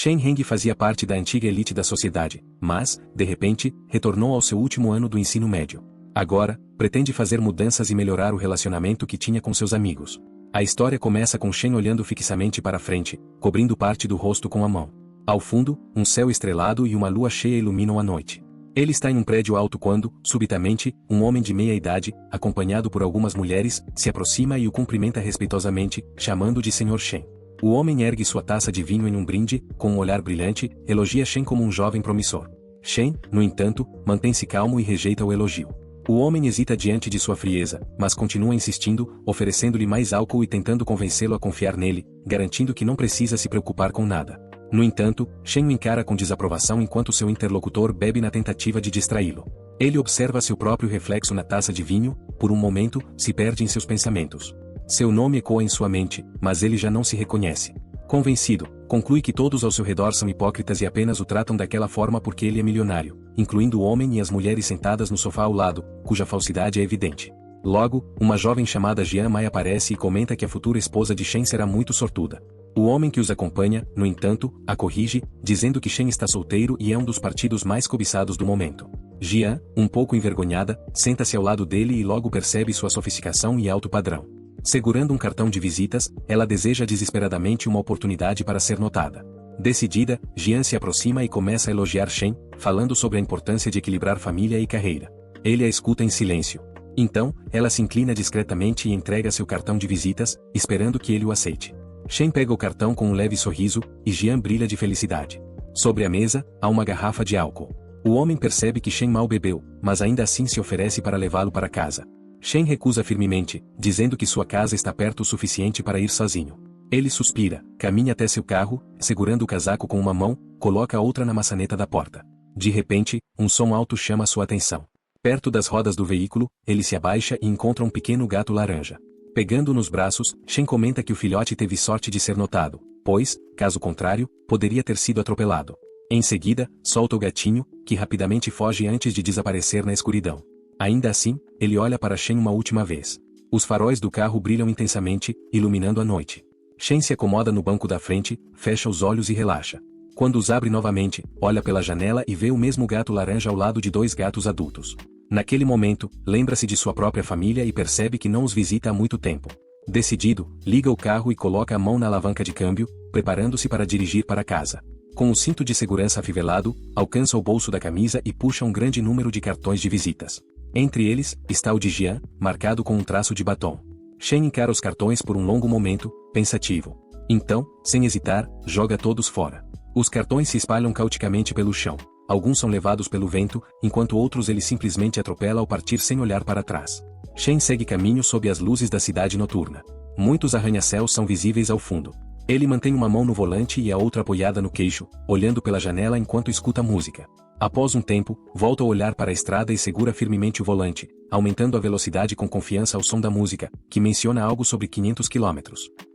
Shen Heng fazia parte da antiga elite da sociedade, mas, de repente, retornou ao seu último ano do ensino médio. Agora, pretende fazer mudanças e melhorar o relacionamento que tinha com seus amigos. A história começa com Shen olhando fixamente para frente, cobrindo parte do rosto com a mão. Ao fundo, um céu estrelado e uma lua cheia iluminam a noite. Ele está em um prédio alto quando, subitamente, um homem de meia idade, acompanhado por algumas mulheres, se aproxima e o cumprimenta respeitosamente, chamando de Sr. Shen. O homem ergue sua taça de vinho em um brinde, com um olhar brilhante, elogia Shen como um jovem promissor. Shen, no entanto, mantém-se calmo e rejeita o elogio. O homem hesita diante de sua frieza, mas continua insistindo, oferecendo-lhe mais álcool e tentando convencê-lo a confiar nele, garantindo que não precisa se preocupar com nada. No entanto, Shen o encara com desaprovação enquanto seu interlocutor bebe na tentativa de distraí-lo. Ele observa seu próprio reflexo na taça de vinho, por um momento, se perde em seus pensamentos. Seu nome ecoa em sua mente, mas ele já não se reconhece. Convencido, conclui que todos ao seu redor são hipócritas e apenas o tratam daquela forma porque ele é milionário, incluindo o homem e as mulheres sentadas no sofá ao lado, cuja falsidade é evidente. Logo, uma jovem chamada Jian Mai aparece e comenta que a futura esposa de Shen será muito sortuda. O homem que os acompanha, no entanto, a corrige, dizendo que Shen está solteiro e é um dos partidos mais cobiçados do momento. Jian, um pouco envergonhada, senta-se ao lado dele e logo percebe sua sofisticação e alto padrão. Segurando um cartão de visitas, ela deseja desesperadamente uma oportunidade para ser notada. Decidida, Jian se aproxima e começa a elogiar Shen, falando sobre a importância de equilibrar família e carreira. Ele a escuta em silêncio. Então, ela se inclina discretamente e entrega seu cartão de visitas, esperando que ele o aceite. Shen pega o cartão com um leve sorriso, e Jian brilha de felicidade. Sobre a mesa, há uma garrafa de álcool. O homem percebe que Shen mal bebeu, mas ainda assim se oferece para levá-lo para casa. Shen recusa firmemente, dizendo que sua casa está perto o suficiente para ir sozinho. Ele suspira, caminha até seu carro, segurando o casaco com uma mão, coloca a outra na maçaneta da porta. De repente, um som alto chama sua atenção. Perto das rodas do veículo, ele se abaixa e encontra um pequeno gato laranja. Pegando-o nos braços, Shen comenta que o filhote teve sorte de ser notado, pois, caso contrário, poderia ter sido atropelado. Em seguida, solta o gatinho, que rapidamente foge antes de desaparecer na escuridão. Ainda assim, ele olha para Shen uma última vez. Os faróis do carro brilham intensamente, iluminando a noite. Shen se acomoda no banco da frente, fecha os olhos e relaxa. Quando os abre novamente, olha pela janela e vê o mesmo gato laranja ao lado de dois gatos adultos. Naquele momento, lembra-se de sua própria família e percebe que não os visita há muito tempo. Decidido, liga o carro e coloca a mão na alavanca de câmbio, preparando-se para dirigir para casa. Com o cinto de segurança afivelado, alcança o bolso da camisa e puxa um grande número de cartões de visitas. Entre eles, está o de Jian, marcado com um traço de batom. Shen encara os cartões por um longo momento, pensativo. Então, sem hesitar, joga todos fora. Os cartões se espalham caoticamente pelo chão. Alguns são levados pelo vento, enquanto outros ele simplesmente atropela ao partir sem olhar para trás. Shen segue caminho sob as luzes da cidade noturna. Muitos arranha-céus são visíveis ao fundo. Ele mantém uma mão no volante e a outra apoiada no queixo, olhando pela janela enquanto escuta música. Após um tempo, volta a olhar para a estrada e segura firmemente o volante, aumentando a velocidade com confiança ao som da música, que menciona algo sobre 500 km.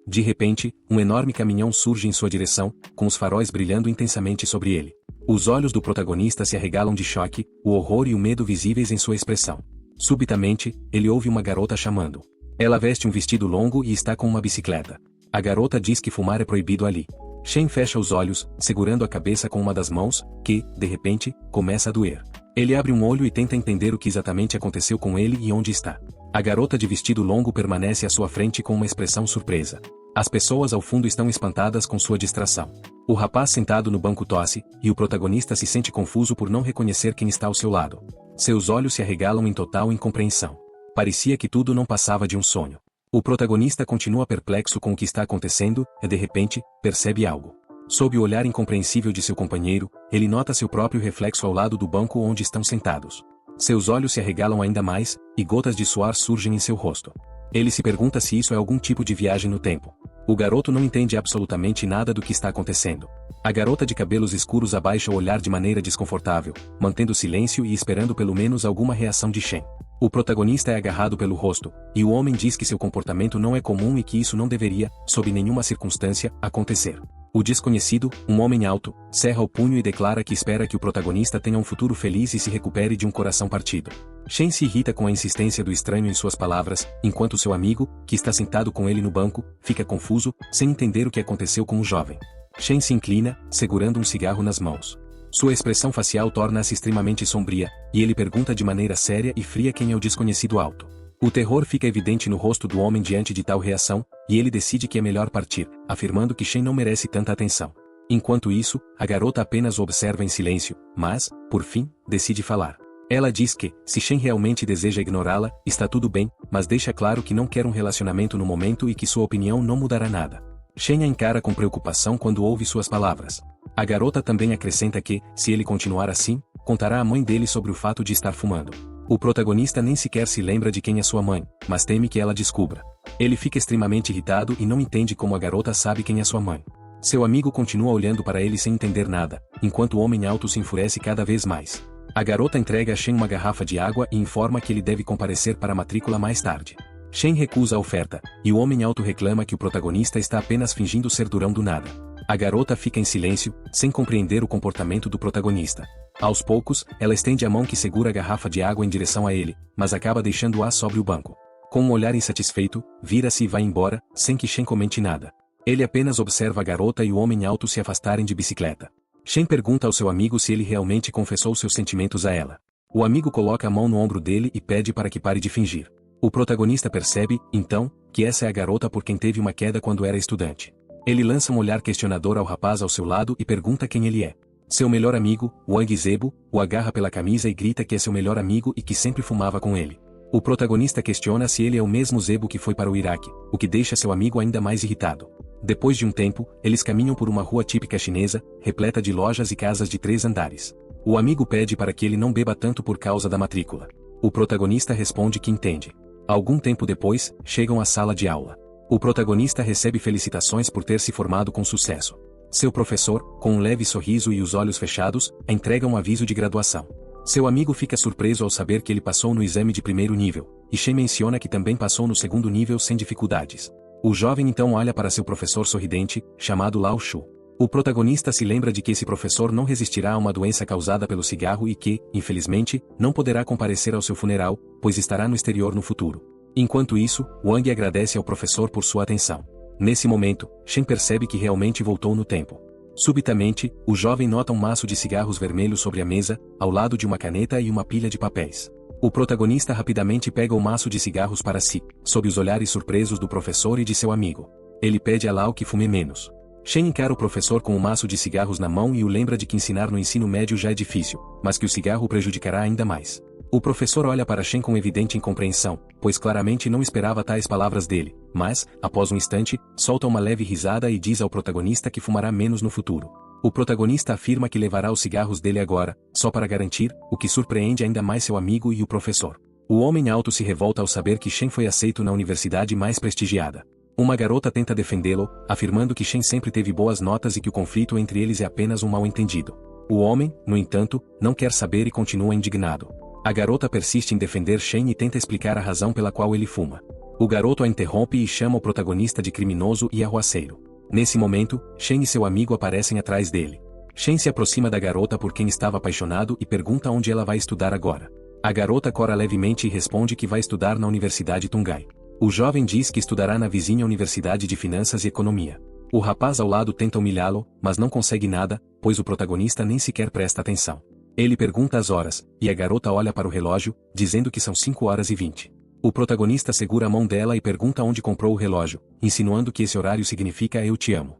De repente, um enorme caminhão surge em sua direção, com os faróis brilhando intensamente sobre ele. Os olhos do protagonista se arregalam de choque, o horror e o medo visíveis em sua expressão. Subitamente, ele ouve uma garota chamando. Ela veste um vestido longo e está com uma bicicleta. A garota diz que fumar é proibido ali. Shen fecha os olhos, segurando a cabeça com uma das mãos, que, de repente, começa a doer. Ele abre um olho e tenta entender o que exatamente aconteceu com ele e onde está. A garota de vestido longo permanece à sua frente com uma expressão surpresa. As pessoas ao fundo estão espantadas com sua distração. O rapaz sentado no banco tosse, e o protagonista se sente confuso por não reconhecer quem está ao seu lado. Seus olhos se arregalam em total incompreensão. Parecia que tudo não passava de um sonho. O protagonista continua perplexo com o que está acontecendo, e de repente, percebe algo. Sob o olhar incompreensível de seu companheiro, ele nota seu próprio reflexo ao lado do banco onde estão sentados. Seus olhos se arregalam ainda mais, e gotas de suor surgem em seu rosto. Ele se pergunta se isso é algum tipo de viagem no tempo. O garoto não entende absolutamente nada do que está acontecendo. A garota de cabelos escuros abaixa o olhar de maneira desconfortável, mantendo silêncio e esperando pelo menos alguma reação de Shen. O protagonista é agarrado pelo rosto, e o homem diz que seu comportamento não é comum e que isso não deveria, sob nenhuma circunstância, acontecer. O desconhecido, um homem alto, cerra o punho e declara que espera que o protagonista tenha um futuro feliz e se recupere de um coração partido. Shen se irrita com a insistência do estranho em suas palavras, enquanto seu amigo, que está sentado com ele no banco, fica confuso, sem entender o que aconteceu com o jovem. Shen se inclina, segurando um cigarro nas mãos. Sua expressão facial torna-se extremamente sombria, e ele pergunta de maneira séria e fria quem é o desconhecido alto. O terror fica evidente no rosto do homem diante de tal reação, e ele decide que é melhor partir, afirmando que Shen não merece tanta atenção. Enquanto isso, a garota apenas o observa em silêncio, mas, por fim, decide falar. Ela diz que, se Shen realmente deseja ignorá-la, está tudo bem, mas deixa claro que não quer um relacionamento no momento e que sua opinião não mudará nada. Shen a encara com preocupação quando ouve suas palavras. A garota também acrescenta que, se ele continuar assim, contará à mãe dele sobre o fato de estar fumando. O protagonista nem sequer se lembra de quem é sua mãe, mas teme que ela descubra. Ele fica extremamente irritado e não entende como a garota sabe quem é sua mãe. Seu amigo continua olhando para ele sem entender nada, enquanto o homem alto se enfurece cada vez mais. A garota entrega a Shen uma garrafa de água e informa que ele deve comparecer para a matrícula mais tarde. Shen recusa a oferta, e o homem alto reclama que o protagonista está apenas fingindo ser durão do nada. A garota fica em silêncio, sem compreender o comportamento do protagonista. Aos poucos, ela estende a mão que segura a garrafa de água em direção a ele, mas acaba deixando-a sobre o banco. Com um olhar insatisfeito, vira-se e vai embora, sem que Shen comente nada. Ele apenas observa a garota e o homem alto se afastarem de bicicleta. Shen pergunta ao seu amigo se ele realmente confessou seus sentimentos a ela. O amigo coloca a mão no ombro dele e pede para que pare de fingir. O protagonista percebe, então, que essa é a garota por quem teve uma queda quando era estudante. Ele lança um olhar questionador ao rapaz ao seu lado e pergunta quem ele é. Seu melhor amigo, Wang Zebo, o agarra pela camisa e grita que é seu melhor amigo e que sempre fumava com ele. O protagonista questiona se ele é o mesmo Zebo que foi para o Iraque, o que deixa seu amigo ainda mais irritado. Depois de um tempo, eles caminham por uma rua típica chinesa, repleta de lojas e casas de 3 andares. O amigo pede para que ele não beba tanto por causa da matrícula. O protagonista responde que entende. Algum tempo depois, chegam à sala de aula. O protagonista recebe felicitações por ter se formado com sucesso. Seu professor, com um leve sorriso e os olhos fechados, entrega um aviso de graduação. Seu amigo fica surpreso ao saber que ele passou no exame de primeiro nível, e Shen menciona que também passou no segundo nível sem dificuldades. O jovem então olha para seu professor sorridente, chamado Lao Shu. O protagonista se lembra de que esse professor não resistirá a uma doença causada pelo cigarro e que, infelizmente, não poderá comparecer ao seu funeral, pois estará no exterior no futuro. Enquanto isso, Wang agradece ao professor por sua atenção. Nesse momento, Shen percebe que realmente voltou no tempo. Subitamente, o jovem nota um maço de cigarros vermelhos sobre a mesa, ao lado de uma caneta e uma pilha de papéis. O protagonista rapidamente pega o maço de cigarros para si, sob os olhares surpresos do professor e de seu amigo. Ele pede a Lao que fume menos. Shen encara o professor com um maço de cigarros na mão e o lembra de que ensinar no ensino médio já é difícil, mas que o cigarro prejudicará ainda mais. O professor olha para Shen com evidente incompreensão, pois claramente não esperava tais palavras dele, mas, após um instante, solta uma leve risada e diz ao protagonista que fumará menos no futuro. O protagonista afirma que levará os cigarros dele agora, só para garantir, o que surpreende ainda mais seu amigo e o professor. O homem alto se revolta ao saber que Shen foi aceito na universidade mais prestigiada. Uma garota tenta defendê-lo, afirmando que Shen sempre teve boas notas e que o conflito entre eles é apenas um mal-entendido. O homem, no entanto, não quer saber e continua indignado. A garota persiste em defender Shen e tenta explicar a razão pela qual ele fuma. O garoto a interrompe e chama o protagonista de criminoso e arruaceiro. Nesse momento, Shen e seu amigo aparecem atrás dele. Shen se aproxima da garota por quem estava apaixonado e pergunta onde ela vai estudar agora. A garota cora levemente e responde que vai estudar na Universidade Tungai. O jovem diz que estudará na vizinha Universidade de Finanças e Economia. O rapaz ao lado tenta humilhá-lo, mas não consegue nada, pois o protagonista nem sequer presta atenção. Ele pergunta as horas, e a garota olha para o relógio, dizendo que são 5h20. O protagonista segura a mão dela e pergunta onde comprou o relógio, insinuando que esse horário significa "eu te amo".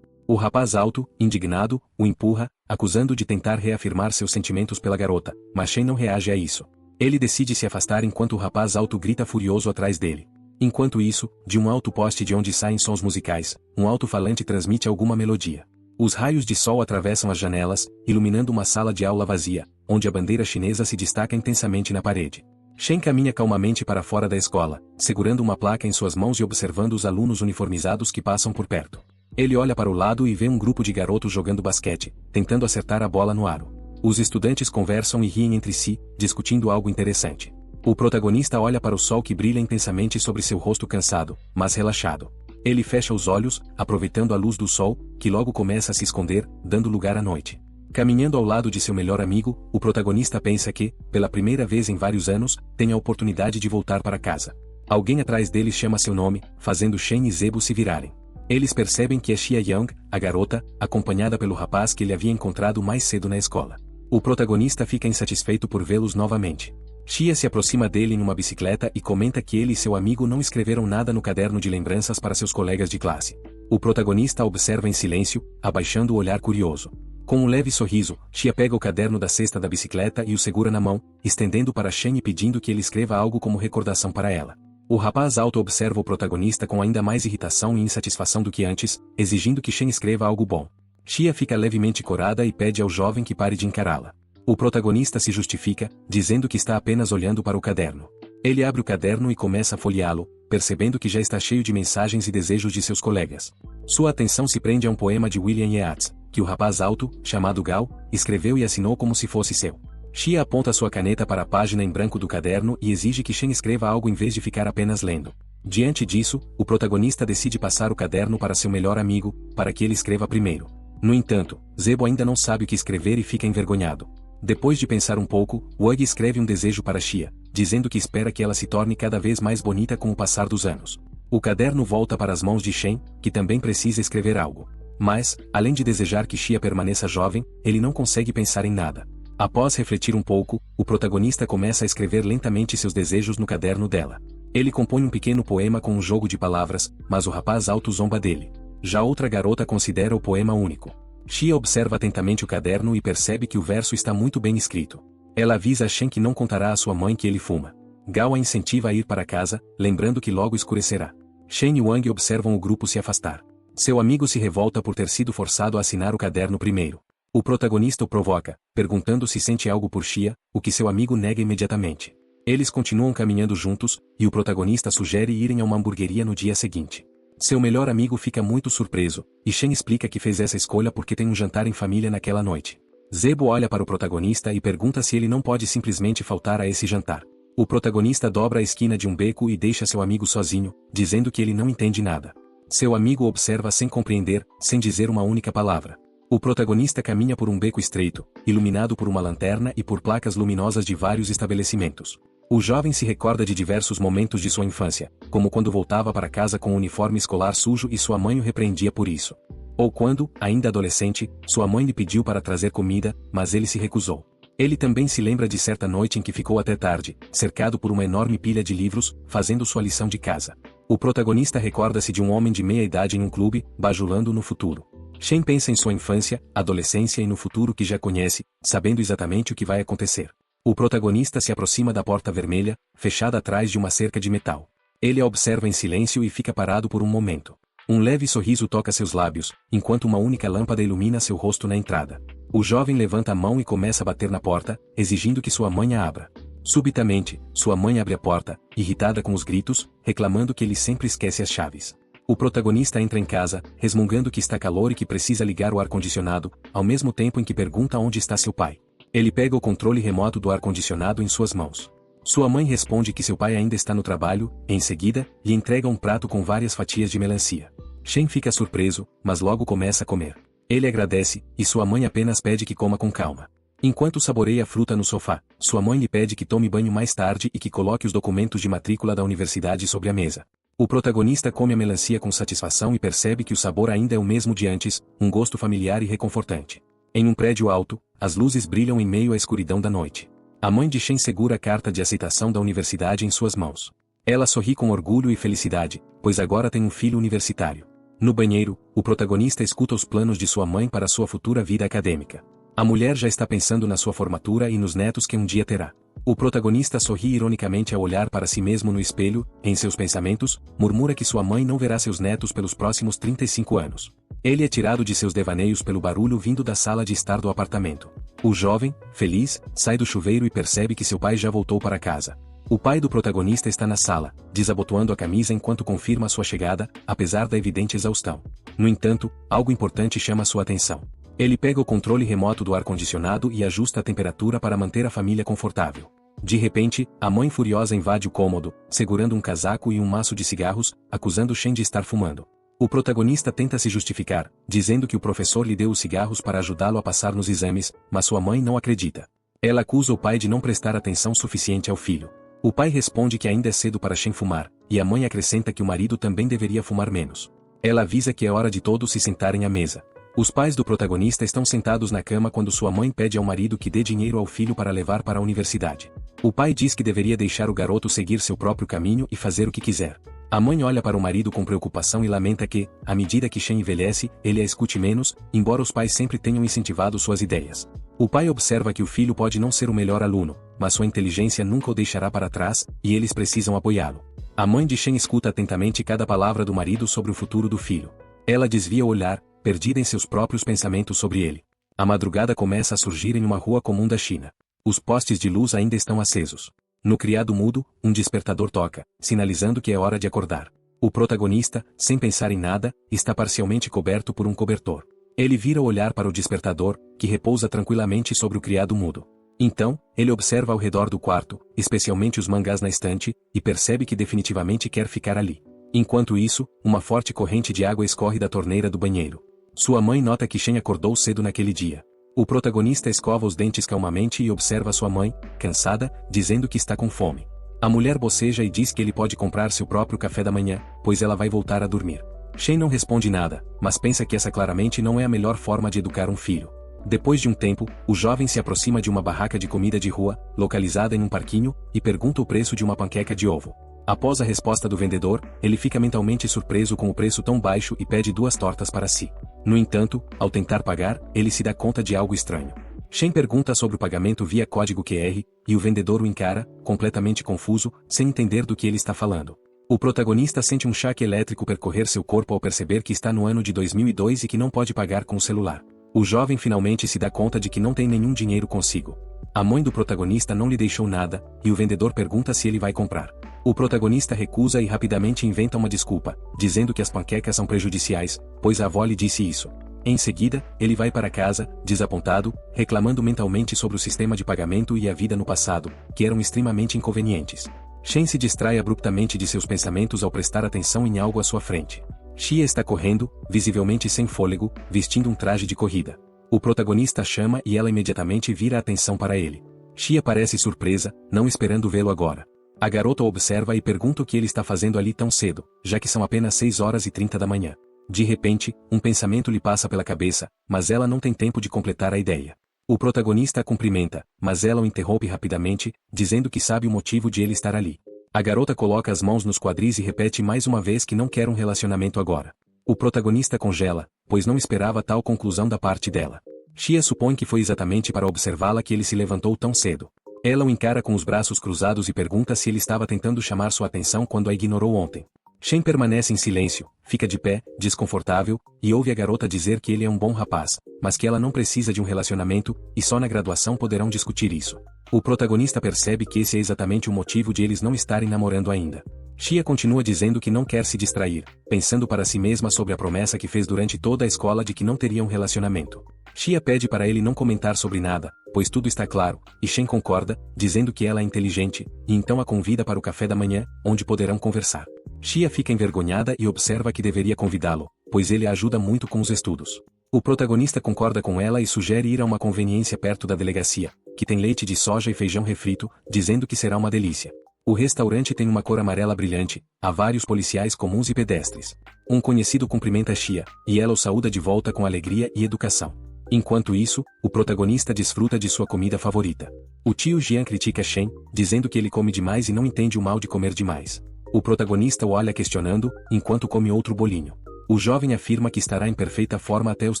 O rapaz alto, indignado, o empurra, acusando de tentar reafirmar seus sentimentos pela garota, mas Shen não reage a isso. Ele decide se afastar enquanto o rapaz alto grita furioso atrás dele. Enquanto isso, de um alto poste de onde saem sons musicais, um alto-falante transmite alguma melodia. Os raios de sol atravessam as janelas, iluminando uma sala de aula vazia, onde a bandeira chinesa se destaca intensamente na parede. Shen caminha calmamente para fora da escola, segurando uma placa em suas mãos e observando os alunos uniformizados que passam por perto. Ele olha para o lado e vê um grupo de garotos jogando basquete, tentando acertar a bola no aro. Os estudantes conversam e riem entre si, discutindo algo interessante. O protagonista olha para o sol que brilha intensamente sobre seu rosto cansado, mas relaxado. Ele fecha os olhos, aproveitando a luz do sol, que logo começa a se esconder, dando lugar à noite. Caminhando ao lado de seu melhor amigo, o protagonista pensa que, pela primeira vez em vários anos, tem a oportunidade de voltar para casa. Alguém atrás dele chama seu nome, fazendo Shen e Zebo se virarem. Eles percebem que é Xia Yang, a garota, acompanhada pelo rapaz que ele havia encontrado mais cedo na escola. O protagonista fica insatisfeito por vê-los novamente. Xia se aproxima dele em uma bicicleta e comenta que ele e seu amigo não escreveram nada no caderno de lembranças para seus colegas de classe. O protagonista observa em silêncio, abaixando o olhar curioso. Com um leve sorriso, Xia pega o caderno da cesta da bicicleta e o segura na mão, estendendo para Shen e pedindo que ele escreva algo como recordação para ela. O rapaz alto observa o protagonista com ainda mais irritação e insatisfação do que antes, exigindo que Shen escreva algo bom. Xia fica levemente corada e pede ao jovem que pare de encará-la. O protagonista se justifica, dizendo que está apenas olhando para o caderno. Ele abre o caderno e começa a folheá-lo, percebendo que já está cheio de mensagens e desejos de seus colegas. Sua atenção se prende a um poema de William Yeats, que o rapaz alto, chamado Gao, escreveu e assinou como se fosse seu. Xia aponta sua caneta para a página em branco do caderno e exige que Shen escreva algo em vez de ficar apenas lendo. Diante disso, o protagonista decide passar o caderno para seu melhor amigo, para que ele escreva primeiro. No entanto, Zebo ainda não sabe o que escrever e fica envergonhado. Depois de pensar um pouco, Wang escreve um desejo para Xia, dizendo que espera que ela se torne cada vez mais bonita com o passar dos anos. O caderno volta para as mãos de Shen, que também precisa escrever algo. Mas, além de desejar que Xia permaneça jovem, ele não consegue pensar em nada. Após refletir um pouco, o protagonista começa a escrever lentamente seus desejos no caderno dela. Ele compõe um pequeno poema com um jogo de palavras, mas o rapaz alto zomba dele. Já outra garota considera o poema único. Xia observa atentamente o caderno e percebe que o verso está muito bem escrito. Ela avisa a Shen que não contará à sua mãe que ele fuma. Gao a incentiva a ir para casa, lembrando que logo escurecerá. Shen e Wang observam o grupo se afastar. Seu amigo se revolta por ter sido forçado a assinar o caderno primeiro. O protagonista o provoca, perguntando se sente algo por Xia, o que seu amigo nega imediatamente. Eles continuam caminhando juntos, e o protagonista sugere irem a uma hamburgueria no dia seguinte. Seu melhor amigo fica muito surpreso, e Shen explica que fez essa escolha porque tem um jantar em família naquela noite. Zebo olha para o protagonista e pergunta se ele não pode simplesmente faltar a esse jantar. O protagonista dobra a esquina de um beco e deixa seu amigo sozinho, dizendo que ele não entende nada. Seu amigo observa sem compreender, sem dizer uma única palavra. O protagonista caminha por um beco estreito, iluminado por uma lanterna e por placas luminosas de vários estabelecimentos. O jovem se recorda de diversos momentos de sua infância, como quando voltava para casa com um uniforme escolar sujo e sua mãe o repreendia por isso. Ou quando, ainda adolescente, sua mãe lhe pediu para trazer comida, mas ele se recusou. Ele também se lembra de certa noite em que ficou até tarde, cercado por uma enorme pilha de livros, fazendo sua lição de casa. O protagonista recorda-se de um homem de meia idade em um clube, bajulando no futuro. Shen pensa em sua infância, adolescência e no futuro que já conhece, sabendo exatamente o que vai acontecer. O protagonista se aproxima da porta vermelha, fechada atrás de uma cerca de metal. Ele a observa em silêncio e fica parado por um momento. Um leve sorriso toca seus lábios, enquanto uma única lâmpada ilumina seu rosto na entrada. O jovem levanta a mão e começa a bater na porta, exigindo que sua mãe a abra. Subitamente, sua mãe abre a porta, irritada com os gritos, reclamando que ele sempre esquece as chaves. O protagonista entra em casa, resmungando que está calor e que precisa ligar o ar-condicionado, ao mesmo tempo em que pergunta onde está seu pai. Ele pega o controle remoto do ar-condicionado em suas mãos. Sua mãe responde que seu pai ainda está no trabalho, e em seguida, lhe entrega um prato com várias fatias de melancia. Shen fica surpreso, mas logo começa a comer. Ele agradece, e sua mãe apenas pede que coma com calma. Enquanto saboreia a fruta no sofá, sua mãe lhe pede que tome banho mais tarde e que coloque os documentos de matrícula da universidade sobre a mesa. O protagonista come a melancia com satisfação e percebe que o sabor ainda é o mesmo de antes, um gosto familiar e reconfortante. Em um prédio alto, as luzes brilham em meio à escuridão da noite. A mãe de Shen segura a carta de aceitação da universidade em suas mãos. Ela sorri com orgulho e felicidade, pois agora tem um filho universitário. No banheiro, o protagonista escuta os planos de sua mãe para sua futura vida acadêmica. A mulher já está pensando na sua formatura e nos netos que um dia terá. O protagonista sorri ironicamente ao olhar para si mesmo no espelho, em seus pensamentos, murmura que sua mãe não verá seus netos pelos próximos 35 anos. Ele é tirado de seus devaneios pelo barulho vindo da sala de estar do apartamento. O jovem, feliz, sai do chuveiro e percebe que seu pai já voltou para casa. O pai do protagonista está na sala, desabotoando a camisa enquanto confirma sua chegada, apesar da evidente exaustão. No entanto, algo importante chama sua atenção. Ele pega o controle remoto do ar-condicionado e ajusta a temperatura para manter a família confortável. De repente, a mãe furiosa invade o cômodo, segurando um casaco e um maço de cigarros, acusando Shen de estar fumando. O protagonista tenta se justificar, dizendo que o professor lhe deu os cigarros para ajudá-lo a passar nos exames, mas sua mãe não acredita. Ela acusa o pai de não prestar atenção suficiente ao filho. O pai responde que ainda é cedo para Shen fumar, e a mãe acrescenta que o marido também deveria fumar menos. Ela avisa que é hora de todos se sentarem à mesa. Os pais do protagonista estão sentados na cama quando sua mãe pede ao marido que dê dinheiro ao filho para levar para a universidade. O pai diz que deveria deixar o garoto seguir seu próprio caminho e fazer o que quiser. A mãe olha para o marido com preocupação e lamenta que, à medida que Shen envelhece, ele a escute menos, embora os pais sempre tenham incentivado suas ideias. O pai observa que o filho pode não ser o melhor aluno, mas sua inteligência nunca o deixará para trás, e eles precisam apoiá-lo. A mãe de Shen escuta atentamente cada palavra do marido sobre o futuro do filho. Ela desvia o olhar, perdida em seus próprios pensamentos sobre ele. A madrugada começa a surgir em uma rua comum da China. Os postes de luz ainda estão acesos. No criado mudo, um despertador toca, sinalizando que é hora de acordar. O protagonista, sem pensar em nada, está parcialmente coberto por um cobertor. Ele vira o olhar para o despertador, que repousa tranquilamente sobre o criado mudo. Então, ele observa ao redor do quarto, especialmente os mangás na estante, e percebe que definitivamente quer ficar ali. Enquanto isso, uma forte corrente de água escorre da torneira do banheiro. Sua mãe nota que Shen acordou cedo naquele dia. O protagonista escova os dentes calmamente e observa sua mãe, cansada, dizendo que está com fome. A mulher boceja e diz que ele pode comprar seu próprio café da manhã, pois ela vai voltar a dormir. Shen não responde nada, mas pensa que essa claramente não é a melhor forma de educar um filho. Depois de um tempo, o jovem se aproxima de uma barraca de comida de rua, localizada em um parquinho, e pergunta o preço de uma panqueca de ovo. Após a resposta do vendedor, ele fica mentalmente surpreso com o preço tão baixo e pede 2 tortas para si. No entanto, ao tentar pagar, ele se dá conta de algo estranho. Shen pergunta sobre o pagamento via código QR, e o vendedor o encara, completamente confuso, sem entender do que ele está falando. O protagonista sente um choque elétrico percorrer seu corpo ao perceber que está no ano de 2002 e que não pode pagar com o celular. O jovem finalmente se dá conta de que não tem nenhum dinheiro consigo. A mãe do protagonista não lhe deixou nada, e o vendedor pergunta se ele vai comprar. O protagonista recusa e rapidamente inventa uma desculpa, dizendo que as panquecas são prejudiciais, pois a avó lhe disse isso. Em seguida, ele vai para casa, desapontado, reclamando mentalmente sobre o sistema de pagamento e a vida no passado, que eram extremamente inconvenientes. Shen se distrai abruptamente de seus pensamentos ao prestar atenção em algo à sua frente. Xia está correndo, visivelmente sem fôlego, vestindo um traje de corrida. O protagonista chama e ela imediatamente vira a atenção para ele. Xia parece surpresa, não esperando vê-lo agora. A garota o observa e pergunta o que ele está fazendo ali tão cedo, já que são apenas 6h30 da manhã. De repente, um pensamento lhe passa pela cabeça, mas ela não tem tempo de completar a ideia. O protagonista a cumprimenta, mas ela o interrompe rapidamente, dizendo que sabe o motivo de ele estar ali. A garota coloca as mãos nos quadris e repete mais uma vez que não quer um relacionamento agora. O protagonista congela, pois não esperava tal conclusão da parte dela. Xia supõe que foi exatamente para observá-la que ele se levantou tão cedo. Ela o encara com os braços cruzados e pergunta se ele estava tentando chamar sua atenção quando a ignorou ontem. Shen permanece em silêncio, fica de pé, desconfortável, e ouve a garota dizer que ele é um bom rapaz, mas que ela não precisa de um relacionamento, e só na graduação poderão discutir isso. O protagonista percebe que esse é exatamente o motivo de eles não estarem namorando ainda. Xia continua dizendo que não quer se distrair, pensando para si mesma sobre a promessa que fez durante toda a escola de que não teria um relacionamento. Xia pede para ele não comentar sobre nada, pois tudo está claro, e Shen concorda, dizendo que ela é inteligente, e então a convida para o café da manhã, onde poderão conversar. Xia fica envergonhada e observa que deveria convidá-lo, pois ele a ajuda muito com os estudos. O protagonista concorda com ela e sugere ir a uma conveniência perto da delegacia, que tem leite de soja e feijão refrito, dizendo que será uma delícia. O restaurante tem uma cor amarela brilhante, há vários policiais comuns e pedestres. Um conhecido cumprimenta Xia, e ela o saúda de volta com alegria e educação. Enquanto isso, o protagonista desfruta de sua comida favorita. O tio Jian critica Shen, dizendo que ele come demais e não entende o mal de comer demais. O protagonista o olha questionando, enquanto come outro bolinho. O jovem afirma que estará em perfeita forma até os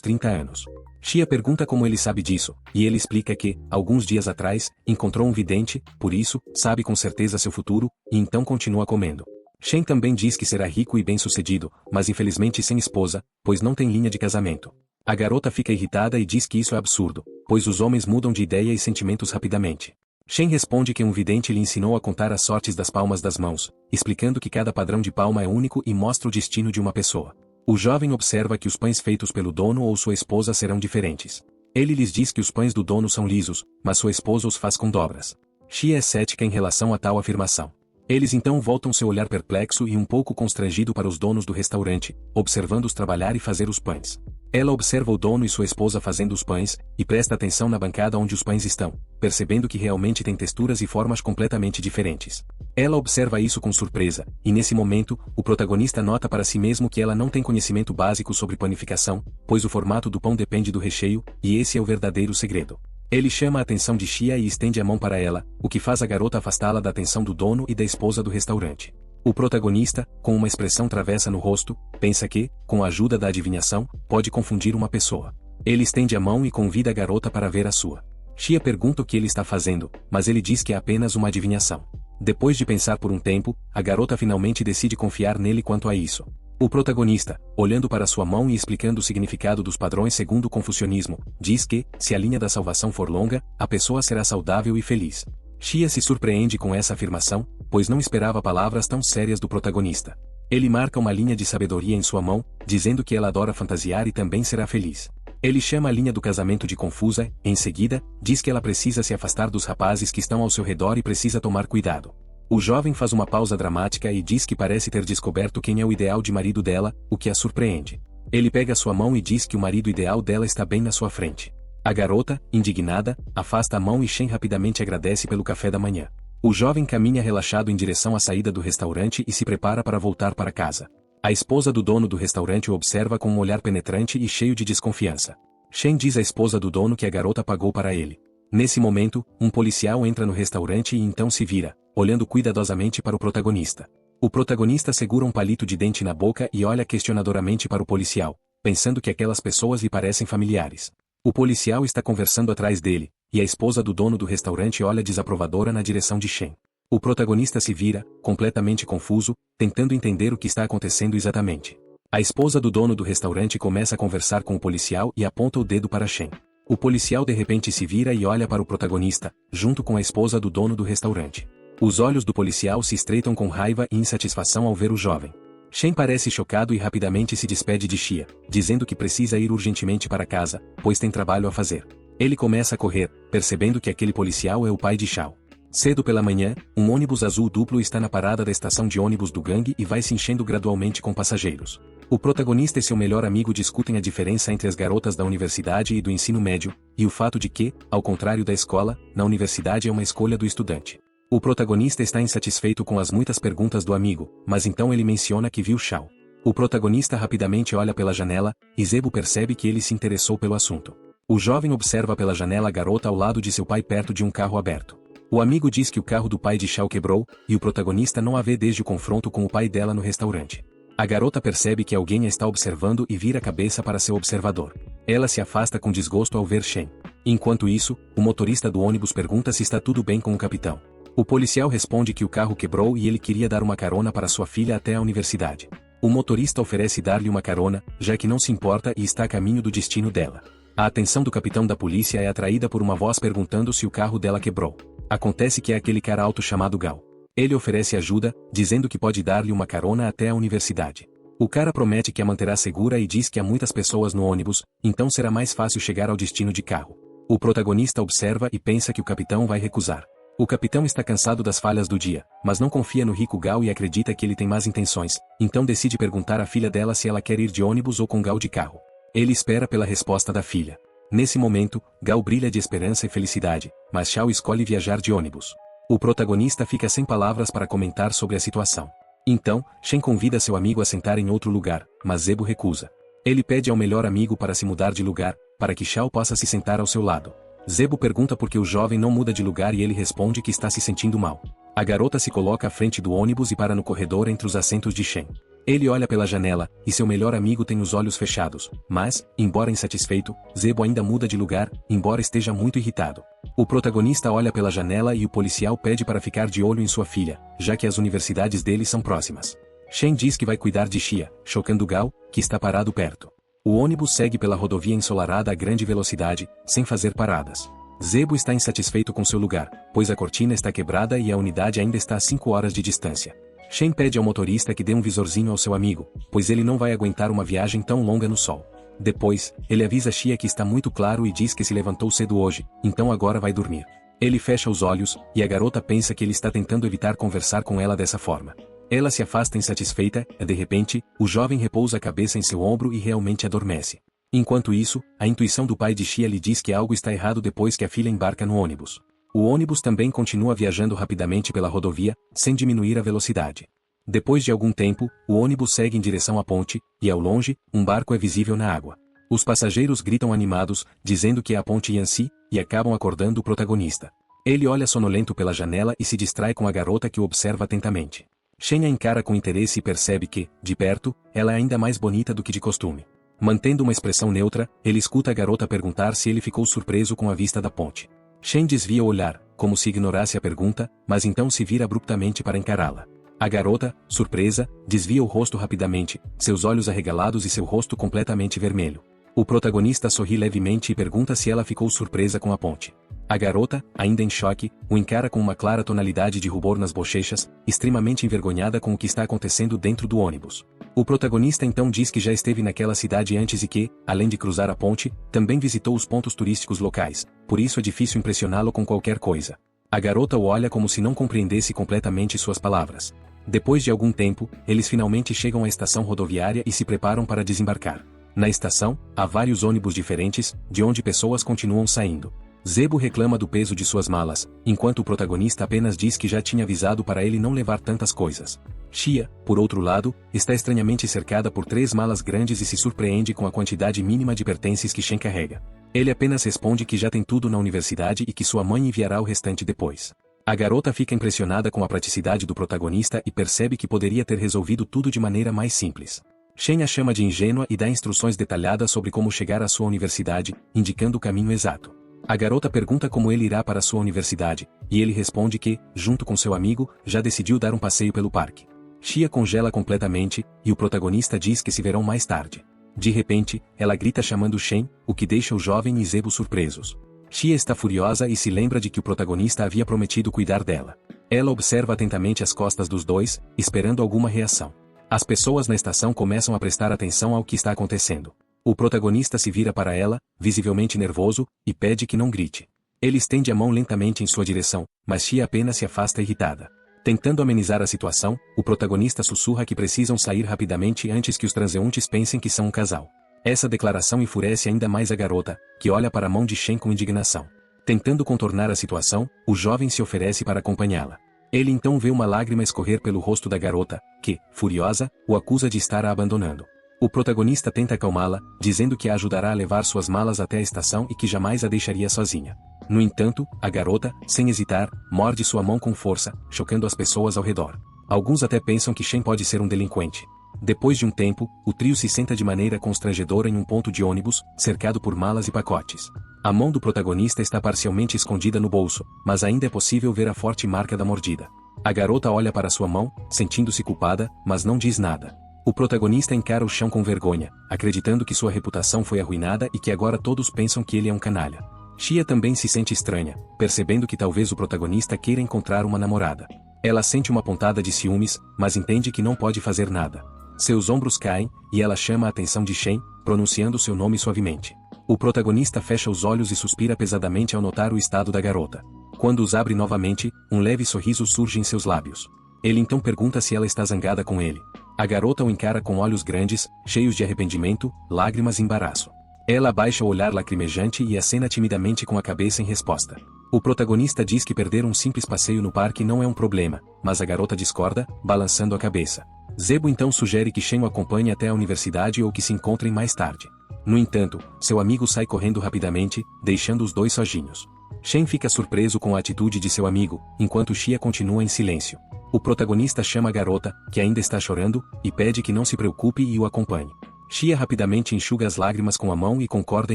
30 anos. Xia pergunta como ele sabe disso, e ele explica que, alguns dias atrás, encontrou um vidente, por isso, sabe com certeza seu futuro, e então continua comendo. Shen também diz que será rico e bem-sucedido, mas infelizmente sem esposa, pois não tem linha de casamento. A garota fica irritada e diz que isso é absurdo, pois os homens mudam de ideia e sentimentos rapidamente. Shen responde que um vidente lhe ensinou a contar as sortes das palmas das mãos, explicando que cada padrão de palma é único e mostra o destino de uma pessoa. O jovem observa que os pães feitos pelo dono ou sua esposa serão diferentes. Ele lhes diz que os pães do dono são lisos, mas sua esposa os faz com dobras. Xia é cética em relação a tal afirmação. Eles então voltam seu olhar perplexo e um pouco constrangido para os donos do restaurante, observando-os trabalhar e fazer os pães. Ela observa o dono e sua esposa fazendo os pães, e presta atenção na bancada onde os pães estão, percebendo que realmente tem texturas e formas completamente diferentes. Ela observa isso com surpresa, e nesse momento, o protagonista nota para si mesmo que ela não tem conhecimento básico sobre panificação, pois o formato do pão depende do recheio, e esse é o verdadeiro segredo. Ele chama a atenção de Shia e estende a mão para ela, o que faz a garota afastá-la da atenção do dono e da esposa do restaurante. O protagonista, com uma expressão travessa no rosto, pensa que, com a ajuda da adivinhação, pode confundir uma pessoa. Ele estende a mão e convida a garota para ver a sua. Shia pergunta o que ele está fazendo, mas ele diz que é apenas uma adivinhação. Depois de pensar por um tempo, a garota finalmente decide confiar nele quanto a isso. O protagonista, olhando para sua mão e explicando o significado dos padrões segundo o confucionismo, diz que, se a linha da salvação for longa, a pessoa será saudável e feliz. Shia se surpreende com essa afirmação, pois não esperava palavras tão sérias do protagonista. Ele marca uma linha de sabedoria em sua mão, dizendo que ela adora fantasiar e também será feliz. Ele chama a linha do casamento de confusa, e em seguida, diz que ela precisa se afastar dos rapazes que estão ao seu redor e precisa tomar cuidado. O jovem faz uma pausa dramática e diz que parece ter descoberto quem é o ideal de marido dela, o que a surpreende. Ele pega sua mão e diz que o marido ideal dela está bem na sua frente. A garota, indignada, afasta a mão e Shen rapidamente agradece pelo café da manhã. O jovem caminha relaxado em direção à saída do restaurante e se prepara para voltar para casa. A esposa do dono do restaurante o observa com um olhar penetrante e cheio de desconfiança. Shen diz à esposa do dono que a garota pagou para ele. Nesse momento, um policial entra no restaurante e então se vira, olhando cuidadosamente para o protagonista. O protagonista segura um palito de dente na boca e olha questionadoramente para o policial, pensando que aquelas pessoas lhe parecem familiares. O policial está conversando atrás dele, e a esposa do dono do restaurante olha desaprovadora na direção de Shen. O protagonista se vira, completamente confuso, tentando entender o que está acontecendo exatamente. A esposa do dono do restaurante começa a conversar com o policial e aponta o dedo para Shen. O policial de repente se vira e olha para o protagonista, junto com a esposa do dono do restaurante. Os olhos do policial se estreitam com raiva e insatisfação ao ver o jovem. Shen parece chocado e rapidamente se despede de Shia, dizendo que precisa ir urgentemente para casa, pois tem trabalho a fazer. Ele começa a correr, percebendo que aquele policial é o pai de Shao. Cedo pela manhã, um ônibus azul duplo está na parada da estação de ônibus do gangue e vai se enchendo gradualmente com passageiros. O protagonista e seu melhor amigo discutem a diferença entre as garotas da universidade e do ensino médio, e o fato de que, ao contrário da escola, na universidade é uma escolha do estudante. O protagonista está insatisfeito com as muitas perguntas do amigo, mas então ele menciona que viu Shao. O protagonista rapidamente olha pela janela, e Zebo percebe que ele se interessou pelo assunto. O jovem observa pela janela a garota ao lado de seu pai perto de um carro aberto. O amigo diz que o carro do pai de Shao quebrou, e o protagonista não a vê desde o confronto com o pai dela no restaurante. A garota percebe que alguém a está observando e vira a cabeça para seu observador. Ela se afasta com desgosto ao ver Shen. Enquanto isso, o motorista do ônibus pergunta se está tudo bem com o capitão. O policial responde que o carro quebrou e ele queria dar uma carona para sua filha até a universidade. O motorista oferece dar-lhe uma carona, já que não se importa e está a caminho do destino dela. A atenção do capitão da polícia é atraída por uma voz perguntando se o carro dela quebrou. Acontece que é aquele cara alto chamado Gao. Ele oferece ajuda, dizendo que pode dar-lhe uma carona até a universidade. O cara promete que a manterá segura e diz que há muitas pessoas no ônibus, então será mais fácil chegar ao destino de carro. O protagonista observa e pensa que o capitão vai recusar. O capitão está cansado das falhas do dia, mas não confia no rico Gao e acredita que ele tem más intenções, então decide perguntar à filha dela se ela quer ir de ônibus ou com Gao de carro. Ele espera pela resposta da filha. Nesse momento, Gao brilha de esperança e felicidade, mas Shao escolhe viajar de ônibus. O protagonista fica sem palavras para comentar sobre a situação. Então, Shen convida seu amigo a sentar em outro lugar, mas Zebo recusa. Ele pede ao melhor amigo para se mudar de lugar, para que Shao possa se sentar ao seu lado. Zebo pergunta por que o jovem não muda de lugar e ele responde que está se sentindo mal. A garota se coloca à frente do ônibus e para no corredor entre os assentos de Shen. Ele olha pela janela, e seu melhor amigo tem os olhos fechados, mas, embora insatisfeito, Zebo ainda muda de lugar, embora esteja muito irritado. O protagonista olha pela janela e o policial pede para ficar de olho em sua filha, já que as universidades dele são próximas. Shen diz que vai cuidar de Shia, chocando Gao, que está parado perto. O ônibus segue pela rodovia ensolarada a grande velocidade, sem fazer paradas. Zebo está insatisfeito com seu lugar, pois a cortina está quebrada e a unidade ainda está a 5 horas de distância. Shen pede ao motorista que dê um visorzinho ao seu amigo, pois ele não vai aguentar uma viagem tão longa no sol. Depois, ele avisa Shia que está muito claro e diz que se levantou cedo hoje, então agora vai dormir. Ele fecha os olhos, e a garota pensa que ele está tentando evitar conversar com ela dessa forma. Ela se afasta insatisfeita, e de repente, o jovem repousa a cabeça em seu ombro e realmente adormece. Enquanto isso, a intuição do pai de Xia lhe diz que algo está errado depois que a filha embarca no ônibus. O ônibus também continua viajando rapidamente pela rodovia, sem diminuir a velocidade. Depois de algum tempo, o ônibus segue em direção à ponte, e ao longe, um barco é visível na água. Os passageiros gritam animados, dizendo que é a ponte Yanxi, e acabam acordando o protagonista. Ele olha sonolento pela janela e se distrai com a garota que o observa atentamente. Shen a encara com interesse e percebe que, de perto, ela é ainda mais bonita do que de costume. Mantendo uma expressão neutra, ele escuta a garota perguntar se ele ficou surpreso com a vista da ponte. Shen desvia o olhar, como se ignorasse a pergunta, mas então se vira abruptamente para encará-la. A garota, surpresa, desvia o rosto rapidamente, seus olhos arregalados e seu rosto completamente vermelho. O protagonista sorri levemente e pergunta se ela ficou surpresa com a ponte. A garota, ainda em choque, o encara com uma clara tonalidade de rubor nas bochechas, extremamente envergonhada com o que está acontecendo dentro do ônibus. O protagonista então diz que já esteve naquela cidade antes e que, além de cruzar a ponte, também visitou os pontos turísticos locais, por isso é difícil impressioná-lo com qualquer coisa. A garota o olha como se não compreendesse completamente suas palavras. Depois de algum tempo, eles finalmente chegam à estação rodoviária e se preparam para desembarcar. Na estação, há vários ônibus diferentes, de onde pessoas continuam saindo. Zebo reclama do peso de suas malas, enquanto o protagonista apenas diz que já tinha avisado para ele não levar tantas coisas. Xia, por outro lado, está estranhamente cercada por 3 malas grandes e se surpreende com a quantidade mínima de pertences que Shen carrega. Ele apenas responde que já tem tudo na universidade e que sua mãe enviará o restante depois. A garota fica impressionada com a praticidade do protagonista e percebe que poderia ter resolvido tudo de maneira mais simples. Shen a chama de ingênua e dá instruções detalhadas sobre como chegar à sua universidade, indicando o caminho exato. A garota pergunta como ele irá para sua universidade, e ele responde que, junto com seu amigo, já decidiu dar um passeio pelo parque. Xia congela completamente, e o protagonista diz que se verão mais tarde. De repente, ela grita chamando Shen, o que deixa o jovem e Zebo surpresos. Xia está furiosa e se lembra de que o protagonista havia prometido cuidar dela. Ela observa atentamente as costas dos dois, esperando alguma reação. As pessoas na estação começam a prestar atenção ao que está acontecendo. O protagonista se vira para ela, visivelmente nervoso, e pede que não grite. Ele estende a mão lentamente em sua direção, mas Xia apenas se afasta irritada. Tentando amenizar a situação, o protagonista sussurra que precisam sair rapidamente antes que os transeuntes pensem que são um casal. Essa declaração enfurece ainda mais a garota, que olha para a mão de Shen com indignação. Tentando contornar a situação, o jovem se oferece para acompanhá-la. Ele então vê uma lágrima escorrer pelo rosto da garota, que, furiosa, o acusa de estar a abandonando. O protagonista tenta acalmá-la, dizendo que a ajudará a levar suas malas até a estação e que jamais a deixaria sozinha. No entanto, a garota, sem hesitar, morde sua mão com força, chocando as pessoas ao redor. Alguns até pensam que Shen pode ser um delinquente. Depois de um tempo, o trio se senta de maneira constrangedora em um ponto de ônibus, cercado por malas e pacotes. A mão do protagonista está parcialmente escondida no bolso, mas ainda é possível ver a forte marca da mordida. A garota olha para sua mão, sentindo-se culpada, mas não diz nada. O protagonista encara o chão com vergonha, acreditando que sua reputação foi arruinada e que agora todos pensam que ele é um canalha. Xia também se sente estranha, percebendo que talvez o protagonista queira encontrar uma namorada. Ela sente uma pontada de ciúmes, mas entende que não pode fazer nada. Seus ombros caem, e ela chama a atenção de Shen, pronunciando seu nome suavemente. O protagonista fecha os olhos e suspira pesadamente ao notar o estado da garota. Quando os abre novamente, um leve sorriso surge em seus lábios. Ele então pergunta se ela está zangada com ele. A garota o encara com olhos grandes, cheios de arrependimento, lágrimas e embaraço. Ela abaixa o olhar lacrimejante e acena timidamente com a cabeça em resposta. O protagonista diz que perder um simples passeio no parque não é um problema, mas a garota discorda, balançando a cabeça. Zebo então sugere que Shen o acompanhe até a universidade ou que se encontrem mais tarde. No entanto, seu amigo sai correndo rapidamente, deixando os dois sozinhos. Shen fica surpreso com a atitude de seu amigo, enquanto Xia continua em silêncio. O protagonista chama a garota, que ainda está chorando, e pede que não se preocupe e o acompanhe. Xia rapidamente enxuga as lágrimas com a mão e concorda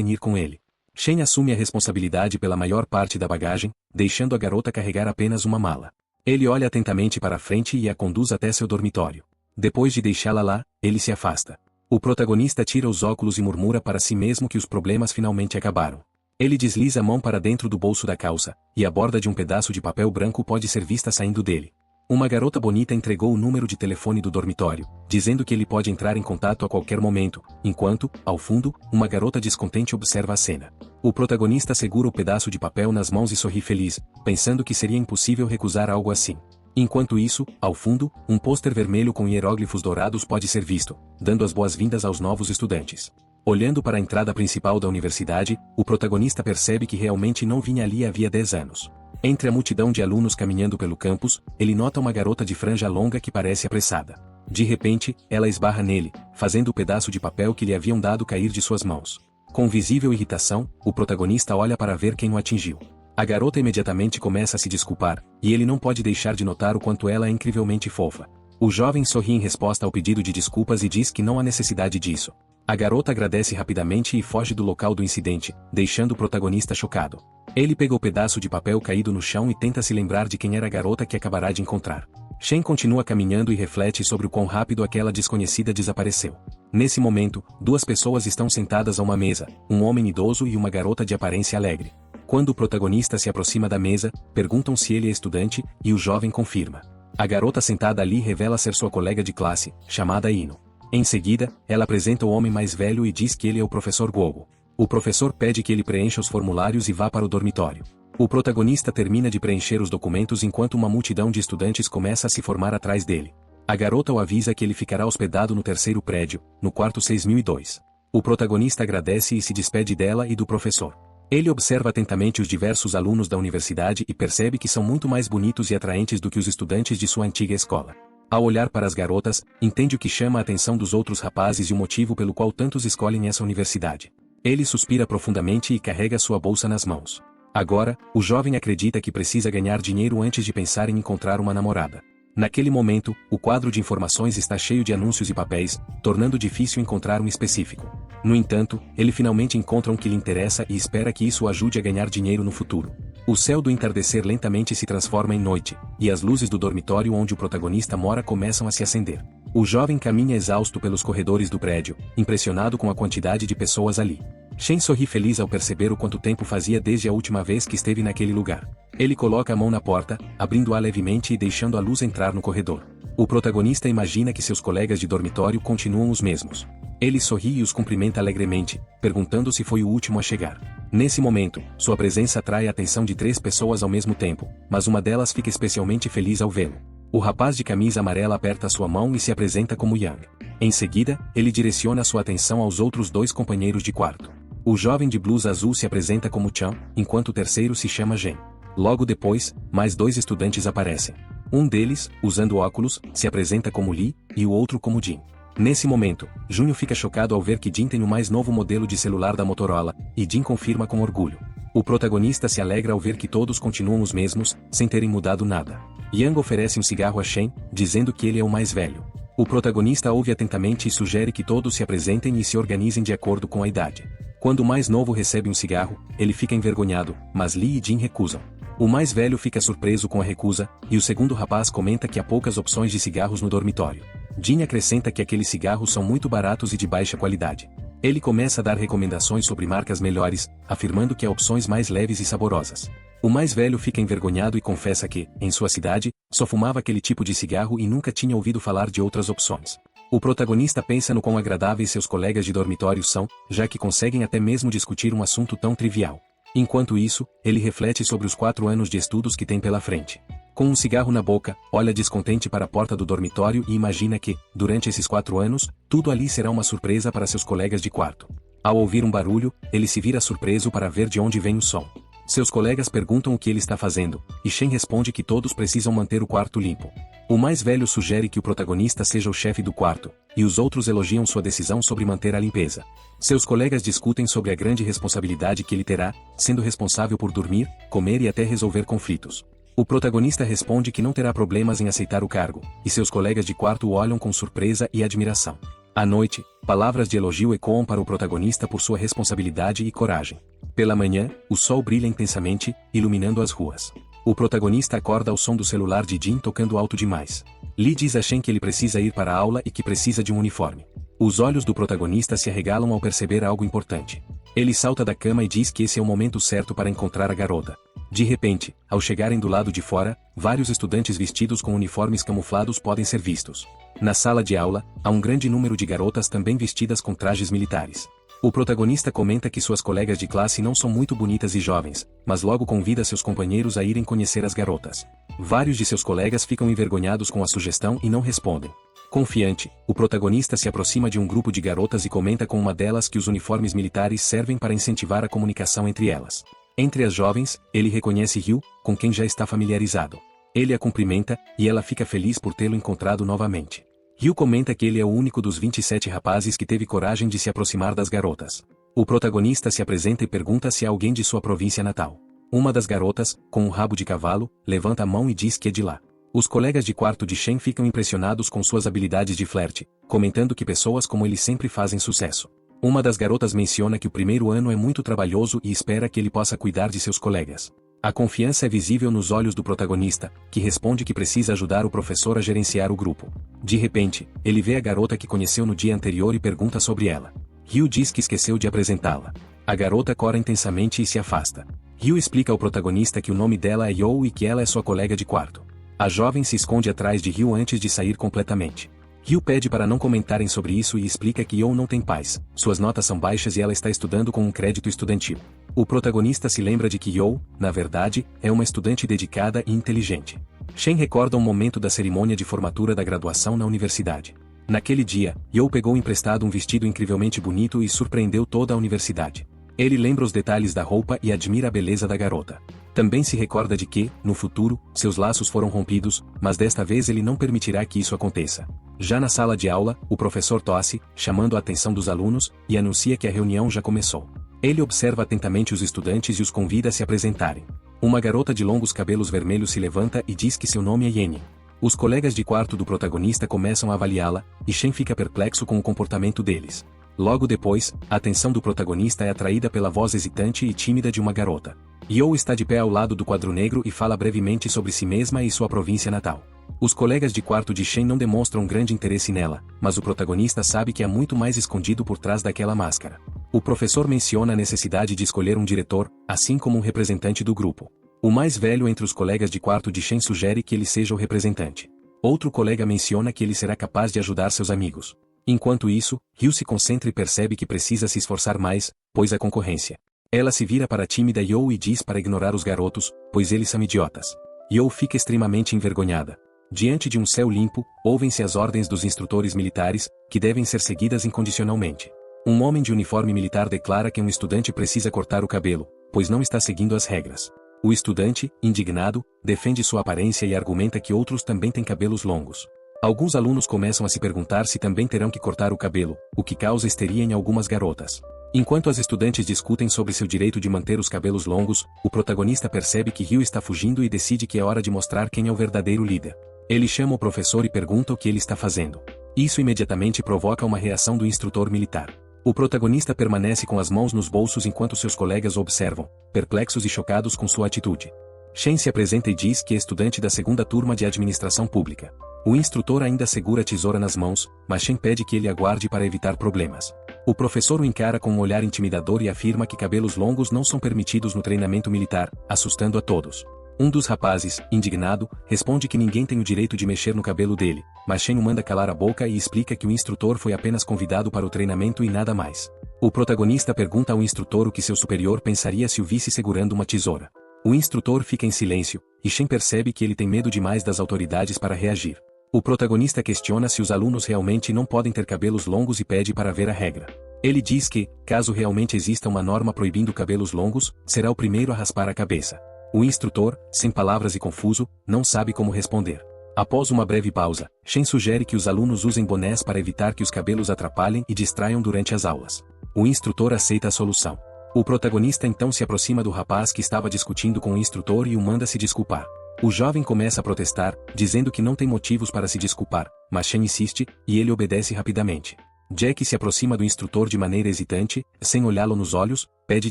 em ir com ele. Shen assume a responsabilidade pela maior parte da bagagem, deixando a garota carregar apenas uma mala. Ele olha atentamente para a frente e a conduz até seu dormitório. Depois de deixá-la lá, ele se afasta. O protagonista tira os óculos e murmura para si mesmo que os problemas finalmente acabaram. Ele desliza a mão para dentro do bolso da calça, e a borda de um pedaço de papel branco pode ser vista saindo dele. Uma garota bonita entregou o número de telefone do dormitório, dizendo que ele pode entrar em contato a qualquer momento, enquanto, ao fundo, uma garota descontente observa a cena. O protagonista segura o pedaço de papel nas mãos e sorri feliz, pensando que seria impossível recusar algo assim. Enquanto isso, ao fundo, um pôster vermelho com hieróglifos dourados pode ser visto, dando as boas-vindas aos novos estudantes. Olhando para a entrada principal da universidade, o protagonista percebe que realmente não vinha ali havia 10 anos. Entre a multidão de alunos caminhando pelo campus, ele nota uma garota de franja longa que parece apressada. De repente, ela esbarra nele, fazendo o pedaço de papel que lhe haviam dado cair de suas mãos. Com visível irritação, o protagonista olha para ver quem o atingiu. A garota imediatamente começa a se desculpar, e ele não pode deixar de notar o quanto ela é incrivelmente fofa. O jovem sorri em resposta ao pedido de desculpas e diz que não há necessidade disso. A garota agradece rapidamente e foge do local do incidente, deixando o protagonista chocado. Ele pega o pedaço de papel caído no chão e tenta se lembrar de quem era a garota que acabará de encontrar. Shen continua caminhando e reflete sobre o quão rápido aquela desconhecida desapareceu. Nesse momento, duas pessoas estão sentadas a uma mesa, um homem idoso e uma garota de aparência alegre. Quando o protagonista se aproxima da mesa, perguntam se ele é estudante, e o jovem confirma. A garota sentada ali revela ser sua colega de classe, chamada Ino. Em seguida, ela apresenta o homem mais velho e diz que ele é o professor Gogo. O professor pede que ele preencha os formulários e vá para o dormitório. O protagonista termina de preencher os documentos enquanto uma multidão de estudantes começa a se formar atrás dele. A garota o avisa que ele ficará hospedado no terceiro prédio, no quarto 6002. O protagonista agradece e se despede dela e do professor. Ele observa atentamente os diversos alunos da universidade e percebe que são muito mais bonitos e atraentes do que os estudantes de sua antiga escola. Ao olhar para as garotas, entende o que chama a atenção dos outros rapazes e o motivo pelo qual tantos escolhem essa universidade. Ele suspira profundamente e carrega sua bolsa nas mãos. Agora, o jovem acredita que precisa ganhar dinheiro antes de pensar em encontrar uma namorada. Naquele momento, o quadro de informações está cheio de anúncios e papéis, tornando difícil encontrar um específico. No entanto, ele finalmente encontra um que lhe interessa e espera que isso o ajude a ganhar dinheiro no futuro. O céu do entardecer lentamente se transforma em noite, e as luzes do dormitório onde o protagonista mora começam a se acender. O jovem caminha exausto pelos corredores do prédio, impressionado com a quantidade de pessoas ali. Shen sorri feliz ao perceber o quanto tempo fazia desde a última vez que esteve naquele lugar. Ele coloca a mão na porta, abrindo-a levemente e deixando a luz entrar no corredor. O protagonista imagina que seus colegas de dormitório continuam os mesmos. Ele sorri e os cumprimenta alegremente, perguntando se foi o último a chegar. Nesse momento, sua presença atrai a atenção de 3 pessoas ao mesmo tempo, mas uma delas fica especialmente feliz ao vê-lo. O rapaz de camisa amarela aperta sua mão e se apresenta como Yang. Em seguida, ele direciona sua atenção aos outros 2 companheiros de quarto. O jovem de blusa azul se apresenta como Chan, enquanto o terceiro se chama Gen. Logo depois, mais 2 estudantes aparecem. Um deles, usando óculos, se apresenta como Lee, e o outro como Jin. Nesse momento, Junho fica chocado ao ver que Jin tem o mais novo modelo de celular da Motorola, e Jin confirma com orgulho. O protagonista se alegra ao ver que todos continuam os mesmos, sem terem mudado nada. Yang oferece um cigarro a Shen, dizendo que ele é o mais velho. O protagonista ouve atentamente e sugere que todos se apresentem e se organizem de acordo com a idade. Quando o mais novo recebe um cigarro, ele fica envergonhado, mas Lee e Jin recusam. O mais velho fica surpreso com a recusa, e o segundo rapaz comenta que há poucas opções de cigarros no dormitório. Jin acrescenta que aqueles cigarros são muito baratos e de baixa qualidade. Ele começa a dar recomendações sobre marcas melhores, afirmando que há opções mais leves e saborosas. O mais velho fica envergonhado e confessa que, em sua cidade, só fumava aquele tipo de cigarro e nunca tinha ouvido falar de outras opções. O protagonista pensa no quão agradáveis seus colegas de dormitório são, já que conseguem até mesmo discutir um assunto tão trivial. Enquanto isso, ele reflete sobre os 4 anos de estudos que tem pela frente. Com um cigarro na boca, olha descontente para a porta do dormitório e imagina que, durante esses 4 anos, tudo ali será uma surpresa para seus colegas de quarto. Ao ouvir um barulho, ele se vira surpreso para ver de onde vem o som. Seus colegas perguntam o que ele está fazendo, e Shen responde que todos precisam manter o quarto limpo. O mais velho sugere que o protagonista seja o chefe do quarto, e os outros elogiam sua decisão sobre manter a limpeza. Seus colegas discutem sobre a grande responsabilidade que ele terá, sendo responsável por dormir, comer e até resolver conflitos. O protagonista responde que não terá problemas em aceitar o cargo, e seus colegas de quarto o olham com surpresa e admiração. À noite, palavras de elogio ecoam para o protagonista por sua responsabilidade e coragem. Pela manhã, o sol brilha intensamente, iluminando as ruas. O protagonista acorda ao som do celular de Jin tocando alto demais. Lee diz a Shen que ele precisa ir para a aula e que precisa de um uniforme. Os olhos do protagonista se arregalam ao perceber algo importante. Ele salta da cama e diz que esse é o momento certo para encontrar a garota. De repente, ao chegarem do lado de fora, vários estudantes vestidos com uniformes camuflados podem ser vistos. Na sala de aula, há um grande número de garotas também vestidas com trajes militares. O protagonista comenta que suas colegas de classe não são muito bonitas e jovens, mas logo convida seus companheiros a irem conhecer as garotas. Vários de seus colegas ficam envergonhados com a sugestão e não respondem. Confiante, o protagonista se aproxima de um grupo de garotas e comenta com uma delas que os uniformes militares servem para incentivar a comunicação entre elas. Entre as jovens, ele reconhece Ryu, com quem já está familiarizado. Ele a cumprimenta, e ela fica feliz por tê-lo encontrado novamente. Ryu comenta que ele é o único dos 27 rapazes que teve coragem de se aproximar das garotas. O protagonista se apresenta e pergunta se há alguém de sua província natal. Uma das garotas, com um rabo de cavalo, levanta a mão e diz que é de lá. Os colegas de quarto de Shen ficam impressionados com suas habilidades de flerte, comentando que pessoas como ele sempre fazem sucesso. Uma das garotas menciona que o primeiro ano é muito trabalhoso e espera que ele possa cuidar de seus colegas. A confiança é visível nos olhos do protagonista, que responde que precisa ajudar o professor a gerenciar o grupo. De repente, ele vê a garota que conheceu no dia anterior e pergunta sobre ela. Ryu diz que esqueceu de apresentá-la. A garota cora intensamente e se afasta. Ryu explica ao protagonista que o nome dela é You e que ela é sua colega de quarto. A jovem se esconde atrás de Ryu antes de sair completamente. Ryu pede para não comentarem sobre isso e explica que You não tem pais, suas notas são baixas e ela está estudando com um crédito estudantil. O protagonista se lembra de que You, na verdade, é uma estudante dedicada e inteligente. Shen recorda um momento da cerimônia de formatura da graduação na universidade. Naquele dia, You pegou emprestado um vestido incrivelmente bonito e surpreendeu toda a universidade. Ele lembra os detalhes da roupa e admira a beleza da garota. Também se recorda de que, no futuro, seus laços foram rompidos, mas desta vez ele não permitirá que isso aconteça. Já na sala de aula, o professor tosse, chamando a atenção dos alunos, e anuncia que a reunião já começou. Ele observa atentamente os estudantes e os convida a se apresentarem. Uma garota de longos cabelos vermelhos se levanta e diz que seu nome é Yenny. Os colegas de quarto do protagonista começam a avaliá-la, e Shen fica perplexo com o comportamento deles. Logo depois, a atenção do protagonista é atraída pela voz hesitante e tímida de uma garota. You está de pé ao lado do quadro negro e fala brevemente sobre si mesma e sua província natal. Os colegas de quarto de Shen não demonstram grande interesse nela, mas o protagonista sabe que há muito mais escondido por trás daquela máscara. O professor menciona a necessidade de escolher um diretor, assim como um representante do grupo. O mais velho entre os colegas de quarto de Shen sugere que ele seja o representante. Outro colega menciona que ele será capaz de ajudar seus amigos. Enquanto isso, Ryu se concentra e percebe que precisa se esforçar mais, pois há concorrência. Ela se vira para a tímida You e diz para ignorar os garotos, pois eles são idiotas. You fica extremamente envergonhada. Diante de um céu limpo, ouvem-se as ordens dos instrutores militares, que devem ser seguidas incondicionalmente. Um homem de uniforme militar declara que um estudante precisa cortar o cabelo, pois não está seguindo as regras. O estudante, indignado, defende sua aparência e argumenta que outros também têm cabelos longos. Alguns alunos começam a se perguntar se também terão que cortar o cabelo, o que causa histeria em algumas garotas. Enquanto as estudantes discutem sobre seu direito de manter os cabelos longos, o protagonista percebe que Ryu está fugindo e decide que é hora de mostrar quem é o verdadeiro líder. Ele chama o professor e pergunta o que ele está fazendo. Isso imediatamente provoca uma reação do instrutor militar. O protagonista permanece com as mãos nos bolsos enquanto seus colegas o observam, perplexos e chocados com sua atitude. Shen se apresenta e diz que é estudante da segunda turma de administração pública. O instrutor ainda segura a tesoura nas mãos, mas Shen pede que ele aguarde para evitar problemas. O professor o encara com um olhar intimidador e afirma que cabelos longos não são permitidos no treinamento militar, assustando a todos. Um dos rapazes, indignado, responde que ninguém tem o direito de mexer no cabelo dele, mas Shen o manda calar a boca e explica que o instrutor foi apenas convidado para o treinamento e nada mais. O protagonista pergunta ao instrutor o que seu superior pensaria se o visse segurando uma tesoura. O instrutor fica em silêncio, e Shen percebe que ele tem medo demais das autoridades para reagir. O protagonista questiona se os alunos realmente não podem ter cabelos longos e pede para ver a regra. Ele diz que, caso realmente exista uma norma proibindo cabelos longos, será o primeiro a raspar a cabeça. O instrutor, sem palavras e confuso, não sabe como responder. Após uma breve pausa, Shen sugere que os alunos usem bonés para evitar que os cabelos atrapalhem e distraiam durante as aulas. O instrutor aceita a solução. O protagonista então se aproxima do rapaz que estava discutindo com o instrutor e o manda se desculpar. O jovem começa a protestar, dizendo que não tem motivos para se desculpar, mas Shen insiste, e ele obedece rapidamente. Jack se aproxima do instrutor de maneira hesitante, sem olhá-lo nos olhos, pede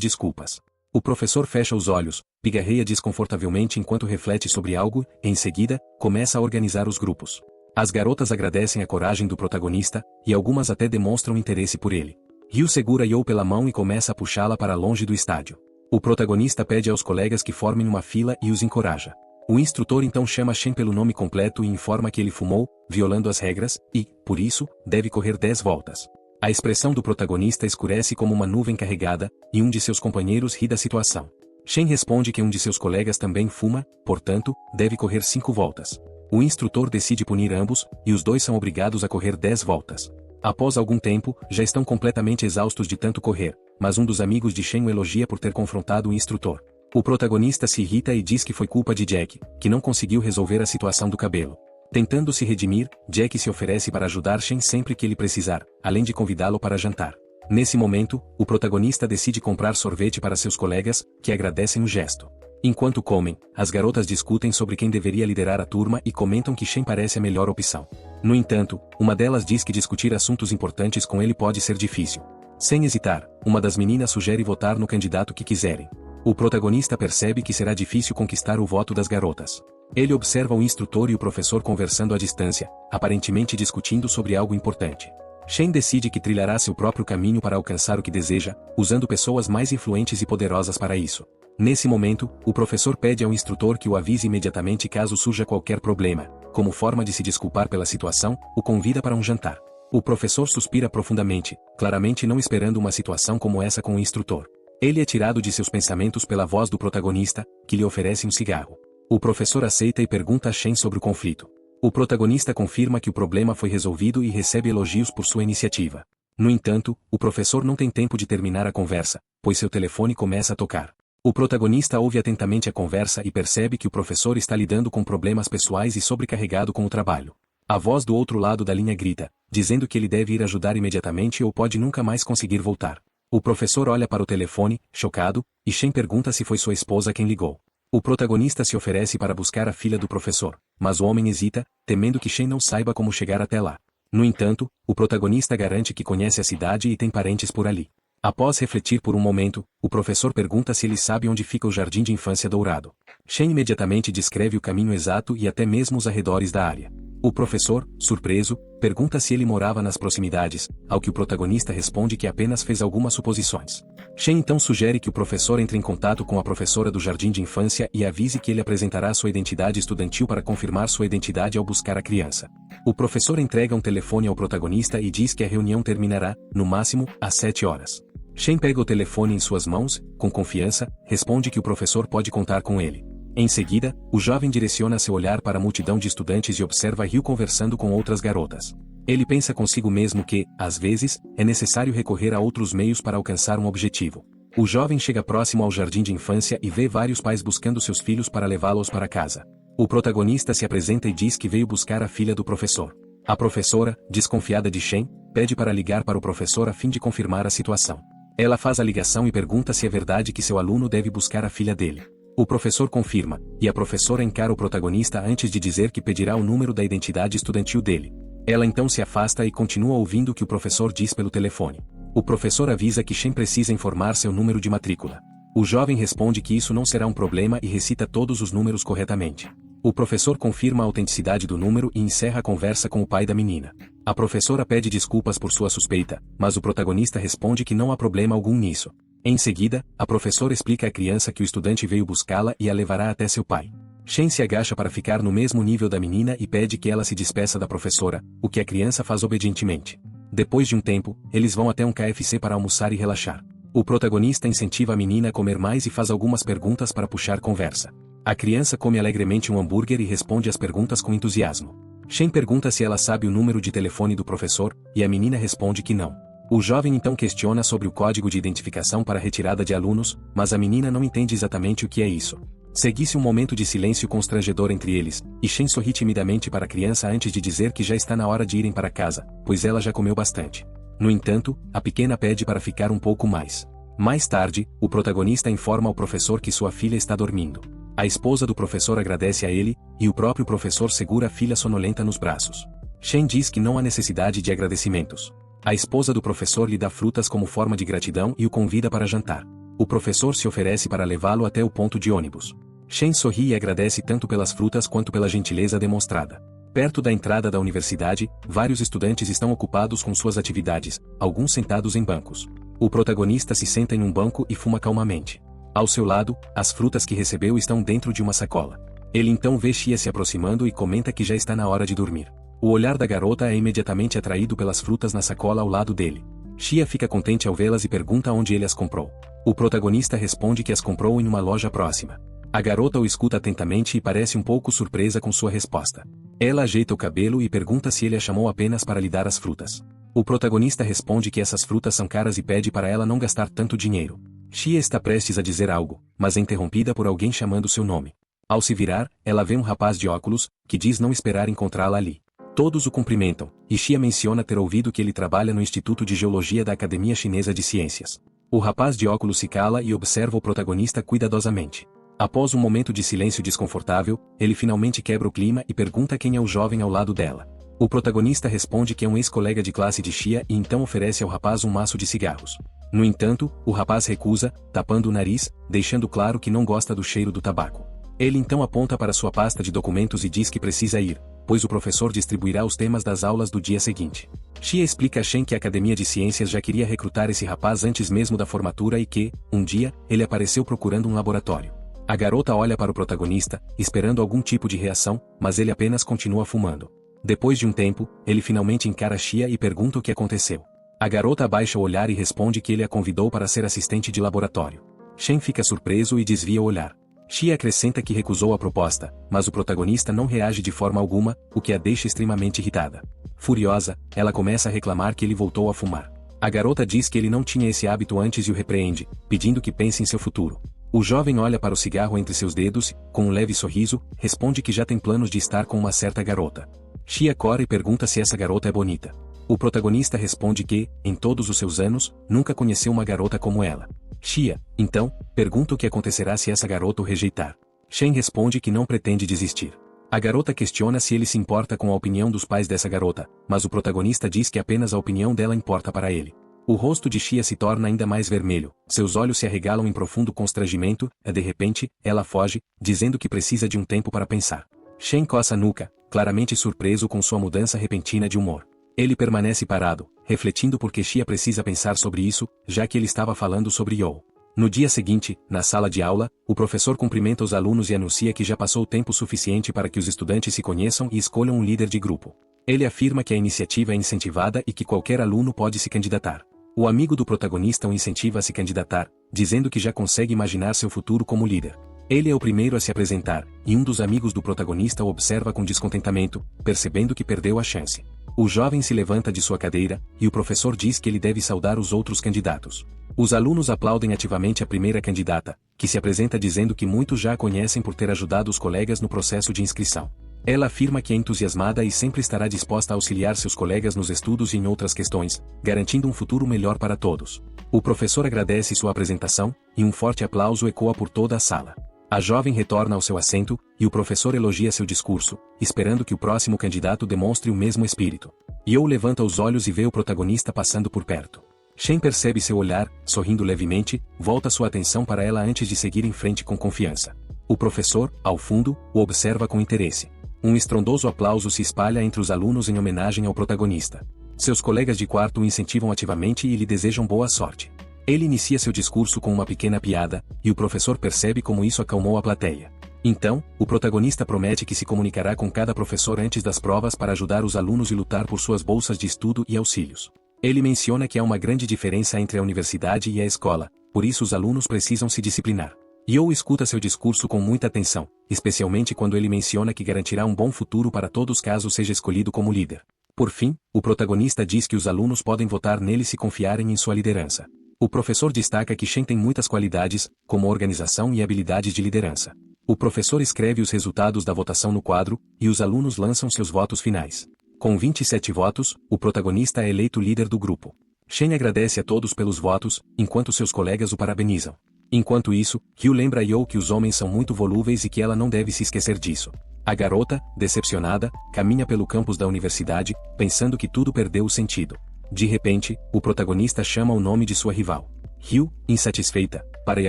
desculpas. O professor fecha os olhos, pigarreia desconfortavelmente enquanto reflete sobre algo, e em seguida, começa a organizar os grupos. As garotas agradecem a coragem do protagonista, e algumas até demonstram interesse por ele. Ryu segura You pela mão e começa a puxá-la para longe do estádio. O protagonista pede aos colegas que formem uma fila e os encoraja. O instrutor então chama Shen pelo nome completo e informa que ele fumou, violando as regras, e, por isso, deve correr 10 voltas. A expressão do protagonista escurece como uma nuvem carregada, e um de seus companheiros ri da situação. Shen responde que um de seus colegas também fuma, portanto, deve correr 5 voltas. O instrutor decide punir ambos, e os dois são obrigados a correr 10 voltas. Após algum tempo, já estão completamente exaustos de tanto correr, mas um dos amigos de Shen o elogia por ter confrontado o instrutor. O protagonista se irrita e diz que foi culpa de Jack, que não conseguiu resolver a situação do cabelo. Tentando se redimir, Jack se oferece para ajudar Shen sempre que ele precisar, além de convidá-lo para jantar. Nesse momento, o protagonista decide comprar sorvete para seus colegas, que agradecem o gesto. Enquanto comem, as garotas discutem sobre quem deveria liderar a turma e comentam que Shen parece a melhor opção. No entanto, uma delas diz que discutir assuntos importantes com ele pode ser difícil. Sem hesitar, uma das meninas sugere votar no candidato que quiserem. O protagonista percebe que será difícil conquistar o voto das garotas. Ele observa o instrutor e o professor conversando à distância, aparentemente discutindo sobre algo importante. Shen decide que trilhará seu próprio caminho para alcançar o que deseja, usando pessoas mais influentes e poderosas para isso. Nesse momento, o professor pede ao instrutor que o avise imediatamente caso surja qualquer problema. Como forma de se desculpar pela situação, o convida para um jantar. O professor suspira profundamente, claramente não esperando uma situação como essa com o instrutor. Ele é tirado de seus pensamentos pela voz do protagonista, que lhe oferece um cigarro. O professor aceita e pergunta a Shen sobre o conflito. O protagonista confirma que o problema foi resolvido e recebe elogios por sua iniciativa. No entanto, o professor não tem tempo de terminar a conversa, pois seu telefone começa a tocar. O protagonista ouve atentamente a conversa e percebe que o professor está lidando com problemas pessoais e sobrecarregado com o trabalho. A voz do outro lado da linha grita, dizendo que ele deve ir ajudar imediatamente ou pode nunca mais conseguir voltar. O professor olha para o telefone, chocado, e Shen pergunta se foi sua esposa quem ligou. O protagonista se oferece para buscar a filha do professor, mas o homem hesita, temendo que Shen não saiba como chegar até lá. No entanto, o protagonista garante que conhece a cidade e tem parentes por ali. Após refletir por um momento, o professor pergunta se ele sabe onde fica o Jardim de Infância Dourado. Shen imediatamente descreve o caminho exato e até mesmo os arredores da área. O professor, surpreso, pergunta se ele morava nas proximidades, ao que o protagonista responde que apenas fez algumas suposições. Shen então sugere que o professor entre em contato com a professora do Jardim de Infância e avise que ele apresentará sua identidade estudantil para confirmar sua identidade ao buscar a criança. O professor entrega um telefone ao protagonista e diz que a reunião terminará, no máximo, às 7 horas. Shen pega o telefone em suas mãos, com confiança, responde que o professor pode contar com ele. Em seguida, o jovem direciona seu olhar para a multidão de estudantes e observa Ryu conversando com outras garotas. Ele pensa consigo mesmo que, às vezes, é necessário recorrer a outros meios para alcançar um objetivo. O jovem chega próximo ao jardim de infância e vê vários pais buscando seus filhos para levá-los para casa. O protagonista se apresenta e diz que veio buscar a filha do professor. A professora, desconfiada de Shen, pede para ligar para o professor a fim de confirmar a situação. Ela faz a ligação e pergunta se é verdade que seu aluno deve buscar a filha dele. O professor confirma, e a professora encara o protagonista antes de dizer que pedirá o número da identidade estudantil dele. Ela então se afasta e continua ouvindo o que o professor diz pelo telefone. O professor avisa que Shen precisa informar seu número de matrícula. O jovem responde que isso não será um problema e recita todos os números corretamente. O professor confirma a autenticidade do número e encerra a conversa com o pai da menina. A professora pede desculpas por sua suspeita, mas o protagonista responde que não há problema algum nisso. Em seguida, a professora explica à criança que o estudante veio buscá-la e a levará até seu pai. Shen se agacha para ficar no mesmo nível da menina e pede que ela se despeça da professora, o que a criança faz obedientemente. Depois de um tempo, eles vão até um KFC para almoçar e relaxar. O protagonista incentiva a menina a comer mais e faz algumas perguntas para puxar conversa. A criança come alegremente um hambúrguer e responde às perguntas com entusiasmo. Shen pergunta se ela sabe o número de telefone do professor, e a menina responde que não. O jovem então questiona sobre o código de identificação para retirada de alunos, mas a menina não entende exatamente o que é isso. Segue-se um momento de silêncio constrangedor entre eles, e Shen sorri timidamente para a criança antes de dizer que já está na hora de irem para casa, pois ela já comeu bastante. No entanto, a pequena pede para ficar um pouco mais. Mais tarde, o protagonista informa ao professor que sua filha está dormindo. A esposa do professor agradece a ele, e o próprio professor segura a filha sonolenta nos braços. Shen diz que não há necessidade de agradecimentos. A esposa do professor lhe dá frutas como forma de gratidão e o convida para jantar. O professor se oferece para levá-lo até o ponto de ônibus. Shen sorri e agradece tanto pelas frutas quanto pela gentileza demonstrada. Perto da entrada da universidade, vários estudantes estão ocupados com suas atividades, alguns sentados em bancos. O protagonista se senta em um banco e fuma calmamente. Ao seu lado, as frutas que recebeu estão dentro de uma sacola. Ele então vê Xia se aproximando e comenta que já está na hora de dormir. O olhar da garota é imediatamente atraído pelas frutas na sacola ao lado dele. Shia fica contente ao vê-las e pergunta onde ele as comprou. O protagonista responde que as comprou em uma loja próxima. A garota o escuta atentamente e parece um pouco surpresa com sua resposta. Ela ajeita o cabelo e pergunta se ele a chamou apenas para lhe dar as frutas. O protagonista responde que essas frutas são caras e pede para ela não gastar tanto dinheiro. Shia está prestes a dizer algo, mas é interrompida por alguém chamando seu nome. Ao se virar, ela vê um rapaz de óculos, que diz não esperar encontrá-la ali. Todos o cumprimentam, e Shia menciona ter ouvido que ele trabalha no Instituto de Geologia da Academia Chinesa de Ciências. O rapaz de óculos se cala e observa o protagonista cuidadosamente. Após um momento de silêncio desconfortável, ele finalmente quebra o clima e pergunta quem é o jovem ao lado dela. O protagonista responde que é um ex-colega de classe de Shia e então oferece ao rapaz um maço de cigarros. No entanto, o rapaz recusa, tapando o nariz, deixando claro que não gosta do cheiro do tabaco. Ele então aponta para sua pasta de documentos e diz que precisa ir, pois o professor distribuirá os temas das aulas do dia seguinte. Shia explica a Shen que a Academia de Ciências já queria recrutar esse rapaz antes mesmo da formatura e que, um dia, ele apareceu procurando um laboratório. A garota olha para o protagonista, esperando algum tipo de reação, mas ele apenas continua fumando. Depois de um tempo, ele finalmente encara Shia e pergunta o que aconteceu. A garota abaixa o olhar e responde que ele a convidou para ser assistente de laboratório. Shen fica surpreso e desvia o olhar. Shia acrescenta que recusou a proposta, mas o protagonista não reage de forma alguma, o que a deixa extremamente irritada. Furiosa, ela começa a reclamar que ele voltou a fumar. A garota diz que ele não tinha esse hábito antes e o repreende, pedindo que pense em seu futuro. O jovem olha para o cigarro entre seus dedos, com um leve sorriso, responde que já tem planos de estar com uma certa garota. Shia corre e pergunta se essa garota é bonita. O protagonista responde que, em todos os seus anos, nunca conheceu uma garota como ela. Shia, então, pergunta o que acontecerá se essa garota o rejeitar. Shen responde que não pretende desistir. A garota questiona se ele se importa com a opinião dos pais dessa garota, mas o protagonista diz que apenas a opinião dela importa para ele. O rosto de Shia se torna ainda mais vermelho, seus olhos se arregalam em profundo constrangimento, e de repente, ela foge, dizendo que precisa de um tempo para pensar. Shen coça a nuca, claramente surpreso com sua mudança repentina de humor. Ele permanece parado, refletindo porque Shia precisa pensar sobre isso, já que ele estava falando sobre You. No dia seguinte, na sala de aula, o professor cumprimenta os alunos e anuncia que já passou tempo suficiente para que os estudantes se conheçam e escolham um líder de grupo. Ele afirma que a iniciativa é incentivada e que qualquer aluno pode se candidatar. O amigo do protagonista o incentiva a se candidatar, dizendo que já consegue imaginar seu futuro como líder. Ele é o primeiro a se apresentar, e um dos amigos do protagonista o observa com descontentamento, percebendo que perdeu a chance. O jovem se levanta de sua cadeira, e o professor diz que ele deve saudar os outros candidatos. Os alunos aplaudem ativamente a primeira candidata, que se apresenta dizendo que muitos já a conhecem por ter ajudado os colegas no processo de inscrição. Ela afirma que é entusiasmada e sempre estará disposta a auxiliar seus colegas nos estudos e em outras questões, garantindo um futuro melhor para todos. O professor agradece sua apresentação, e um forte aplauso ecoa por toda a sala. A jovem retorna ao seu assento, e o professor elogia seu discurso, esperando que o próximo candidato demonstre o mesmo espírito. You levanta os olhos e vê o protagonista passando por perto. Shen percebe seu olhar, sorrindo levemente, volta sua atenção para ela antes de seguir em frente com confiança. O professor, ao fundo, o observa com interesse. Um estrondoso aplauso se espalha entre os alunos em homenagem ao protagonista. Seus colegas de quarto o incentivam ativamente e lhe desejam boa sorte. Ele inicia seu discurso com uma pequena piada, e o professor percebe como isso acalmou a plateia. Então, o protagonista promete que se comunicará com cada professor antes das provas para ajudar os alunos e lutar por suas bolsas de estudo e auxílios. Ele menciona que há uma grande diferença entre a universidade e a escola, por isso os alunos precisam se disciplinar. You escuta seu discurso com muita atenção, especialmente quando ele menciona que garantirá um bom futuro para todos caso seja escolhido como líder. Por fim, o protagonista diz que os alunos podem votar nele se confiarem em sua liderança. O professor destaca que Shen tem muitas qualidades, como organização e habilidades de liderança. O professor escreve os resultados da votação no quadro, e os alunos lançam seus votos finais. Com 27 votos, o protagonista é eleito líder do grupo. Shen agradece a todos pelos votos, enquanto seus colegas o parabenizam. Enquanto isso, Ryu lembra You que os homens são muito volúveis e que ela não deve se esquecer disso. A garota, decepcionada, caminha pelo campus da universidade, pensando que tudo perdeu o sentido. De repente, o protagonista chama o nome de sua rival. Ryu, insatisfeita, para e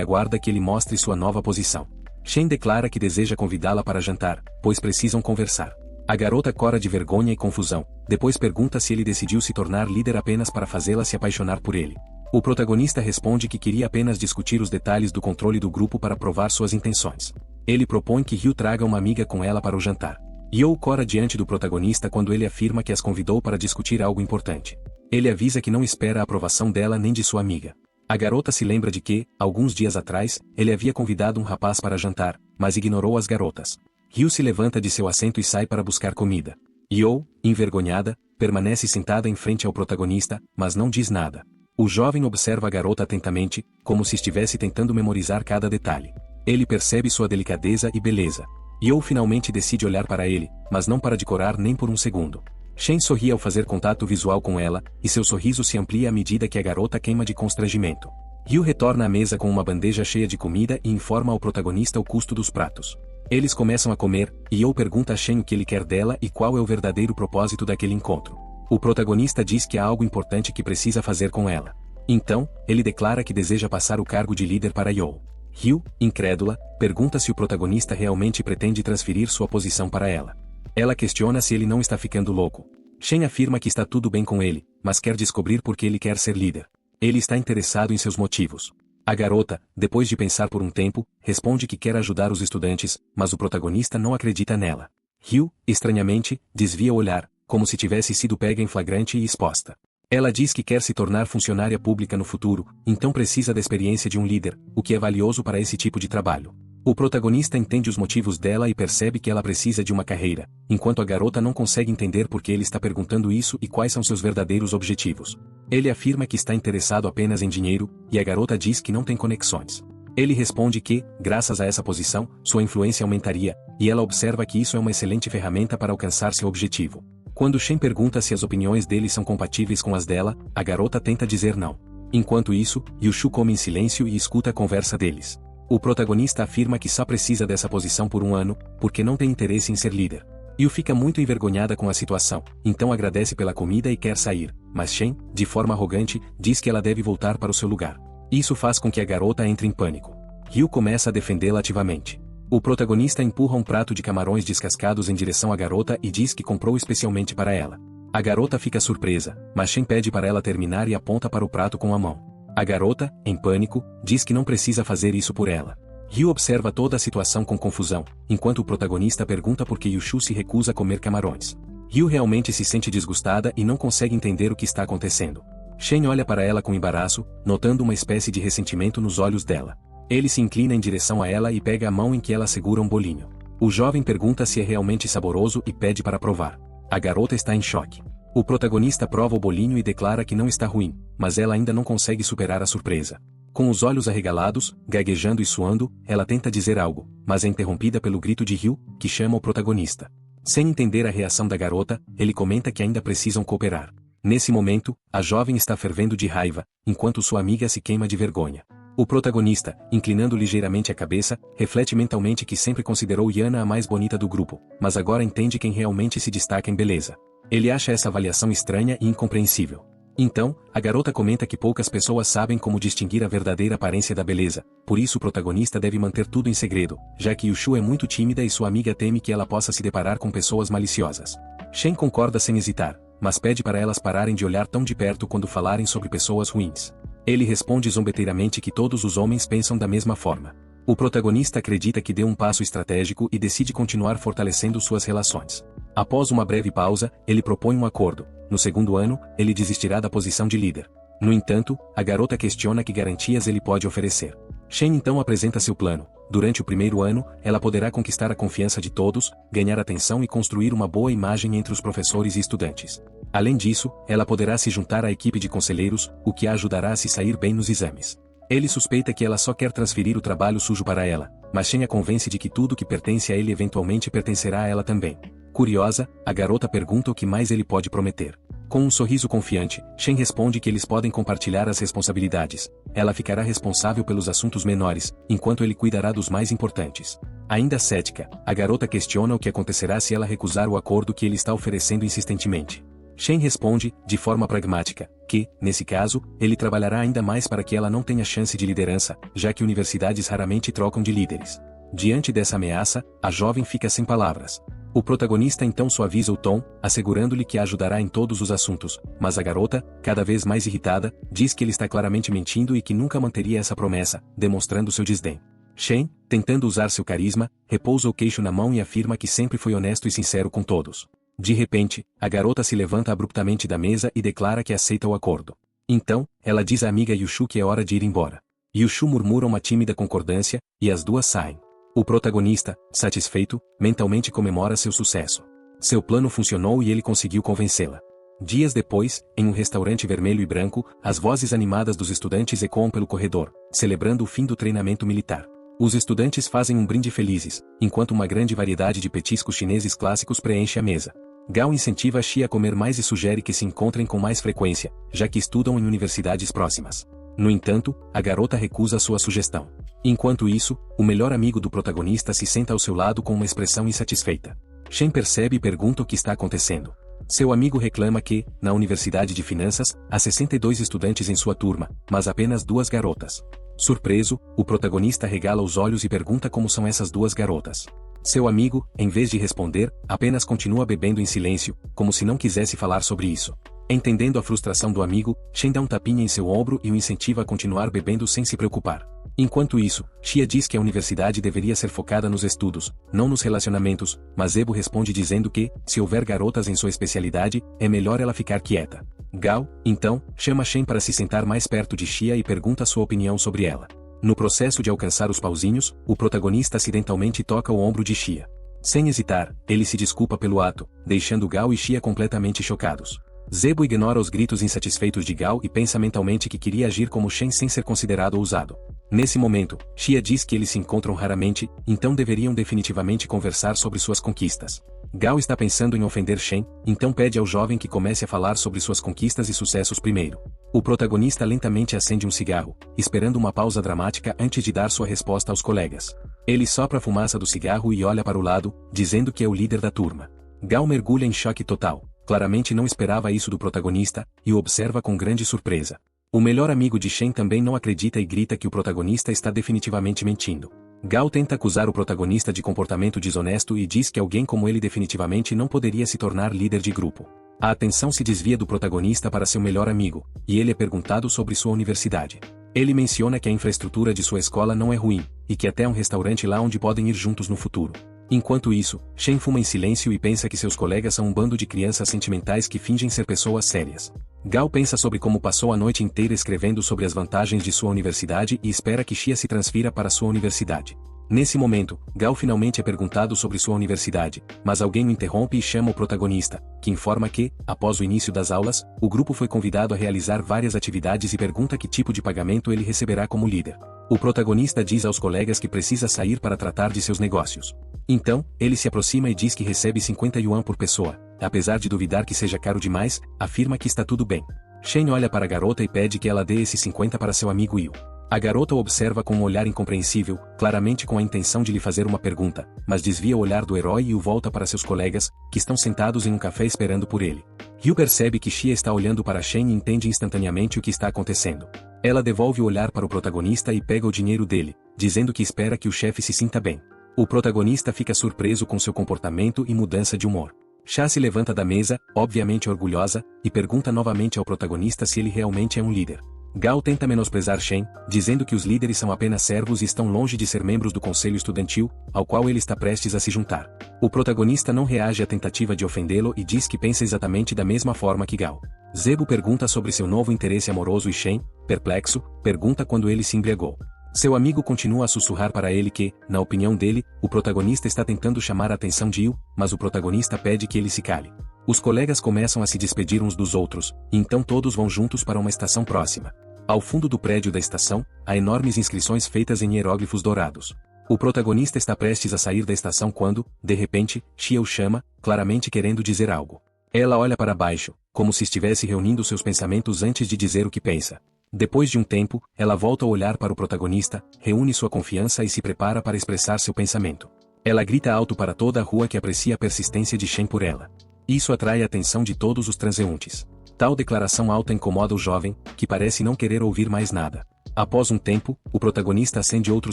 aguarda que ele mostre sua nova posição. Shen declara que deseja convidá-la para jantar, pois precisam conversar. A garota cora de vergonha e confusão, depois pergunta se ele decidiu se tornar líder apenas para fazê-la se apaixonar por ele. O protagonista responde que queria apenas discutir os detalhes do controle do grupo para provar suas intenções. Ele propõe que Ryu traga uma amiga com ela para o jantar. Yo cora diante do protagonista quando ele afirma que as convidou para discutir algo importante. Ele avisa que não espera a aprovação dela nem de sua amiga. A garota se lembra de que, alguns dias atrás, ele havia convidado um rapaz para jantar, mas ignorou as garotas. Ryu se levanta de seu assento e sai para buscar comida. Yo, envergonhada, permanece sentada em frente ao protagonista, mas não diz nada. O jovem observa a garota atentamente, como se estivesse tentando memorizar cada detalhe. Ele percebe sua delicadeza e beleza. Yo finalmente decide olhar para ele, mas não para decorar nem por um segundo. Shen sorri ao fazer contato visual com ela, e seu sorriso se amplia à medida que a garota queima de constrangimento. Ryu retorna à mesa com uma bandeja cheia de comida e informa ao protagonista o custo dos pratos. Eles começam a comer, e Yo pergunta a Shen o que ele quer dela e qual é o verdadeiro propósito daquele encontro. O protagonista diz que há algo importante que precisa fazer com ela. Então, ele declara que deseja passar o cargo de líder para Yo. Ryu, incrédula, pergunta se o protagonista realmente pretende transferir sua posição para ela. Ela questiona se ele não está ficando louco. Shen afirma que está tudo bem com ele, mas quer descobrir por que ele quer ser líder. Ele está interessado em seus motivos. A garota, depois de pensar por um tempo, responde que quer ajudar os estudantes, mas o protagonista não acredita nela. Ryu, estranhamente, desvia o olhar, como se tivesse sido pega em flagrante e exposta. Ela diz que quer se tornar funcionária pública no futuro, então precisa da experiência de um líder, o que é valioso para esse tipo de trabalho. O protagonista entende os motivos dela e percebe que ela precisa de uma carreira, enquanto a garota não consegue entender por que ele está perguntando isso e quais são seus verdadeiros objetivos. Ele afirma que está interessado apenas em dinheiro, e a garota diz que não tem conexões. Ele responde que, graças a essa posição, sua influência aumentaria, e ela observa que isso é uma excelente ferramenta para alcançar seu objetivo. Quando Shen pergunta se as opiniões dele são compatíveis com as dela, a garota tenta dizer não. Enquanto isso, Yushu come em silêncio e escuta a conversa deles. O protagonista afirma que só precisa dessa posição por um ano, porque não tem interesse em ser líder. Yu fica muito envergonhada com a situação, então agradece pela comida e quer sair, mas Shen, de forma arrogante, diz que ela deve voltar para o seu lugar. Isso faz com que a garota entre em pânico. Ryu começa a defendê-la ativamente. O protagonista empurra um prato de camarões descascados em direção à garota e diz que comprou especialmente para ela. A garota fica surpresa, mas Shen pede para ela terminar e aponta para o prato com a mão. A garota, em pânico, diz que não precisa fazer isso por ela. Ryu observa toda a situação com confusão, enquanto o protagonista pergunta por que Yushu se recusa a comer camarões. Ryu realmente se sente desgostada e não consegue entender o que está acontecendo. Shen olha para ela com embaraço, notando uma espécie de ressentimento nos olhos dela. Ele se inclina em direção a ela e pega a mão em que ela segura um bolinho. O jovem pergunta se é realmente saboroso e pede para provar. A garota está em choque. O protagonista prova o bolinho e declara que não está ruim, mas ela ainda não consegue superar a surpresa. Com os olhos arregalados, gaguejando e suando, ela tenta dizer algo, mas é interrompida pelo grito de Ryu, que chama o protagonista. Sem entender a reação da garota, ele comenta que ainda precisam cooperar. Nesse momento, a jovem está fervendo de raiva, enquanto sua amiga se queima de vergonha. O protagonista, inclinando ligeiramente a cabeça, reflete mentalmente que sempre considerou Yana a mais bonita do grupo, mas agora entende quem realmente se destaca em beleza. Ele acha essa avaliação estranha e incompreensível. Então, a garota comenta que poucas pessoas sabem como distinguir a verdadeira aparência da beleza, por isso o protagonista deve manter tudo em segredo, já que Yushu é muito tímida e sua amiga teme que ela possa se deparar com pessoas maliciosas. Shen concorda sem hesitar, mas pede para elas pararem de olhar tão de perto quando falarem sobre pessoas ruins. Ele responde zombeteiramente que todos os homens pensam da mesma forma. O protagonista acredita que deu um passo estratégico e decide continuar fortalecendo suas relações. Após uma breve pausa, ele propõe um acordo. No segundo ano, ele desistirá da posição de líder. No entanto, a garota questiona que garantias ele pode oferecer. Shen então apresenta seu plano. Durante o primeiro ano, ela poderá conquistar a confiança de todos, ganhar atenção e construir uma boa imagem entre os professores e estudantes. Além disso, ela poderá se juntar à equipe de conselheiros, o que a ajudará a se sair bem nos exames. Ele suspeita que ela só quer transferir o trabalho sujo para ela, mas Shen a convence de que tudo que pertence a ele eventualmente pertencerá a ela também. Curiosa, a garota pergunta o que mais ele pode prometer. Com um sorriso confiante, Shen responde que eles podem compartilhar as responsabilidades. Ela ficará responsável pelos assuntos menores, enquanto ele cuidará dos mais importantes. Ainda cética, a garota questiona o que acontecerá se ela recusar o acordo que ele está oferecendo insistentemente. Shen responde, de forma pragmática, que, nesse caso, ele trabalhará ainda mais para que ela não tenha chance de liderança, já que universidades raramente trocam de líderes. Diante dessa ameaça, a jovem fica sem palavras. O protagonista então suaviza o tom, assegurando-lhe que a ajudará em todos os assuntos, mas a garota, cada vez mais irritada, diz que ele está claramente mentindo e que nunca manteria essa promessa, demonstrando seu desdém. Shen, tentando usar seu carisma, repousa o queixo na mão e afirma que sempre foi honesto e sincero com todos. De repente, a garota se levanta abruptamente da mesa e declara que aceita o acordo. Então, ela diz à amiga Yushu que é hora de ir embora. Yushu murmura uma tímida concordância, e as duas saem. O protagonista, satisfeito, mentalmente comemora seu sucesso. Seu plano funcionou e ele conseguiu convencê-la. Dias depois, em um restaurante vermelho e branco, as vozes animadas dos estudantes ecoam pelo corredor, celebrando o fim do treinamento militar. Os estudantes fazem um brinde felizes, enquanto uma grande variedade de petiscos chineses clássicos preenche a mesa. Gao incentiva Xi a comer mais e sugere que se encontrem com mais frequência, já que estudam em universidades próximas. No entanto, a garota recusa sua sugestão. Enquanto isso, o melhor amigo do protagonista se senta ao seu lado com uma expressão insatisfeita. Shen percebe e pergunta o que está acontecendo. Seu amigo reclama que, na Universidade de Finanças, há 62 estudantes em sua turma, mas apenas 2 garotas. Surpreso, o protagonista regala os olhos e pergunta como são essas 2 garotas. Seu amigo, em vez de responder, apenas continua bebendo em silêncio, como se não quisesse falar sobre isso. Entendendo a frustração do amigo, Shen dá um tapinha em seu ombro e o incentiva a continuar bebendo sem se preocupar. Enquanto isso, Xia diz que a universidade deveria ser focada nos estudos, não nos relacionamentos, mas Ebo responde dizendo que, se houver garotas em sua especialidade, é melhor ela ficar quieta. Gao, então, chama Shen para se sentar mais perto de Xia e pergunta sua opinião sobre ela. No processo de alcançar os pauzinhos, o protagonista acidentalmente toca o ombro de Xia. Sem hesitar, ele se desculpa pelo ato, deixando Gao e Xia completamente chocados. Zebo ignora os gritos insatisfeitos de Gao e pensa mentalmente que queria agir como Shen sem ser considerado ousado. Nesse momento, Xia diz que eles se encontram raramente, então deveriam definitivamente conversar sobre suas conquistas. Gao está pensando em ofender Shen, então pede ao jovem que comece a falar sobre suas conquistas e sucessos primeiro. O protagonista lentamente acende um cigarro, esperando uma pausa dramática antes de dar sua resposta aos colegas. Ele sopra a fumaça do cigarro e olha para o lado, dizendo que é o líder da turma. Gao mergulha em choque total. Claramente não esperava isso do protagonista, e o observa com grande surpresa. O melhor amigo de Shen também não acredita e grita que o protagonista está definitivamente mentindo. Gao tenta acusar o protagonista de comportamento desonesto e diz que alguém como ele definitivamente não poderia se tornar líder de grupo. A atenção se desvia do protagonista para seu melhor amigo, e ele é perguntado sobre sua universidade. Ele menciona que a infraestrutura de sua escola não é ruim, e que até há um restaurante lá onde podem ir juntos no futuro. Enquanto isso, Shen fuma em silêncio e pensa que seus colegas são um bando de crianças sentimentais que fingem ser pessoas sérias. Gao pensa sobre como passou a noite inteira escrevendo sobre as vantagens de sua universidade e espera que Xia se transfira para sua universidade. Nesse momento, Gao finalmente é perguntado sobre sua universidade, mas alguém o interrompe e chama o protagonista, que informa que, após o início das aulas, o grupo foi convidado a realizar várias atividades e pergunta que tipo de pagamento ele receberá como líder. O protagonista diz aos colegas que precisa sair para tratar de seus negócios. Então, ele se aproxima e diz que recebe 50 yuan por pessoa. Apesar de duvidar que seja caro demais, afirma que está tudo bem. Shen olha para a garota e pede que ela dê esses 50 para seu amigo Yu. A garota o observa com um olhar incompreensível, claramente com a intenção de lhe fazer uma pergunta, mas desvia o olhar do herói e o volta para seus colegas, que estão sentados em um café esperando por ele. Yu percebe que Xia está olhando para Shen e entende instantaneamente o que está acontecendo. Ela devolve o olhar para o protagonista e pega o dinheiro dele, dizendo que espera que o chefe se sinta bem. O protagonista fica surpreso com seu comportamento e mudança de humor. Xia se levanta da mesa, obviamente orgulhosa, e pergunta novamente ao protagonista se ele realmente é um líder. Gao tenta menosprezar Shen, dizendo que os líderes são apenas servos e estão longe de ser membros do conselho estudantil, ao qual ele está prestes a se juntar. O protagonista não reage à tentativa de ofendê-lo e diz que pensa exatamente da mesma forma que Gao. Zebo pergunta sobre seu novo interesse amoroso e Shen, perplexo, pergunta quando ele se embriagou. Seu amigo continua a sussurrar para ele que, na opinião dele, o protagonista está tentando chamar a atenção de Yu, mas o protagonista pede que ele se cale. Os colegas começam a se despedir uns dos outros, e então todos vão juntos para uma estação próxima. Ao fundo do prédio da estação, há enormes inscrições feitas em hieróglifos dourados. O protagonista está prestes a sair da estação quando, de repente, Xia o chama, claramente querendo dizer algo. Ela olha para baixo, como se estivesse reunindo seus pensamentos antes de dizer o que pensa. Depois de um tempo, ela volta a olhar para o protagonista, reúne sua confiança e se prepara para expressar seu pensamento. Ela grita alto para toda a rua que aprecia a persistência de Shen por ela. Isso atrai a atenção de todos os transeuntes. Tal declaração alta incomoda o jovem, que parece não querer ouvir mais nada. Após um tempo, o protagonista acende outro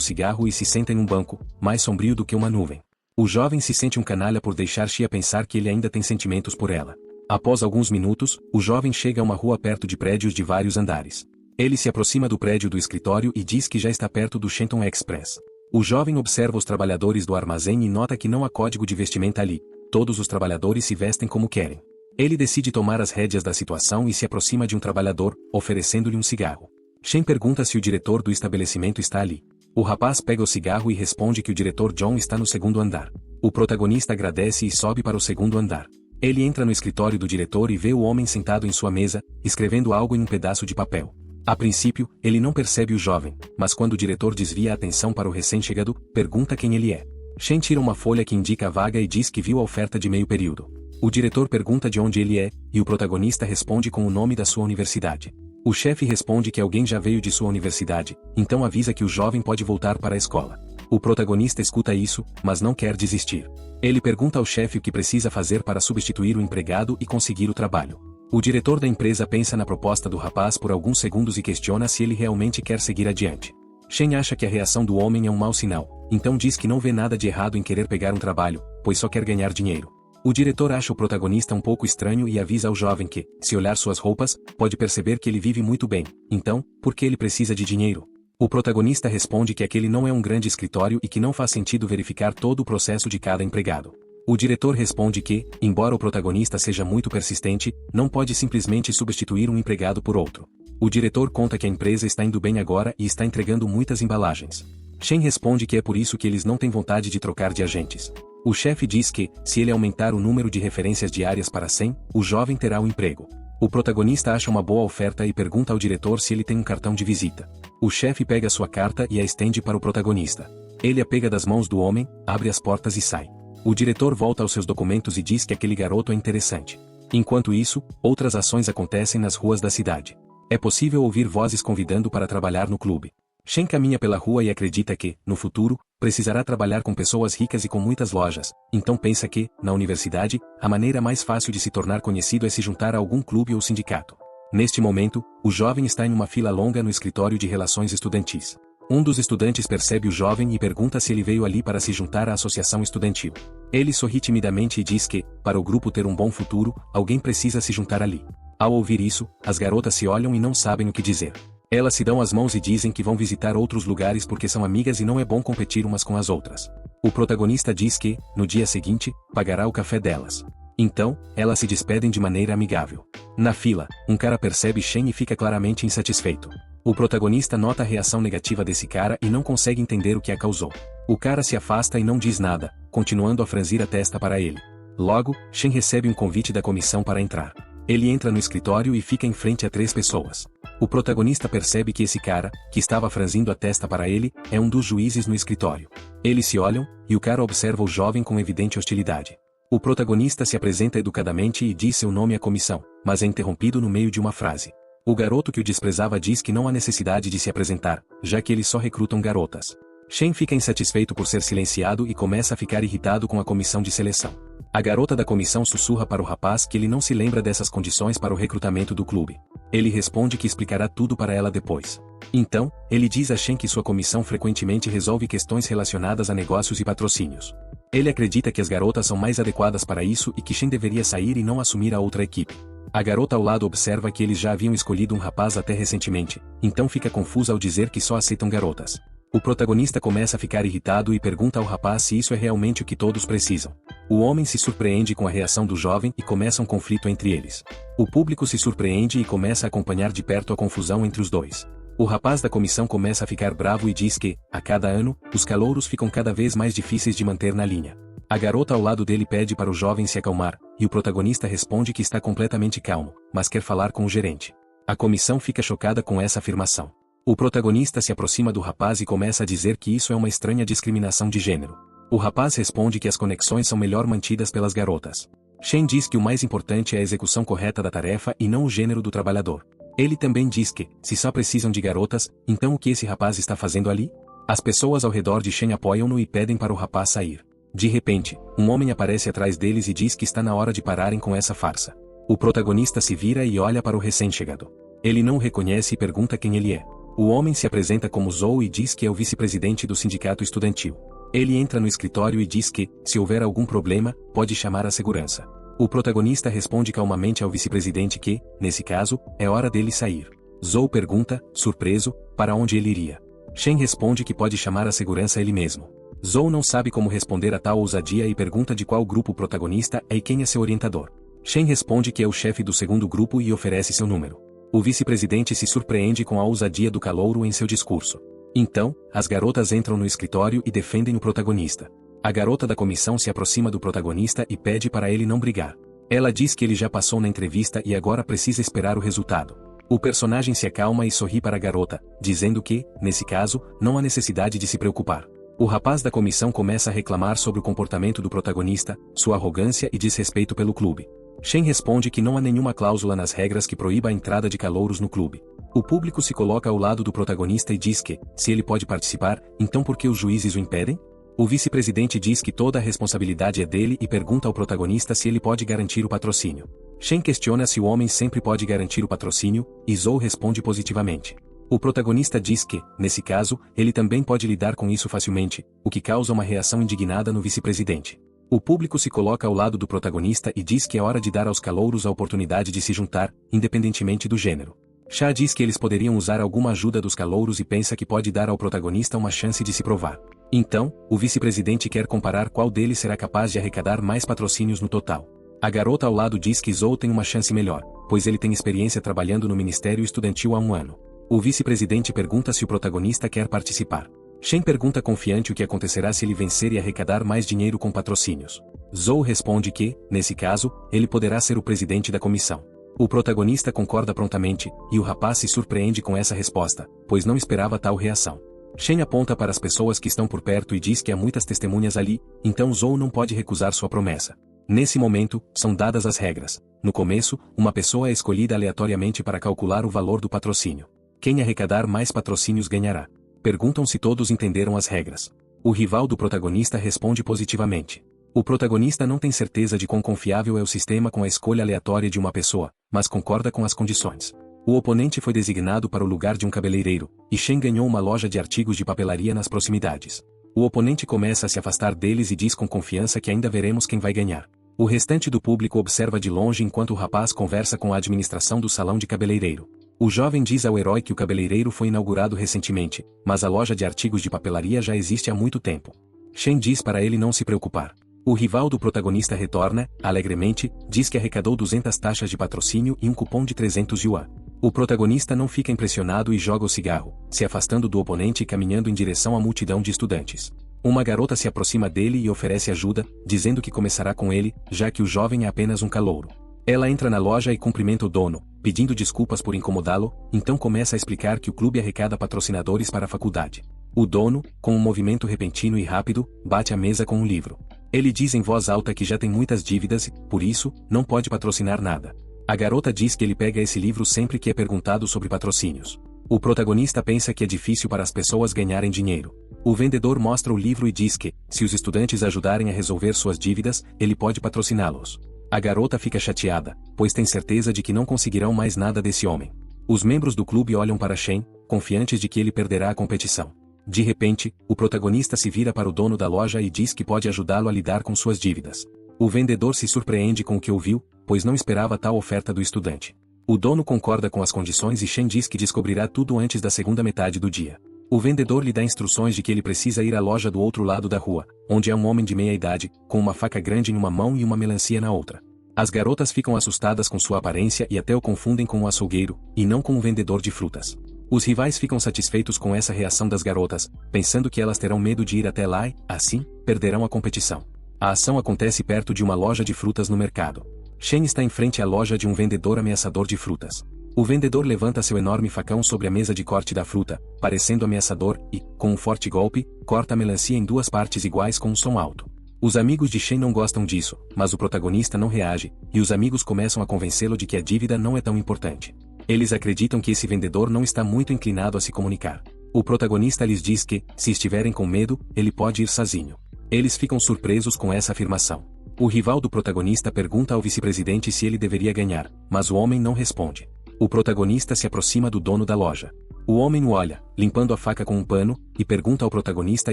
cigarro e se senta em um banco, mais sombrio do que uma nuvem. O jovem se sente um canalha por deixar Xia pensar que ele ainda tem sentimentos por ela. Após alguns minutos, o jovem chega a uma rua perto de prédios de vários andares. Ele se aproxima do prédio do escritório e diz que já está perto do Shenton Express. O jovem observa os trabalhadores do armazém e nota que não há código de vestimenta ali. Todos os trabalhadores se vestem como querem. Ele decide tomar as rédeas da situação e se aproxima de um trabalhador, oferecendo-lhe um cigarro. Shen pergunta se o diretor do estabelecimento está ali. O rapaz pega o cigarro e responde que o diretor John está no segundo andar. O protagonista agradece e sobe para o segundo andar. Ele entra no escritório do diretor e vê o homem sentado em sua mesa, escrevendo algo em um pedaço de papel. A princípio, ele não percebe o jovem, mas quando o diretor desvia a atenção para o recém-chegado, pergunta quem ele é. Shen tira uma folha que indica a vaga e diz que viu a oferta de meio período. O diretor pergunta de onde ele é, e o protagonista responde com o nome da sua universidade. O chefe responde que alguém já veio de sua universidade, então avisa que o jovem pode voltar para a escola. O protagonista escuta isso, mas não quer desistir. Ele pergunta ao chefe o que precisa fazer para substituir o empregado e conseguir o trabalho. O diretor da empresa pensa na proposta do rapaz por alguns segundos e questiona se ele realmente quer seguir adiante. Shen acha que a reação do homem é um mau sinal, então diz que não vê nada de errado em querer pegar um trabalho, pois só quer ganhar dinheiro. O diretor acha o protagonista um pouco estranho e avisa ao jovem que, se olhar suas roupas, pode perceber que ele vive muito bem, então, por que ele precisa de dinheiro? O protagonista responde que aquele não é um grande escritório e que não faz sentido verificar todo o processo de cada empregado. O diretor responde que, embora o protagonista seja muito persistente, não pode simplesmente substituir um empregado por outro. O diretor conta que a empresa está indo bem agora e está entregando muitas embalagens. Shen responde que é por isso que eles não têm vontade de trocar de agentes. O chefe diz que, se ele aumentar o número de referências diárias para 100, o jovem terá um emprego. O protagonista acha uma boa oferta e pergunta ao diretor se ele tem um cartão de visita. O chefe pega sua carta e a estende para o protagonista. Ele a pega das mãos do homem, abre as portas e sai. O diretor volta aos seus documentos e diz que aquele garoto é interessante. Enquanto isso, outras ações acontecem nas ruas da cidade. É possível ouvir vozes convidando para trabalhar no clube. Shen caminha pela rua e acredita que, no futuro, precisará trabalhar com pessoas ricas e com muitas lojas, então pensa que, na universidade, a maneira mais fácil de se tornar conhecido é se juntar a algum clube ou sindicato. Neste momento, o jovem está em uma fila longa no escritório de relações estudantis. Um dos estudantes percebe o jovem e pergunta se ele veio ali para se juntar à associação estudantil. Ele sorri timidamente e diz que, para o grupo ter um bom futuro, alguém precisa se juntar ali. Ao ouvir isso, as garotas se olham e não sabem o que dizer. Elas se dão as mãos e dizem que vão visitar outros lugares porque são amigas e não é bom competir umas com as outras. O protagonista diz que, no dia seguinte, pagará o café delas. Então, elas se despedem de maneira amigável. Na fila, um cara percebe Shen e fica claramente insatisfeito. O protagonista nota a reação negativa desse cara e não consegue entender o que a causou. O cara se afasta e não diz nada, continuando a franzir a testa para ele. Logo, Shen recebe um convite da comissão para entrar. Ele entra no escritório e fica em frente a 3 pessoas. O protagonista percebe que esse cara, que estava franzindo a testa para ele, é um dos juízes no escritório. Eles se olham, e o cara observa o jovem com evidente hostilidade. O protagonista se apresenta educadamente e diz seu nome à comissão, mas é interrompido no meio de uma frase. O garoto que o desprezava diz que não há necessidade de se apresentar, já que eles só recrutam garotas. Shen fica insatisfeito por ser silenciado e começa a ficar irritado com a comissão de seleção. A garota da comissão sussurra para o rapaz que ele não se lembra dessas condições para o recrutamento do clube. Ele responde que explicará tudo para ela depois. Então, ele diz a Shen que sua comissão frequentemente resolve questões relacionadas a negócios e patrocínios. Ele acredita que as garotas são mais adequadas para isso e que Shen deveria sair e não assumir a outra equipe. A garota ao lado observa que eles já haviam escolhido um rapaz até recentemente, então fica confusa ao dizer que só aceitam garotas. O protagonista começa a ficar irritado e pergunta ao rapaz se isso é realmente o que todos precisam. O homem se surpreende com a reação do jovem e começa um conflito entre eles. O público se surpreende e começa a acompanhar de perto a confusão entre os dois. O rapaz da comissão começa a ficar bravo e diz que, a cada ano, os calouros ficam cada vez mais difíceis de manter na linha. A garota ao lado dele pede para o jovem se acalmar, e o protagonista responde que está completamente calmo, mas quer falar com o gerente. A comissão fica chocada com essa afirmação. O protagonista se aproxima do rapaz e começa a dizer que isso é uma estranha discriminação de gênero. O rapaz responde que as conexões são melhor mantidas pelas garotas. Shen diz que o mais importante é a execução correta da tarefa e não o gênero do trabalhador. Ele também diz que, se só precisam de garotas, então o que esse rapaz está fazendo ali? As pessoas ao redor de Shen apoiam-no e pedem para o rapaz sair. De repente, um homem aparece atrás deles e diz que está na hora de pararem com essa farsa. O protagonista se vira e olha para o recém-chegado. Ele não o reconhece e pergunta quem ele é. O homem se apresenta como Zhou e diz que é o vice-presidente do sindicato estudantil. Ele entra no escritório e diz que, se houver algum problema, pode chamar a segurança. O protagonista responde calmamente ao vice-presidente que, nesse caso, é hora dele sair. Zhou pergunta, surpreso, para onde ele iria. Shen responde que pode chamar a segurança ele mesmo. Zhou não sabe como responder a tal ousadia e pergunta de qual grupo o protagonista é e quem é seu orientador. Shen responde que é o chefe do segundo grupo e oferece seu número. O vice-presidente se surpreende com a ousadia do calouro em seu discurso. Então, as garotas entram no escritório e defendem o protagonista. A garota da comissão se aproxima do protagonista e pede para ele não brigar. Ela diz que ele já passou na entrevista e agora precisa esperar o resultado. O personagem se acalma e sorri para a garota, dizendo que, nesse caso, não há necessidade de se preocupar. O rapaz da comissão começa a reclamar sobre o comportamento do protagonista, sua arrogância e desrespeito pelo clube. Shen responde que não há nenhuma cláusula nas regras que proíba a entrada de calouros no clube. O público se coloca ao lado do protagonista e diz que, se ele pode participar, então por que os juízes o impedem? O vice-presidente diz que toda a responsabilidade é dele e pergunta ao protagonista se ele pode garantir o patrocínio. Shen questiona se o homem sempre pode garantir o patrocínio, e Zhou responde positivamente. O protagonista diz que, nesse caso, ele também pode lidar com isso facilmente, o que causa uma reação indignada no vice-presidente. O público se coloca ao lado do protagonista e diz que é hora de dar aos calouros a oportunidade de se juntar, independentemente do gênero. Sha diz que eles poderiam usar alguma ajuda dos calouros e pensa que pode dar ao protagonista uma chance de se provar. Então, o vice-presidente quer comparar qual deles será capaz de arrecadar mais patrocínios no total. A garota ao lado diz que Zhou tem uma chance melhor, pois ele tem experiência trabalhando no Ministério Estudantil há 1 ano. O vice-presidente pergunta se o protagonista quer participar. Shen pergunta confiante o que acontecerá se ele vencer e arrecadar mais dinheiro com patrocínios. Zhou responde que, nesse caso, ele poderá ser o presidente da comissão. O protagonista concorda prontamente, e o rapaz se surpreende com essa resposta, pois não esperava tal reação. Shen aponta para as pessoas que estão por perto e diz que há muitas testemunhas ali, então Zhou não pode recusar sua promessa. Nesse momento, são dadas as regras. No começo, uma pessoa é escolhida aleatoriamente para calcular o valor do patrocínio. Quem arrecadar mais patrocínios ganhará. Perguntam se todos entenderam as regras. O rival do protagonista responde positivamente. O protagonista não tem certeza de quão confiável é o sistema com a escolha aleatória de uma pessoa, mas concorda com as condições. O oponente foi designado para o lugar de um cabeleireiro, e Shen ganhou uma loja de artigos de papelaria nas proximidades. O oponente começa a se afastar deles e diz com confiança que ainda veremos quem vai ganhar. O restante do público observa de longe enquanto o rapaz conversa com a administração do salão de cabeleireiro. O jovem diz ao herói que o cabeleireiro foi inaugurado recentemente, mas a loja de artigos de papelaria já existe há muito tempo. Shen diz para ele não se preocupar. O rival do protagonista retorna, alegremente, diz que arrecadou 200 taxas de patrocínio e um cupom de 300 yuan. O protagonista não fica impressionado e joga o cigarro, se afastando do oponente e caminhando em direção à multidão de estudantes. Uma garota se aproxima dele e oferece ajuda, dizendo que começará com ele, já que o jovem é apenas um calouro. Ela entra na loja e cumprimenta o dono, pedindo desculpas por incomodá-lo, então começa a explicar que o clube arrecada patrocinadores para a faculdade. O dono, com um movimento repentino e rápido, bate a mesa com um livro. Ele diz em voz alta que já tem muitas dívidas e, por isso, não pode patrocinar nada. A garota diz que ele pega esse livro sempre que é perguntado sobre patrocínios. O protagonista pensa que é difícil para as pessoas ganharem dinheiro. O vendedor mostra o livro e diz que, se os estudantes ajudarem a resolver suas dívidas, ele pode patrociná-los. A garota fica chateada, pois tem certeza de que não conseguirão mais nada desse homem. Os membros do clube olham para Shen, confiantes de que ele perderá a competição. De repente, o protagonista se vira para o dono da loja e diz que pode ajudá-lo a lidar com suas dívidas. O vendedor se surpreende com o que ouviu, pois não esperava tal oferta do estudante. O dono concorda com as condições e Shen diz que descobrirá tudo antes da segunda metade do dia. O vendedor lhe dá instruções de que ele precisa ir à loja do outro lado da rua, onde há um homem de meia idade, com uma faca grande em uma mão e uma melancia na outra. As garotas ficam assustadas com sua aparência e até o confundem com um açougueiro, e não com um vendedor de frutas. Os rivais ficam satisfeitos com essa reação das garotas, pensando que elas terão medo de ir até lá e, assim, perderão a competição. A ação acontece perto de uma loja de frutas no mercado. Shen está em frente à loja de um vendedor ameaçador de frutas. O vendedor levanta seu enorme facão sobre a mesa de corte da fruta, parecendo ameaçador, e, com um forte golpe, corta a melancia em 2 partes iguais com um som alto. Os amigos de Shen não gostam disso, mas o protagonista não reage, e os amigos começam a convencê-lo de que a dívida não é tão importante. Eles acreditam que esse vendedor não está muito inclinado a se comunicar. O protagonista lhes diz que, se estiverem com medo, ele pode ir sozinho. Eles ficam surpresos com essa afirmação. O rival do protagonista pergunta ao vice-presidente se ele deveria ganhar, mas o homem não responde. O protagonista se aproxima do dono da loja. O homem o olha, limpando a faca com um pano, e pergunta ao protagonista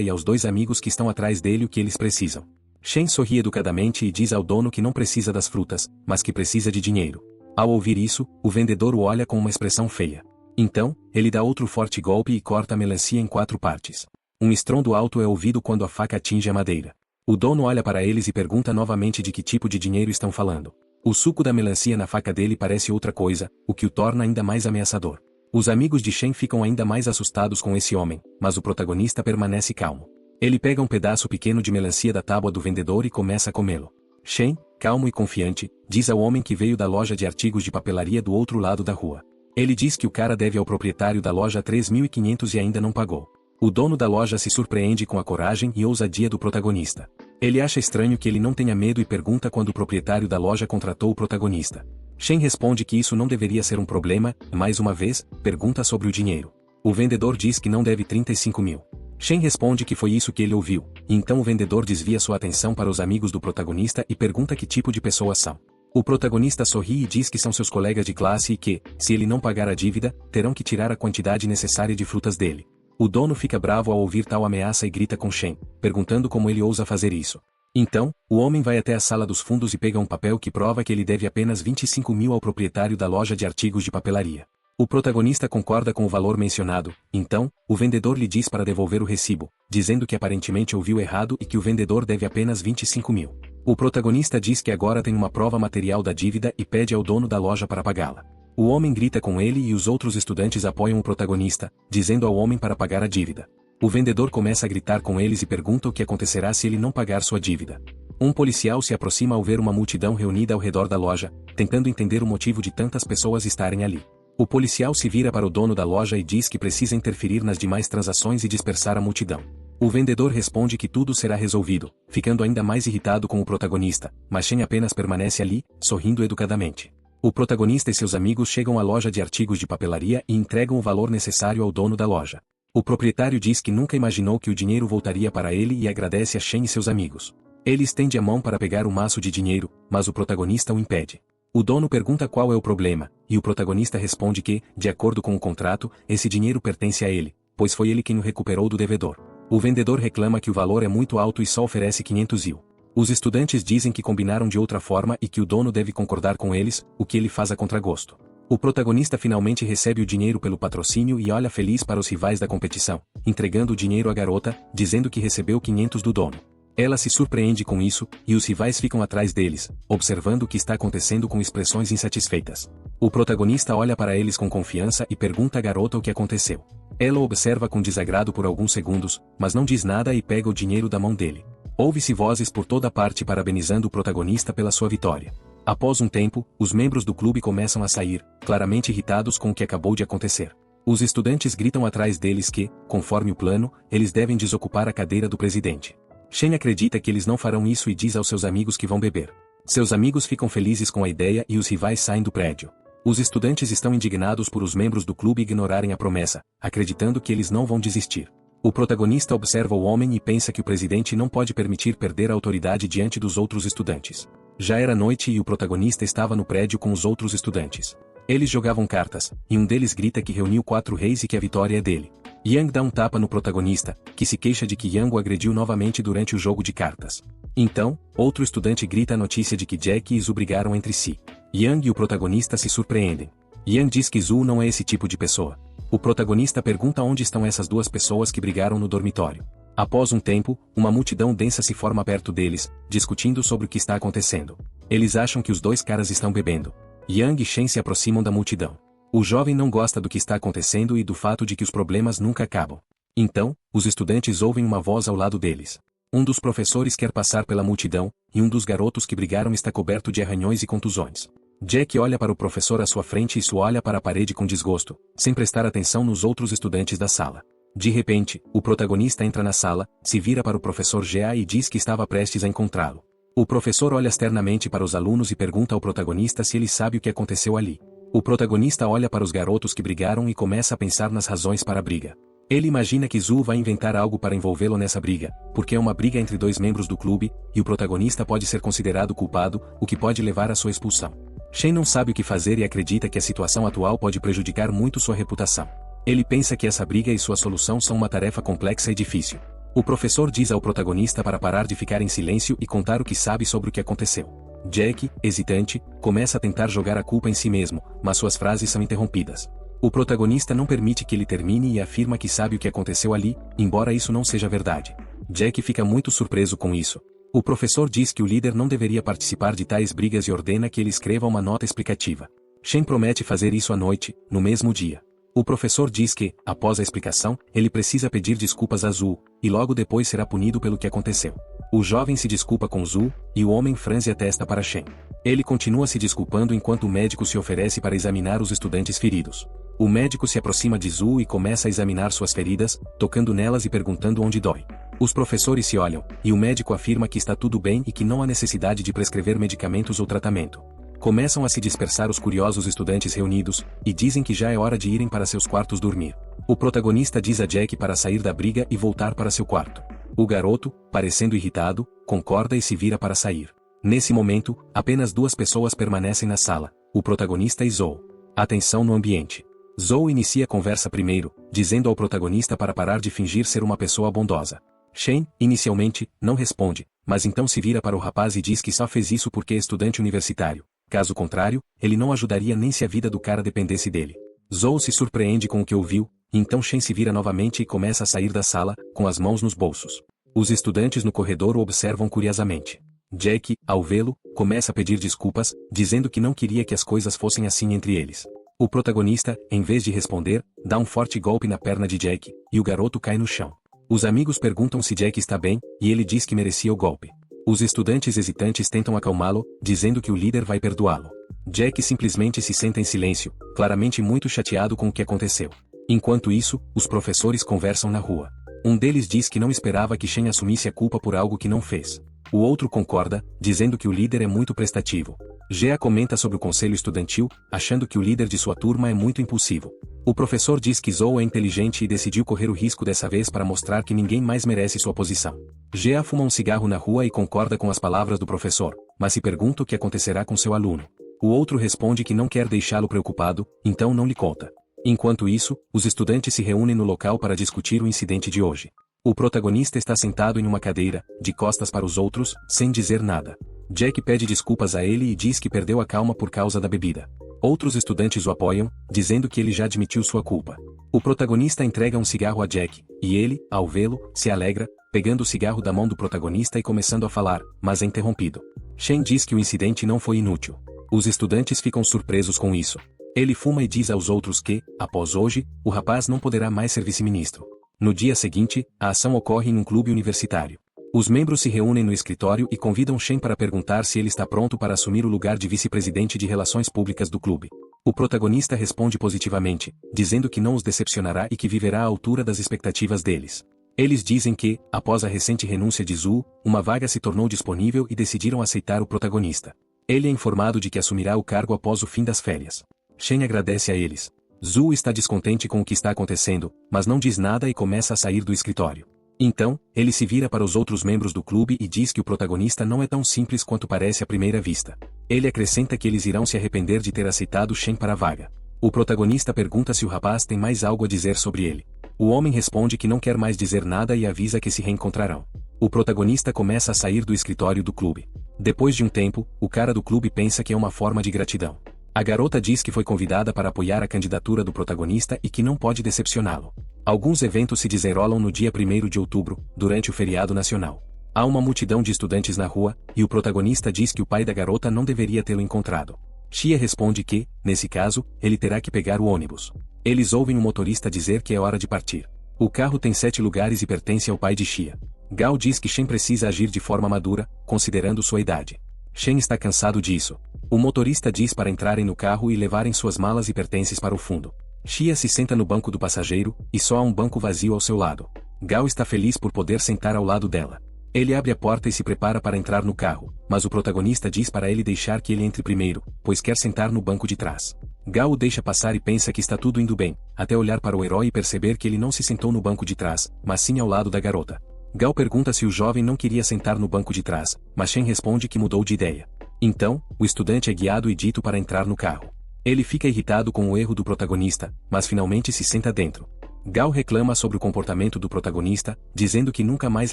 e aos 2 amigos que estão atrás dele o que eles precisam. Shen sorri educadamente e diz ao dono que não precisa das frutas, mas que precisa de dinheiro. Ao ouvir isso, o vendedor o olha com uma expressão feia. Então, ele dá outro forte golpe e corta a melancia em 4 partes. Um estrondo alto é ouvido quando a faca atinge a madeira. O dono olha para eles e pergunta novamente de que tipo de dinheiro estão falando. O suco da melancia na faca dele parece outra coisa, o que o torna ainda mais ameaçador. Os amigos de Shen ficam ainda mais assustados com esse homem, mas o protagonista permanece calmo. Ele pega um pedaço pequeno de melancia da tábua do vendedor e começa a comê-lo. Shen, calmo e confiante, diz ao homem que veio da loja de artigos de papelaria do outro lado da rua. Ele diz que o cara deve ao proprietário da loja 3.500 e ainda não pagou. O dono da loja se surpreende com a coragem e ousadia do protagonista. Ele acha estranho que ele não tenha medo e pergunta quando o proprietário da loja contratou o protagonista. Shen responde que isso não deveria ser um problema, e mais uma vez, pergunta sobre o dinheiro. O vendedor diz que não deve 35 mil. Shen responde que foi isso que ele ouviu, e então o vendedor desvia sua atenção para os amigos do protagonista e pergunta que tipo de pessoas são. O protagonista sorri e diz que são seus colegas de classe e que, se ele não pagar a dívida, terão que tirar a quantidade necessária de frutas dele. O dono fica bravo ao ouvir tal ameaça e grita com Shen, perguntando como ele ousa fazer isso. Então, o homem vai até a sala dos fundos e pega um papel que prova que ele deve apenas 25 mil ao proprietário da loja de artigos de papelaria. O protagonista concorda com o valor mencionado, então, o vendedor lhe diz para devolver o recibo, dizendo que aparentemente ouviu errado e que o vendedor deve apenas 25 mil. O protagonista diz que agora tem uma prova material da dívida e pede ao dono da loja para pagá-la. O homem grita com ele e os outros estudantes apoiam o protagonista, dizendo ao homem para pagar a dívida. O vendedor começa a gritar com eles e pergunta o que acontecerá se ele não pagar sua dívida. Um policial se aproxima ao ver uma multidão reunida ao redor da loja, tentando entender o motivo de tantas pessoas estarem ali. O policial se vira para o dono da loja e diz que precisa interferir nas demais transações e dispersar a multidão. O vendedor responde que tudo será resolvido, ficando ainda mais irritado com o protagonista, mas Shen apenas permanece ali, sorrindo educadamente. O protagonista e seus amigos chegam à loja de artigos de papelaria e entregam o valor necessário ao dono da loja. O proprietário diz que nunca imaginou que o dinheiro voltaria para ele e agradece a Shen e seus amigos. Ele estende a mão para pegar o maço de dinheiro, mas o protagonista o impede. O dono pergunta qual é o problema, e o protagonista responde que, de acordo com o contrato, esse dinheiro pertence a ele, pois foi ele quem o recuperou do devedor. O vendedor reclama que o valor é muito alto e só oferece 500 mil. Os estudantes dizem que combinaram de outra forma e que o dono deve concordar com eles, o que ele faz a contragosto. O protagonista finalmente recebe o dinheiro pelo patrocínio e olha feliz para os rivais da competição, entregando o dinheiro à garota, dizendo que recebeu 500 do dono. Ela se surpreende com isso, e os rivais ficam atrás deles, observando o que está acontecendo com expressões insatisfeitas. O protagonista olha para eles com confiança e pergunta à garota o que aconteceu. Ela observa com desagrado por alguns segundos, mas não diz nada e pega o dinheiro da mão dele. Ouve-se vozes por toda parte parabenizando o protagonista pela sua vitória. Após um tempo, os membros do clube começam a sair, claramente irritados com o que acabou de acontecer. Os estudantes gritam atrás deles que, conforme o plano, eles devem desocupar a cadeira do presidente. Shen acredita que eles não farão isso e diz aos seus amigos que vão beber. Seus amigos ficam felizes com a ideia e os rivais saem do prédio. Os estudantes estão indignados por os membros do clube ignorarem a promessa, acreditando que eles não vão desistir. O protagonista observa o homem e pensa que o presidente não pode permitir perder a autoridade diante dos outros estudantes. Já era noite e o protagonista estava no prédio com os outros estudantes. Eles jogavam cartas, e um deles grita que reuniu 4 reis e que a vitória é dele. Yang dá um tapa no protagonista, que se queixa de que Yang o agrediu novamente durante o jogo de cartas. Então, outro estudante grita a notícia de que Jack e Zhu brigaram entre si. Yang e o protagonista se surpreendem. Yang diz que Zhu não é esse tipo de pessoa. O protagonista pergunta onde estão essas duas pessoas que brigaram no dormitório. Após um tempo, uma multidão densa se forma perto deles, discutindo sobre o que está acontecendo. Eles acham que os dois caras estão bebendo. Yang e Shen se aproximam da multidão. O jovem não gosta do que está acontecendo e do fato de que os problemas nunca acabam. Então, os estudantes ouvem uma voz ao lado deles. Um dos professores quer passar pela multidão, e um dos garotos que brigaram está coberto de arranhões e contusões. Jack olha para o professor à sua frente e Su olha para a parede com desgosto, sem prestar atenção nos outros estudantes da sala. De repente, o protagonista entra na sala, se vira para o professor Gea e diz que estava prestes a encontrá-lo. O professor olha externamente para os alunos e pergunta ao protagonista se ele sabe o que aconteceu ali. O protagonista olha para os garotos que brigaram e começa a pensar nas razões para a briga. Ele imagina que Zhu vai inventar algo para envolvê-lo nessa briga, porque é uma briga entre 2 membros do clube, e o protagonista pode ser considerado culpado, o que pode levar à sua expulsão. Shen não sabe o que fazer e acredita que a situação atual pode prejudicar muito sua reputação. Ele pensa que essa briga e sua solução são uma tarefa complexa e difícil. O professor diz ao protagonista para parar de ficar em silêncio e contar o que sabe sobre o que aconteceu. Jack, hesitante, começa a tentar jogar a culpa em si mesmo, mas suas frases são interrompidas. O protagonista não permite que ele termine e afirma que sabe o que aconteceu ali, embora isso não seja verdade. Jack fica muito surpreso com isso. O professor diz que o líder não deveria participar de tais brigas e ordena que ele escreva uma nota explicativa. Shen promete fazer isso à noite, no mesmo dia. O professor diz que, após a explicação, ele precisa pedir desculpas a Zhu, e logo depois será punido pelo que aconteceu. O jovem se desculpa com Zhu, e o homem franze a testa para Shen. Ele continua se desculpando enquanto o médico se oferece para examinar os estudantes feridos. O médico se aproxima de Zhu e começa a examinar suas feridas, tocando nelas e perguntando onde dói. Os professores se olham, e o médico afirma que está tudo bem e que não há necessidade de prescrever medicamentos ou tratamento. Começam a se dispersar os curiosos estudantes reunidos, e dizem que já é hora de irem para seus quartos dormir. O protagonista diz a Jack para sair da briga e voltar para seu quarto. O garoto, parecendo irritado, concorda e se vira para sair. Nesse momento, apenas duas pessoas permanecem na sala, o protagonista e Zhou. Atenção no ambiente. Zhou inicia a conversa primeiro, dizendo ao protagonista para parar de fingir ser uma pessoa bondosa. Shen, inicialmente, não responde, mas então se vira para o rapaz e diz que só fez isso porque é estudante universitário. Caso contrário, ele não ajudaria nem se a vida do cara dependesse dele. Zhou se surpreende com o que ouviu, então Shen se vira novamente e começa a sair da sala, com as mãos nos bolsos. Os estudantes no corredor o observam curiosamente. Jack, ao vê-lo, começa a pedir desculpas, dizendo que não queria que as coisas fossem assim entre eles. O protagonista, em vez de responder, dá um forte golpe na perna de Jack, e o garoto cai no chão. Os amigos perguntam se Jack está bem, e ele diz que merecia o golpe. Os estudantes hesitantes tentam acalmá-lo, dizendo que o líder vai perdoá-lo. Jack simplesmente se senta em silêncio, claramente muito chateado com o que aconteceu. Enquanto isso, os professores conversam na rua. Um deles diz que não esperava que Shen assumisse a culpa por algo que não fez. O outro concorda, dizendo que o líder é muito prestativo. Gea comenta sobre o conselho estudantil, achando que o líder de sua turma é muito impulsivo. O professor diz que Zhou é inteligente e decidiu correr o risco dessa vez para mostrar que ninguém mais merece sua posição. Gea fuma um cigarro na rua e concorda com as palavras do professor, mas se pergunta o que acontecerá com seu aluno. O outro responde que não quer deixá-lo preocupado, então não lhe conta. Enquanto isso, os estudantes se reúnem no local para discutir o incidente de hoje. O protagonista está sentado em uma cadeira, de costas para os outros, sem dizer nada. Jack pede desculpas a ele e diz que perdeu a calma por causa da bebida. Outros estudantes o apoiam, dizendo que ele já admitiu sua culpa. O protagonista entrega um cigarro a Jack, e ele, ao vê-lo, se alegra, pegando o cigarro da mão do protagonista e começando a falar, mas é interrompido. Shen diz que o incidente não foi inútil. Os estudantes ficam surpresos com isso. Ele fuma e diz aos outros que, após hoje, o rapaz não poderá mais ser vice-ministro. No dia seguinte, a ação ocorre em um clube universitário. Os membros se reúnem no escritório e convidam Shen para perguntar se ele está pronto para assumir o lugar de vice-presidente de relações públicas do clube. O protagonista responde positivamente, dizendo que não os decepcionará e que viverá à altura das expectativas deles. Eles dizem que, após a recente renúncia de Zhu, uma vaga se tornou disponível e decidiram aceitar o protagonista. Ele é informado de que assumirá o cargo após o fim das férias. Shen agradece a eles. Zhu está descontente com o que está acontecendo, mas não diz nada e começa a sair do escritório. Então, ele se vira para os outros membros do clube e diz que o protagonista não é tão simples quanto parece à primeira vista. Ele acrescenta que eles irão se arrepender de ter aceitado Shen para a vaga. O protagonista pergunta se o rapaz tem mais algo a dizer sobre ele. O homem responde que não quer mais dizer nada e avisa que se reencontrarão. O protagonista começa a sair do escritório do clube. Depois de um tempo, o cara do clube pensa que é uma forma de gratidão. A garota diz que foi convidada para apoiar a candidatura do protagonista e que não pode decepcioná-lo. Alguns eventos se desenrolam no dia 1º de outubro, durante o feriado nacional. Há uma multidão de estudantes na rua, e o protagonista diz que o pai da garota não deveria tê-lo encontrado. Xia responde que, nesse caso, ele terá que pegar o ônibus. Eles ouvem o motorista dizer que é hora de partir. O carro tem 7 lugares e pertence ao pai de Xia. Gao diz que Shen precisa agir de forma madura, considerando sua idade. Shen está cansado disso. O motorista diz para entrarem no carro e levarem suas malas e pertences para o fundo. Xia se senta no banco do passageiro, e só há um banco vazio ao seu lado. Gao está feliz por poder sentar ao lado dela. Ele abre a porta e se prepara para entrar no carro, mas o protagonista diz para ele deixar que ele entre primeiro, pois quer sentar no banco de trás. Gao o deixa passar e pensa que está tudo indo bem, até olhar para o herói e perceber que ele não se sentou no banco de trás, mas sim ao lado da garota. Gao pergunta se o jovem não queria sentar no banco de trás, mas Shen responde que mudou de ideia. Então, o estudante é guiado e dito para entrar no carro. Ele fica irritado com o erro do protagonista, mas finalmente se senta dentro. Gao reclama sobre o comportamento do protagonista, dizendo que nunca mais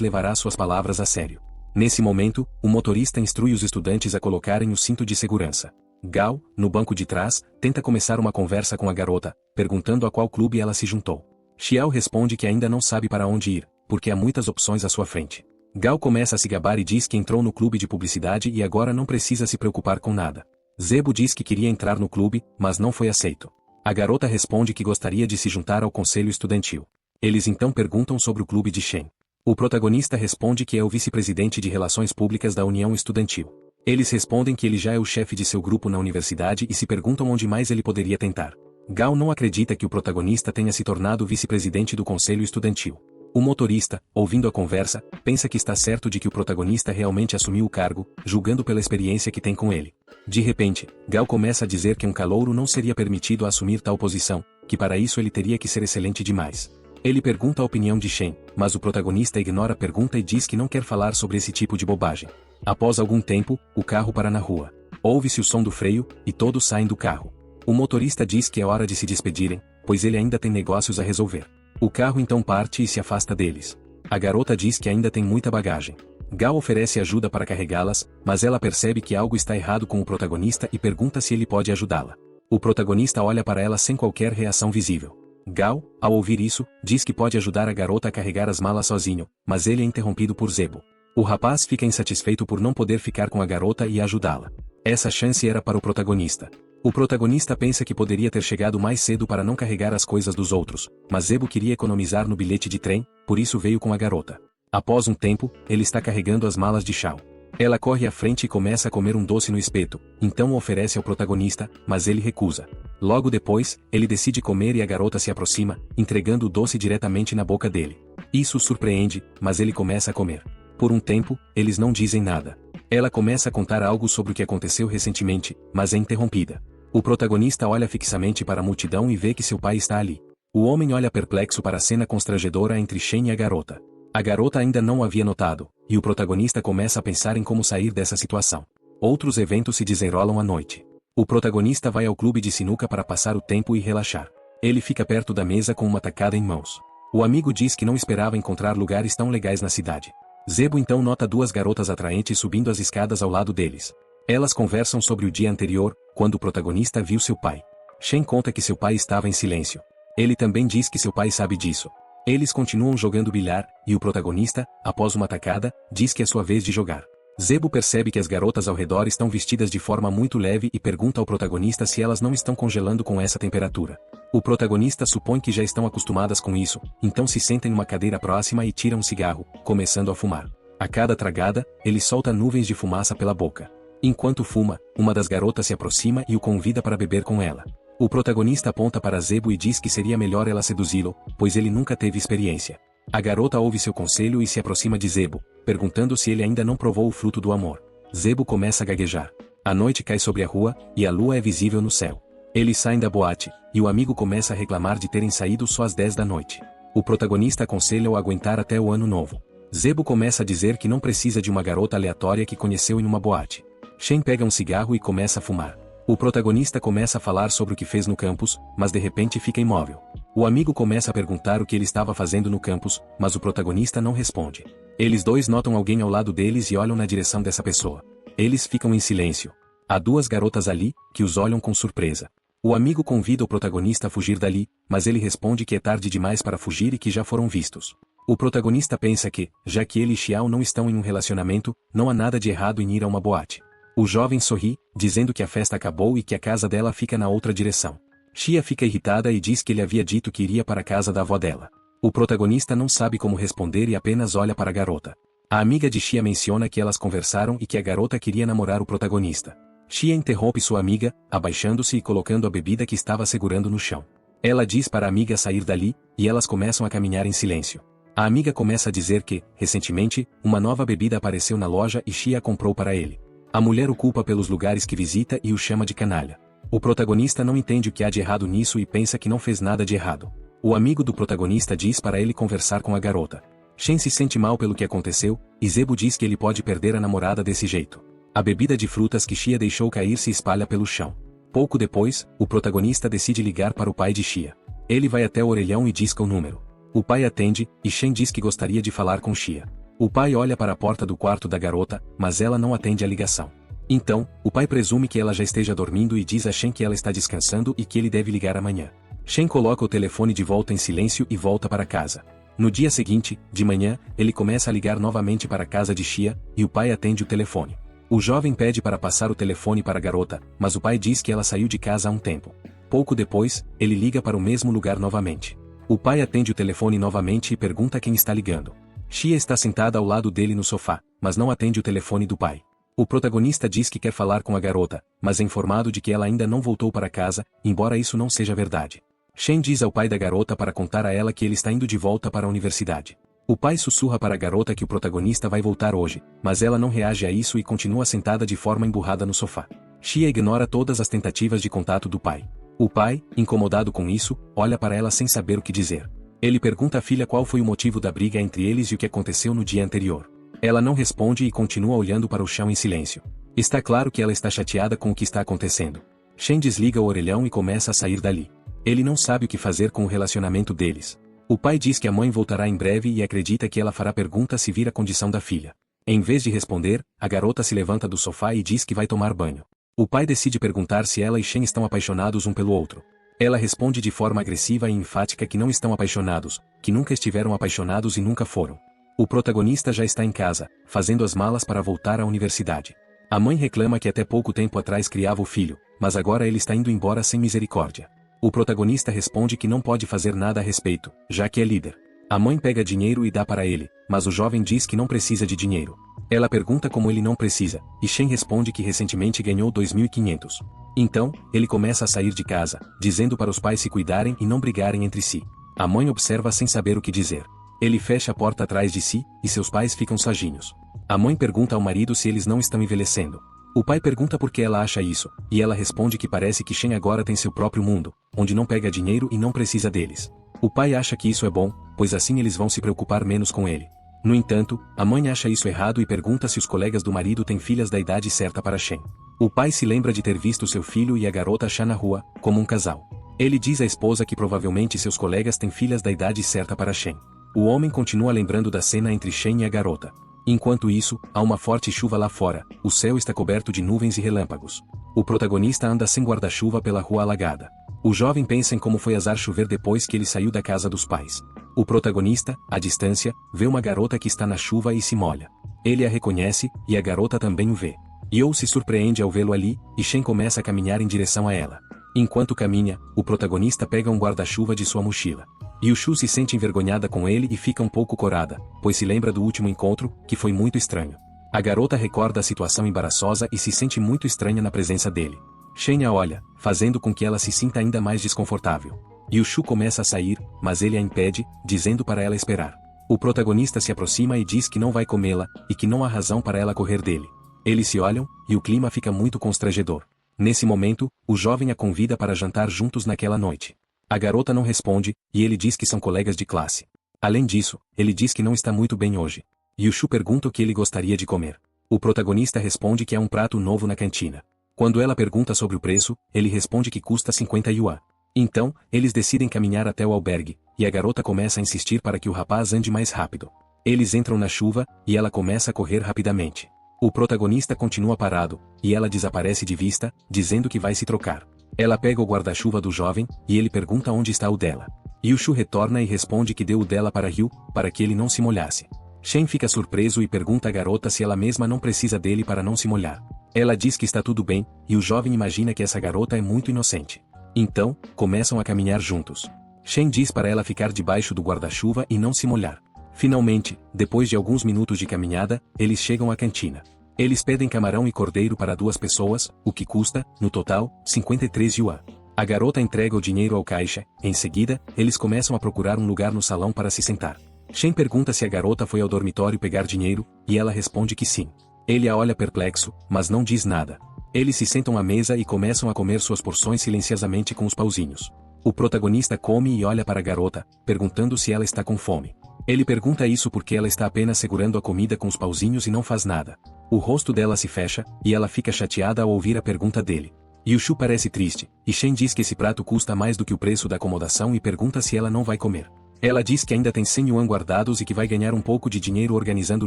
levará suas palavras a sério. Nesse momento, o motorista instrui os estudantes a colocarem o cinto de segurança. Gao, no banco de trás, tenta começar uma conversa com a garota, perguntando a qual clube ela se juntou. Xiao responde que ainda não sabe para onde ir, porque há muitas opções à sua frente. Gao começa a se gabar e diz que entrou no clube de publicidade e agora não precisa se preocupar com nada. Zebo diz que queria entrar no clube, mas não foi aceito. A garota responde que gostaria de se juntar ao conselho estudantil. Eles então perguntam sobre o clube de Shen. O protagonista responde que é o vice-presidente de Relações Públicas da União Estudantil. Eles respondem que ele já é o chefe de seu grupo na universidade e se perguntam onde mais ele poderia tentar. Gao não acredita que o protagonista tenha se tornado vice-presidente do conselho estudantil. O motorista, ouvindo a conversa, pensa que está certo de que o protagonista realmente assumiu o cargo, julgando pela experiência que tem com ele. De repente, Gao começa a dizer que um calouro não seria permitido assumir tal posição, que para isso ele teria que ser excelente demais. Ele pergunta a opinião de Shen, mas o protagonista ignora a pergunta e diz que não quer falar sobre esse tipo de bobagem. Após algum tempo, o carro para na rua. Ouve-se o som do freio, e todos saem do carro. O motorista diz que é hora de se despedirem, pois ele ainda tem negócios a resolver. O carro então parte e se afasta deles. A garota diz que ainda tem muita bagagem. Gao oferece ajuda para carregá-las, mas ela percebe que algo está errado com o protagonista e pergunta se ele pode ajudá-la. O protagonista olha para ela sem qualquer reação visível. Gao, ao ouvir isso, diz que pode ajudar a garota a carregar as malas sozinho, mas ele é interrompido por Zebo. O rapaz fica insatisfeito por não poder ficar com a garota e ajudá-la. Essa chance era para o protagonista. O protagonista pensa que poderia ter chegado mais cedo para não carregar as coisas dos outros, mas Zebo queria economizar no bilhete de trem, por isso veio com a garota. Após um tempo, ele está carregando as malas de Xiao. Ela corre à frente e começa a comer um doce no espeto, então o oferece ao protagonista, mas ele recusa. Logo depois, ele decide comer e a garota se aproxima, entregando o doce diretamente na boca dele. Isso o surpreende, mas ele começa a comer. Por um tempo, eles não dizem nada. Ela começa a contar algo sobre o que aconteceu recentemente, mas é interrompida. O protagonista olha fixamente para a multidão e vê que seu pai está ali. O homem olha perplexo para a cena constrangedora entre Shen e a garota. A garota ainda não o havia notado, e o protagonista começa a pensar em como sair dessa situação. Outros eventos se desenrolam à noite. O protagonista vai ao clube de sinuca para passar o tempo e relaxar. Ele fica perto da mesa com uma tacada em mãos. O amigo diz que não esperava encontrar lugares tão legais na cidade. Zebo então nota duas garotas atraentes subindo as escadas ao lado deles. Elas conversam sobre o dia anterior, quando o protagonista viu seu pai. Shen conta que seu pai estava em silêncio. Ele também diz que seu pai sabe disso. Eles continuam jogando bilhar, e o protagonista, após uma tacada, diz que é sua vez de jogar. Zebo percebe que as garotas ao redor estão vestidas de forma muito leve e pergunta ao protagonista se elas não estão congelando com essa temperatura. O protagonista supõe que já estão acostumadas com isso, então se senta em uma cadeira próxima e tira um cigarro, começando a fumar. A cada tragada, ele solta nuvens de fumaça pela boca. Enquanto fuma, uma das garotas se aproxima e o convida para beber com ela. O protagonista aponta para Zebo e diz que seria melhor ela seduzi-lo, pois ele nunca teve experiência. A garota ouve seu conselho e se aproxima de Zebo, perguntando se ele ainda não provou o fruto do amor. Zebo começa a gaguejar. A noite cai sobre a rua, e a lua é visível no céu. Eles saem da boate, e o amigo começa a reclamar de terem saído só às 10 da noite. O protagonista aconselha-o a aguentar até o ano novo. Zebo começa a dizer que não precisa de uma garota aleatória que conheceu em uma boate. Shen pega um cigarro e começa a fumar. O protagonista começa a falar sobre o que fez no campus, mas de repente fica imóvel. O amigo começa a perguntar o que ele estava fazendo no campus, mas o protagonista não responde. Eles dois notam alguém ao lado deles e olham na direção dessa pessoa. Eles ficam em silêncio. Há duas garotas ali, que os olham com surpresa. O amigo convida o protagonista a fugir dali, mas ele responde que é tarde demais para fugir e que já foram vistos. O protagonista pensa que, já que ele e Xiao não estão em um relacionamento, não há nada de errado em ir a uma boate. O jovem sorri, dizendo que a festa acabou e que a casa dela fica na outra direção. Xia fica irritada e diz que ele havia dito que iria para a casa da avó dela. O protagonista não sabe como responder e apenas olha para a garota. A amiga de Xia menciona que elas conversaram e que a garota queria namorar o protagonista. Xia interrompe sua amiga, abaixando-se e colocando a bebida que estava segurando no chão. Ela diz para a amiga sair dali, e elas começam a caminhar em silêncio. A amiga começa a dizer que, recentemente, uma nova bebida apareceu na loja e Xia a comprou para ele. A mulher o culpa pelos lugares que visita e o chama de canalha. O protagonista não entende o que há de errado nisso e pensa que não fez nada de errado. O amigo do protagonista diz para ele conversar com a garota. Shen se sente mal pelo que aconteceu, e Zebo diz que ele pode perder a namorada desse jeito. A bebida de frutas que Xia deixou cair se espalha pelo chão. Pouco depois, o protagonista decide ligar para o pai de Xia. Ele vai até o orelhão e disca o número. O pai atende, e Shen diz que gostaria de falar com Xia. O pai olha para a porta do quarto da garota, mas ela não atende a ligação. Então, o pai presume que ela já esteja dormindo e diz a Shen que ela está descansando e que ele deve ligar amanhã. Shen coloca o telefone de volta em silêncio e volta para casa. No dia seguinte, de manhã, ele começa a ligar novamente para a casa de Xia, e o pai atende o telefone. O jovem pede para passar o telefone para a garota, mas o pai diz que ela saiu de casa há um tempo. Pouco depois, ele liga para o mesmo lugar novamente. O pai atende o telefone novamente e pergunta quem está ligando. Xia está sentada ao lado dele no sofá, mas não atende o telefone do pai. O protagonista diz que quer falar com a garota, mas é informado de que ela ainda não voltou para casa, embora isso não seja verdade. Shen diz ao pai da garota para contar a ela que ele está indo de volta para a universidade. O pai sussurra para a garota que o protagonista vai voltar hoje, mas ela não reage a isso e continua sentada de forma emburrada no sofá. Xia ignora todas as tentativas de contato do pai. O pai, incomodado com isso, olha para ela sem saber o que dizer. Ele pergunta à filha qual foi o motivo da briga entre eles e o que aconteceu no dia anterior. Ela não responde e continua olhando para o chão em silêncio. Está claro que ela está chateada com o que está acontecendo. Shen desliga o orelhão e começa a sair dali. Ele não sabe o que fazer com o relacionamento deles. O pai diz que a mãe voltará em breve e acredita que ela fará perguntas se vir a condição da filha. Em vez de responder, a garota se levanta do sofá e diz que vai tomar banho. O pai decide perguntar se ela e Shen estão apaixonados um pelo outro. Ela responde de forma agressiva e enfática que não estão apaixonados, que nunca estiveram apaixonados e nunca foram. O protagonista já está em casa, fazendo as malas para voltar à universidade. A mãe reclama que até pouco tempo atrás criava o filho, mas agora ele está indo embora sem misericórdia. O protagonista responde que não pode fazer nada a respeito, já que é líder. A mãe pega dinheiro e dá para ele, mas o jovem diz que não precisa de dinheiro. Ela pergunta como ele não precisa, e Shen responde que recentemente ganhou 2.500. Então, ele começa a sair de casa, dizendo para os pais se cuidarem e não brigarem entre si. A mãe observa sem saber o que dizer. Ele fecha a porta atrás de si, e seus pais ficam sozinhos. A mãe pergunta ao marido se eles não estão envelhecendo. O pai pergunta por que ela acha isso, e ela responde que parece que Shen agora tem seu próprio mundo, onde não pega dinheiro e não precisa deles. O pai acha que isso é bom, pois assim eles vão se preocupar menos com ele. No entanto, a mãe acha isso errado e pergunta se os colegas do marido têm filhas da idade certa para Shen. O pai se lembra de ter visto seu filho e a garota Xia na rua, como um casal. Ele diz à esposa que provavelmente seus colegas têm filhas da idade certa para Shen. O homem continua lembrando da cena entre Shen e a garota. Enquanto isso, há uma forte chuva lá fora, o céu está coberto de nuvens e relâmpagos. O protagonista anda sem guarda-chuva pela rua alagada. O jovem pensa em como foi azar chover depois que ele saiu da casa dos pais. O protagonista, à distância, vê uma garota que está na chuva e se molha. Ele a reconhece, e a garota também o vê. Yo se surpreende ao vê-lo ali, e Shen começa a caminhar em direção a ela. Enquanto caminha, o protagonista pega um guarda-chuva de sua mochila. Yushu se sente envergonhada com ele e fica um pouco corada, pois se lembra do último encontro, que foi muito estranho. A garota recorda a situação embaraçosa e se sente muito estranha na presença dele. Shen a olha, fazendo com que ela se sinta ainda mais desconfortável. Yushu começa a sair, mas ele a impede, dizendo para ela esperar. O protagonista se aproxima e diz que não vai comê-la, e que não há razão para ela correr dele. Eles se olham, e o clima fica muito constrangedor. Nesse momento, o jovem a convida para jantar juntos naquela noite. A garota não responde, e ele diz que são colegas de classe. Além disso, ele diz que não está muito bem hoje. Yushu pergunta o que ele gostaria de comer. O protagonista responde que é um prato novo na cantina. Quando ela pergunta sobre o preço, ele responde que custa 50 yuan. Então, eles decidem caminhar até o albergue, e a garota começa a insistir para que o rapaz ande mais rápido. Eles entram na chuva, e ela começa a correr rapidamente. O protagonista continua parado, e ela desaparece de vista, dizendo que vai se trocar. Ela pega o guarda-chuva do jovem, e ele pergunta onde está o dela. Yushu retorna e responde que deu o dela para Ryu, para que ele não se molhasse. Shen fica surpreso e pergunta à garota se ela mesma não precisa dele para não se molhar. Ela diz que está tudo bem, e o jovem imagina que essa garota é muito inocente. Então, começam a caminhar juntos. Shen diz para ela ficar debaixo do guarda-chuva e não se molhar. Finalmente, depois de alguns minutos de caminhada, eles chegam à cantina. Eles pedem camarão e cordeiro para 2 pessoas, o que custa, no total, 53 yuan. A garota entrega o dinheiro ao caixa, em seguida, eles começam a procurar um lugar no salão para se sentar. Shen pergunta se a garota foi ao dormitório pegar dinheiro, e ela responde que sim. Ele a olha perplexo, mas não diz nada. Eles se sentam à mesa e começam a comer suas porções silenciosamente com os pauzinhos. O protagonista come e olha para a garota, perguntando se ela está com fome. Ele pergunta isso porque ela está apenas segurando a comida com os pauzinhos e não faz nada. O rosto dela se fecha, e ela fica chateada ao ouvir a pergunta dele. Yushu parece triste, e Shen diz que esse prato custa mais do que o preço da acomodação e pergunta se ela não vai comer. Ela diz que ainda tem 100 yuan guardados e que vai ganhar um pouco de dinheiro organizando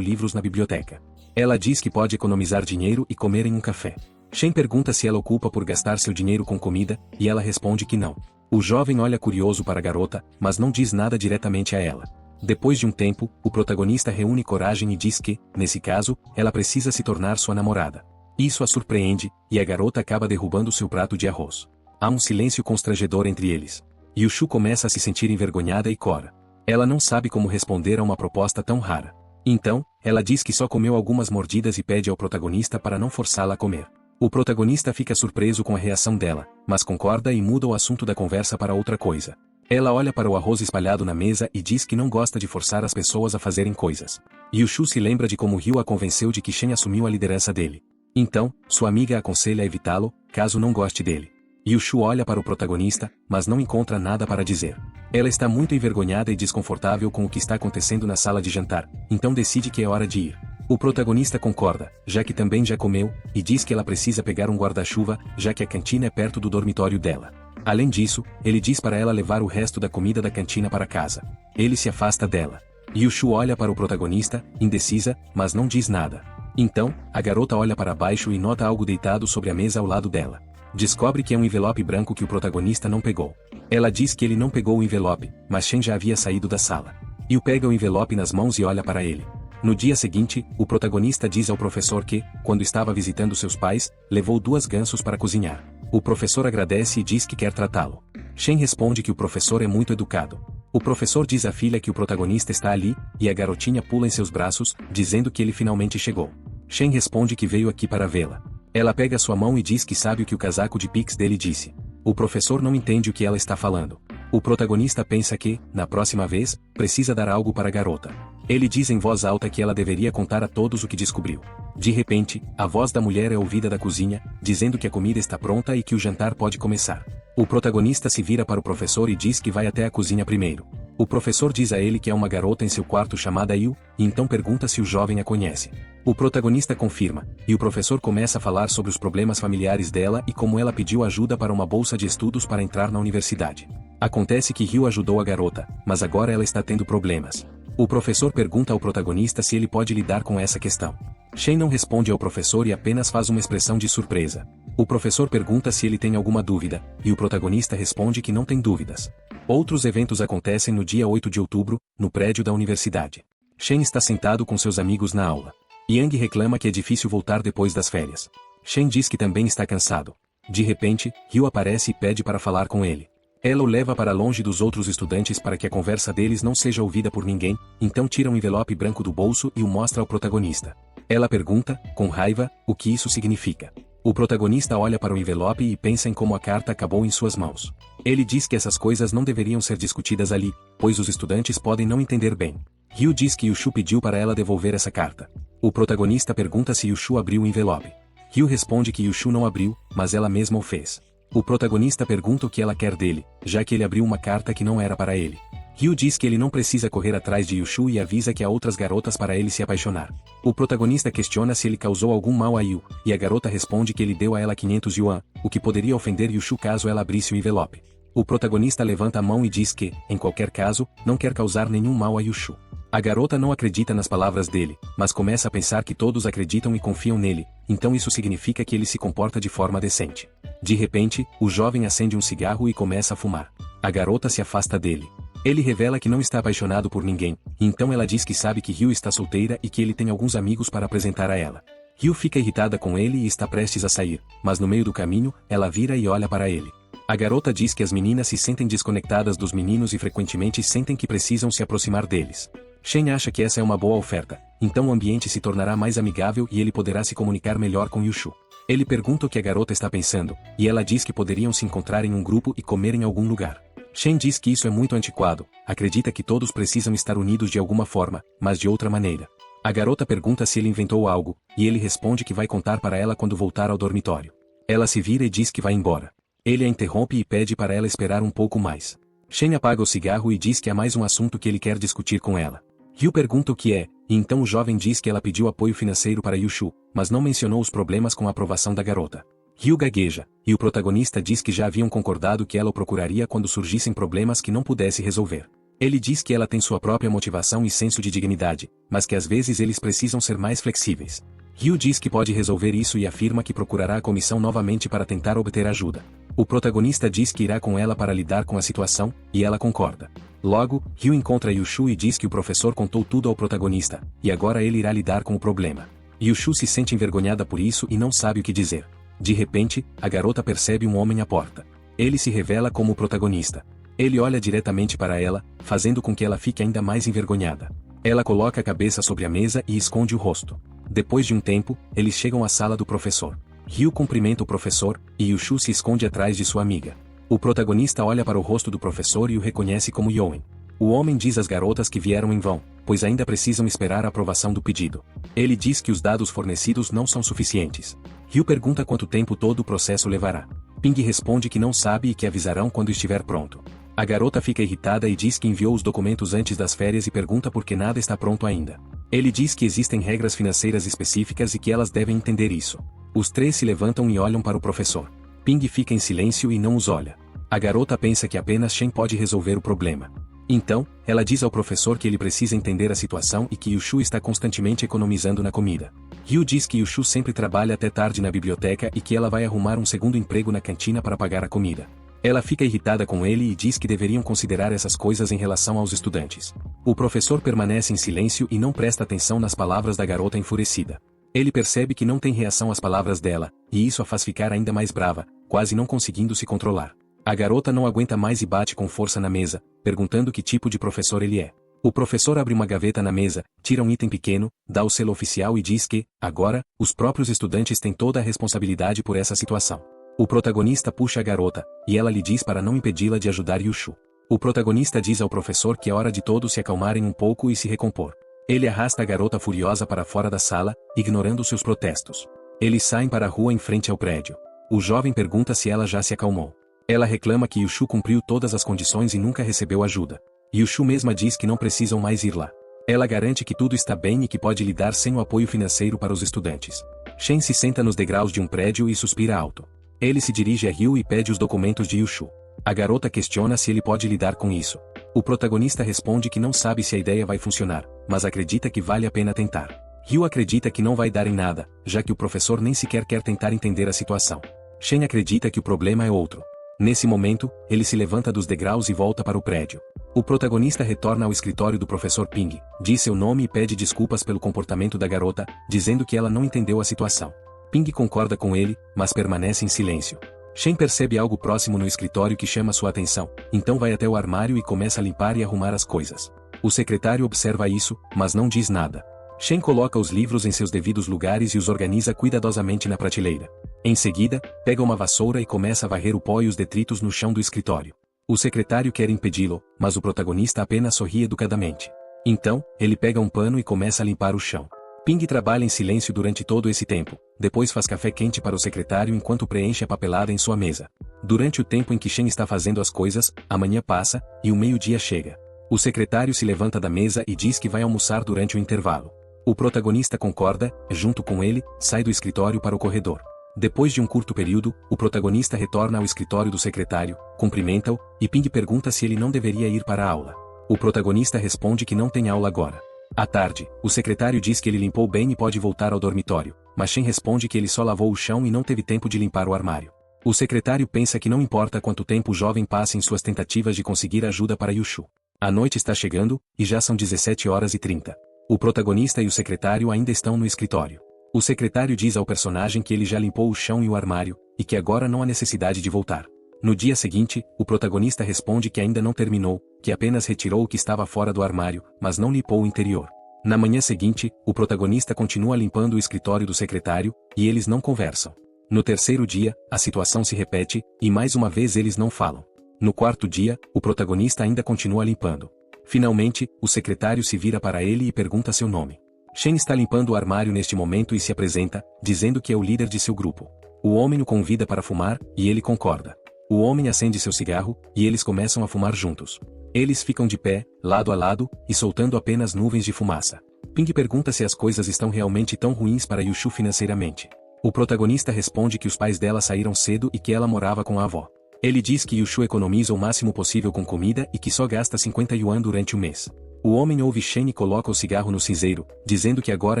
livros na biblioteca. Ela diz que pode economizar dinheiro e comer em um café. Shen pergunta se ela o culpa por gastar seu dinheiro com comida, e ela responde que não. O jovem olha curioso para a garota, mas não diz nada diretamente a ela. Depois de um tempo, o protagonista reúne coragem e diz que, nesse caso, ela precisa se tornar sua namorada. Isso a surpreende, e a garota acaba derrubando seu prato de arroz. Há um silêncio constrangedor entre eles. Yushu começa a se sentir envergonhada e cora. Ela não sabe como responder a uma proposta tão rara. Então, ela diz que só comeu algumas mordidas e pede ao protagonista para não forçá-la a comer. O protagonista fica surpreso com a reação dela, mas concorda e muda o assunto da conversa para outra coisa. Ela olha para o arroz espalhado na mesa e diz que não gosta de forçar as pessoas a fazerem coisas. Yushu se lembra de como Ryu a convenceu de que Shen assumiu a liderança dele. Então, sua amiga aconselha a evitá-lo, caso não goste dele. Yushu olha para o protagonista, mas não encontra nada para dizer. Ela está muito envergonhada e desconfortável com o que está acontecendo na sala de jantar, então decide que é hora de ir. O protagonista concorda, já que também já comeu, e diz que ela precisa pegar um guarda-chuva, já que a cantina é perto do dormitório dela. Além disso, ele diz para ela levar o resto da comida da cantina para casa. Ele se afasta dela. Yushu olha para o protagonista, indecisa, mas não diz nada. Então, a garota olha para baixo e nota algo deitado sobre a mesa ao lado dela. Descobre que é um envelope branco que o protagonista não pegou. Ela diz que ele não pegou o envelope, mas Shen já havia saído da sala. Yu pega o envelope nas mãos e olha para ele. No dia seguinte, o protagonista diz ao professor que, quando estava visitando seus pais, levou 2 gansos para cozinhar. O professor agradece e diz que quer tratá-lo. Shen responde que o professor é muito educado. O professor diz à filha que o protagonista está ali, e a garotinha pula em seus braços, dizendo que ele finalmente chegou. Shen responde que veio aqui para vê-la. Ela pega sua mão e diz que sabe o que o casaco de Pix dele disse. O professor não entende o que ela está falando. O protagonista pensa que, na próxima vez, precisa dar algo para a garota. Ele diz em voz alta que ela deveria contar a todos o que descobriu. De repente, a voz da mulher é ouvida da cozinha, dizendo que a comida está pronta e que o jantar pode começar. O protagonista se vira para o professor e diz que vai até a cozinha primeiro. O professor diz a ele que há uma garota em seu quarto chamada Yu, e então pergunta se o jovem a conhece. O protagonista confirma, e o professor começa a falar sobre os problemas familiares dela e como ela pediu ajuda para uma bolsa de estudos para entrar na universidade. Acontece que Ryu ajudou a garota, mas agora ela está tendo problemas. O professor pergunta ao protagonista se ele pode lidar com essa questão. Shen não responde ao professor e apenas faz uma expressão de surpresa. O professor pergunta se ele tem alguma dúvida, e o protagonista responde que não tem dúvidas. Outros eventos acontecem no dia 8 de outubro, no prédio da universidade. Shen está sentado com seus amigos na aula. Yang reclama que é difícil voltar depois das férias. Shen diz que também está cansado. De repente, Ryu aparece e pede para falar com ele. Ela o leva para longe dos outros estudantes para que a conversa deles não seja ouvida por ninguém, então tira um envelope branco do bolso e o mostra ao protagonista. Ela pergunta, com raiva, o que isso significa. O protagonista olha para o envelope e pensa em como a carta acabou em suas mãos. Ele diz que essas coisas não deveriam ser discutidas ali, pois os estudantes podem não entender bem. Ryu diz que Yushu pediu para ela devolver essa carta. O protagonista pergunta se Yushu abriu o envelope. Ryu responde que Yushu não abriu, mas ela mesma o fez. O protagonista pergunta o que ela quer dele, já que ele abriu uma carta que não era para ele. Ryu diz que ele não precisa correr atrás de Yushu e avisa que há outras garotas para ele se apaixonar. O protagonista questiona se ele causou algum mal a Yu, e a garota responde que ele deu a ela 500 yuan, o que poderia ofender Yushu caso ela abrisse o envelope. O protagonista levanta a mão e diz que, em qualquer caso, não quer causar nenhum mal a Yushu. A garota não acredita nas palavras dele, mas começa a pensar que todos acreditam e confiam nele, então isso significa que ele se comporta de forma decente. De repente, o jovem acende um cigarro e começa a fumar. A garota se afasta dele. Ele revela que não está apaixonado por ninguém, então ela diz que sabe que Ryu está solteira e que ele tem alguns amigos para apresentar a ela. Ryu fica irritada com ele e está prestes a sair, mas no meio do caminho, ela vira e olha para ele. A garota diz que as meninas se sentem desconectadas dos meninos e frequentemente sentem que precisam se aproximar deles. Shen acha que essa é uma boa oferta, então o ambiente se tornará mais amigável e ele poderá se comunicar melhor com Yushu. Ele pergunta o que a garota está pensando, e ela diz que poderiam se encontrar em um grupo e comer em algum lugar. Shen diz que isso é muito antiquado, acredita que todos precisam estar unidos de alguma forma, mas de outra maneira. A garota pergunta se ele inventou algo, e ele responde que vai contar para ela quando voltar ao dormitório. Ela se vira e diz que vai embora. Ele a interrompe e pede para ela esperar um pouco mais. Shen apaga o cigarro e diz que há mais um assunto que ele quer discutir com ela. Ryu pergunta o que é, e então o jovem diz que ela pediu apoio financeiro para Yushu, mas não mencionou os problemas com a aprovação da garota. Ryu gagueja, e o protagonista diz que já haviam concordado que ela o procuraria quando surgissem problemas que não pudesse resolver. Ele diz que ela tem sua própria motivação e senso de dignidade, mas que às vezes eles precisam ser mais flexíveis. Ryu diz que pode resolver isso e afirma que procurará a comissão novamente para tentar obter ajuda. O protagonista diz que irá com ela para lidar com a situação, e ela concorda. Logo, Ryu encontra Yushu e diz que o professor contou tudo ao protagonista, e agora ele irá lidar com o problema. Yushu se sente envergonhada por isso e não sabe o que dizer. De repente, a garota percebe um homem à porta. Ele se revela como o protagonista. Ele olha diretamente para ela, fazendo com que ela fique ainda mais envergonhada. Ela coloca a cabeça sobre a mesa e esconde o rosto. Depois de um tempo, eles chegam à sala do professor. Ryu cumprimenta o professor, e Yushu se esconde atrás de sua amiga. O protagonista olha para o rosto do professor e o reconhece como Yoen. O homem diz às garotas que vieram em vão, pois ainda precisam esperar a aprovação do pedido. Ele diz que os dados fornecidos não são suficientes. Ryu pergunta quanto tempo todo o processo levará. Ping responde que não sabe e que avisarão quando estiver pronto. A garota fica irritada e diz que enviou os documentos antes das férias e pergunta por que nada está pronto ainda. Ele diz que existem regras financeiras específicas e que elas devem entender isso. Os três se levantam e olham para o professor. Ping fica em silêncio e não os olha. A garota pensa que apenas Shen pode resolver o problema. Então, ela diz ao professor que ele precisa entender a situação e que Yushu está constantemente economizando na comida. Ryu diz que Yushu sempre trabalha até tarde na biblioteca e que ela vai arrumar um segundo emprego na cantina para pagar a comida. Ela fica irritada com ele e diz que deveriam considerar essas coisas em relação aos estudantes. O professor permanece em silêncio e não presta atenção nas palavras da garota enfurecida. Ele percebe que não tem reação às palavras dela, e isso a faz ficar ainda mais brava, quase não conseguindo se controlar. A garota não aguenta mais e bate com força na mesa, perguntando que tipo de professor ele é. O professor abre uma gaveta na mesa, tira um item pequeno, dá o selo oficial e diz que, agora, os próprios estudantes têm toda a responsabilidade por essa situação. O protagonista puxa a garota, e ela lhe diz para não impedi-la de ajudar Yushu. O protagonista diz ao professor que é hora de todos se acalmarem um pouco e se recompor. Ele arrasta a garota furiosa para fora da sala, ignorando seus protestos. Eles saem para a rua em frente ao prédio. O jovem pergunta se ela já se acalmou. Ela reclama que Yushu cumpriu todas as condições e nunca recebeu ajuda. Yushu mesma diz que não precisam mais ir lá. Ela garante que tudo está bem e que pode lidar sem o apoio financeiro para os estudantes. Shen se senta nos degraus de um prédio e suspira alto. Ele se dirige a Ryu e pede os documentos de Yushu. A garota questiona se ele pode lidar com isso. O protagonista responde que não sabe se a ideia vai funcionar, mas acredita que vale a pena tentar. Ryu acredita que não vai dar em nada, já que o professor nem sequer quer tentar entender a situação. Shen acredita que o problema é outro. Nesse momento, ele se levanta dos degraus e volta para o prédio. O protagonista retorna ao escritório do professor Ping, diz seu nome e pede desculpas pelo comportamento da garota, dizendo que ela não entendeu a situação. Ping concorda com ele, mas permanece em silêncio. Shen percebe algo próximo no escritório que chama sua atenção, então vai até o armário e começa a limpar e arrumar as coisas. O secretário observa isso, mas não diz nada. Shen coloca os livros em seus devidos lugares e os organiza cuidadosamente na prateleira. Em seguida, pega uma vassoura e começa a varrer o pó e os detritos no chão do escritório. O secretário quer impedi-lo, mas o protagonista apenas sorri educadamente. Então, ele pega um pano e começa a limpar o chão. Ping trabalha em silêncio durante todo esse tempo, depois faz café quente para o secretário enquanto preenche a papelada em sua mesa. Durante o tempo em que Shen está fazendo as coisas, a manhã passa, e o meio-dia chega. O secretário se levanta da mesa e diz que vai almoçar durante o intervalo. O protagonista concorda, junto com ele, sai do escritório para o corredor. Depois de um curto período, o protagonista retorna ao escritório do secretário, cumprimenta-o, e Ping pergunta se ele não deveria ir para a aula. O protagonista responde que não tem aula agora. À tarde, o secretário diz que ele limpou bem e pode voltar ao dormitório, mas Shen responde que ele só lavou o chão e não teve tempo de limpar o armário. O secretário pensa que não importa quanto tempo o jovem passa em suas tentativas de conseguir ajuda para Yushu. A noite está chegando, e já são 17h30. O protagonista e o secretário ainda estão no escritório. O secretário diz ao personagem que ele já limpou o chão e o armário, e que agora não há necessidade de voltar. No dia seguinte, o protagonista responde que ainda não terminou, que apenas retirou o que estava fora do armário, mas não limpou o interior. Na manhã seguinte, o protagonista continua limpando o escritório do secretário, e eles não conversam. No terceiro dia, a situação se repete, e mais uma vez eles não falam. No quarto dia, o protagonista ainda continua limpando. Finalmente, o secretário se vira para ele e pergunta seu nome. Shen está limpando o armário neste momento e se apresenta, dizendo que é o líder de seu grupo. O homem o convida para fumar, e ele concorda. O homem acende seu cigarro, e eles começam a fumar juntos. Eles ficam de pé, lado a lado, e soltando apenas nuvens de fumaça. Ping pergunta se as coisas estão realmente tão ruins para Yushu financeiramente. O protagonista responde que os pais dela saíram cedo e que ela morava com a avó. Ele diz que Yushu economiza o máximo possível com comida e que só gasta 50 yuan durante o mês. O homem ouve Shen e coloca o cigarro no cinzeiro, dizendo que agora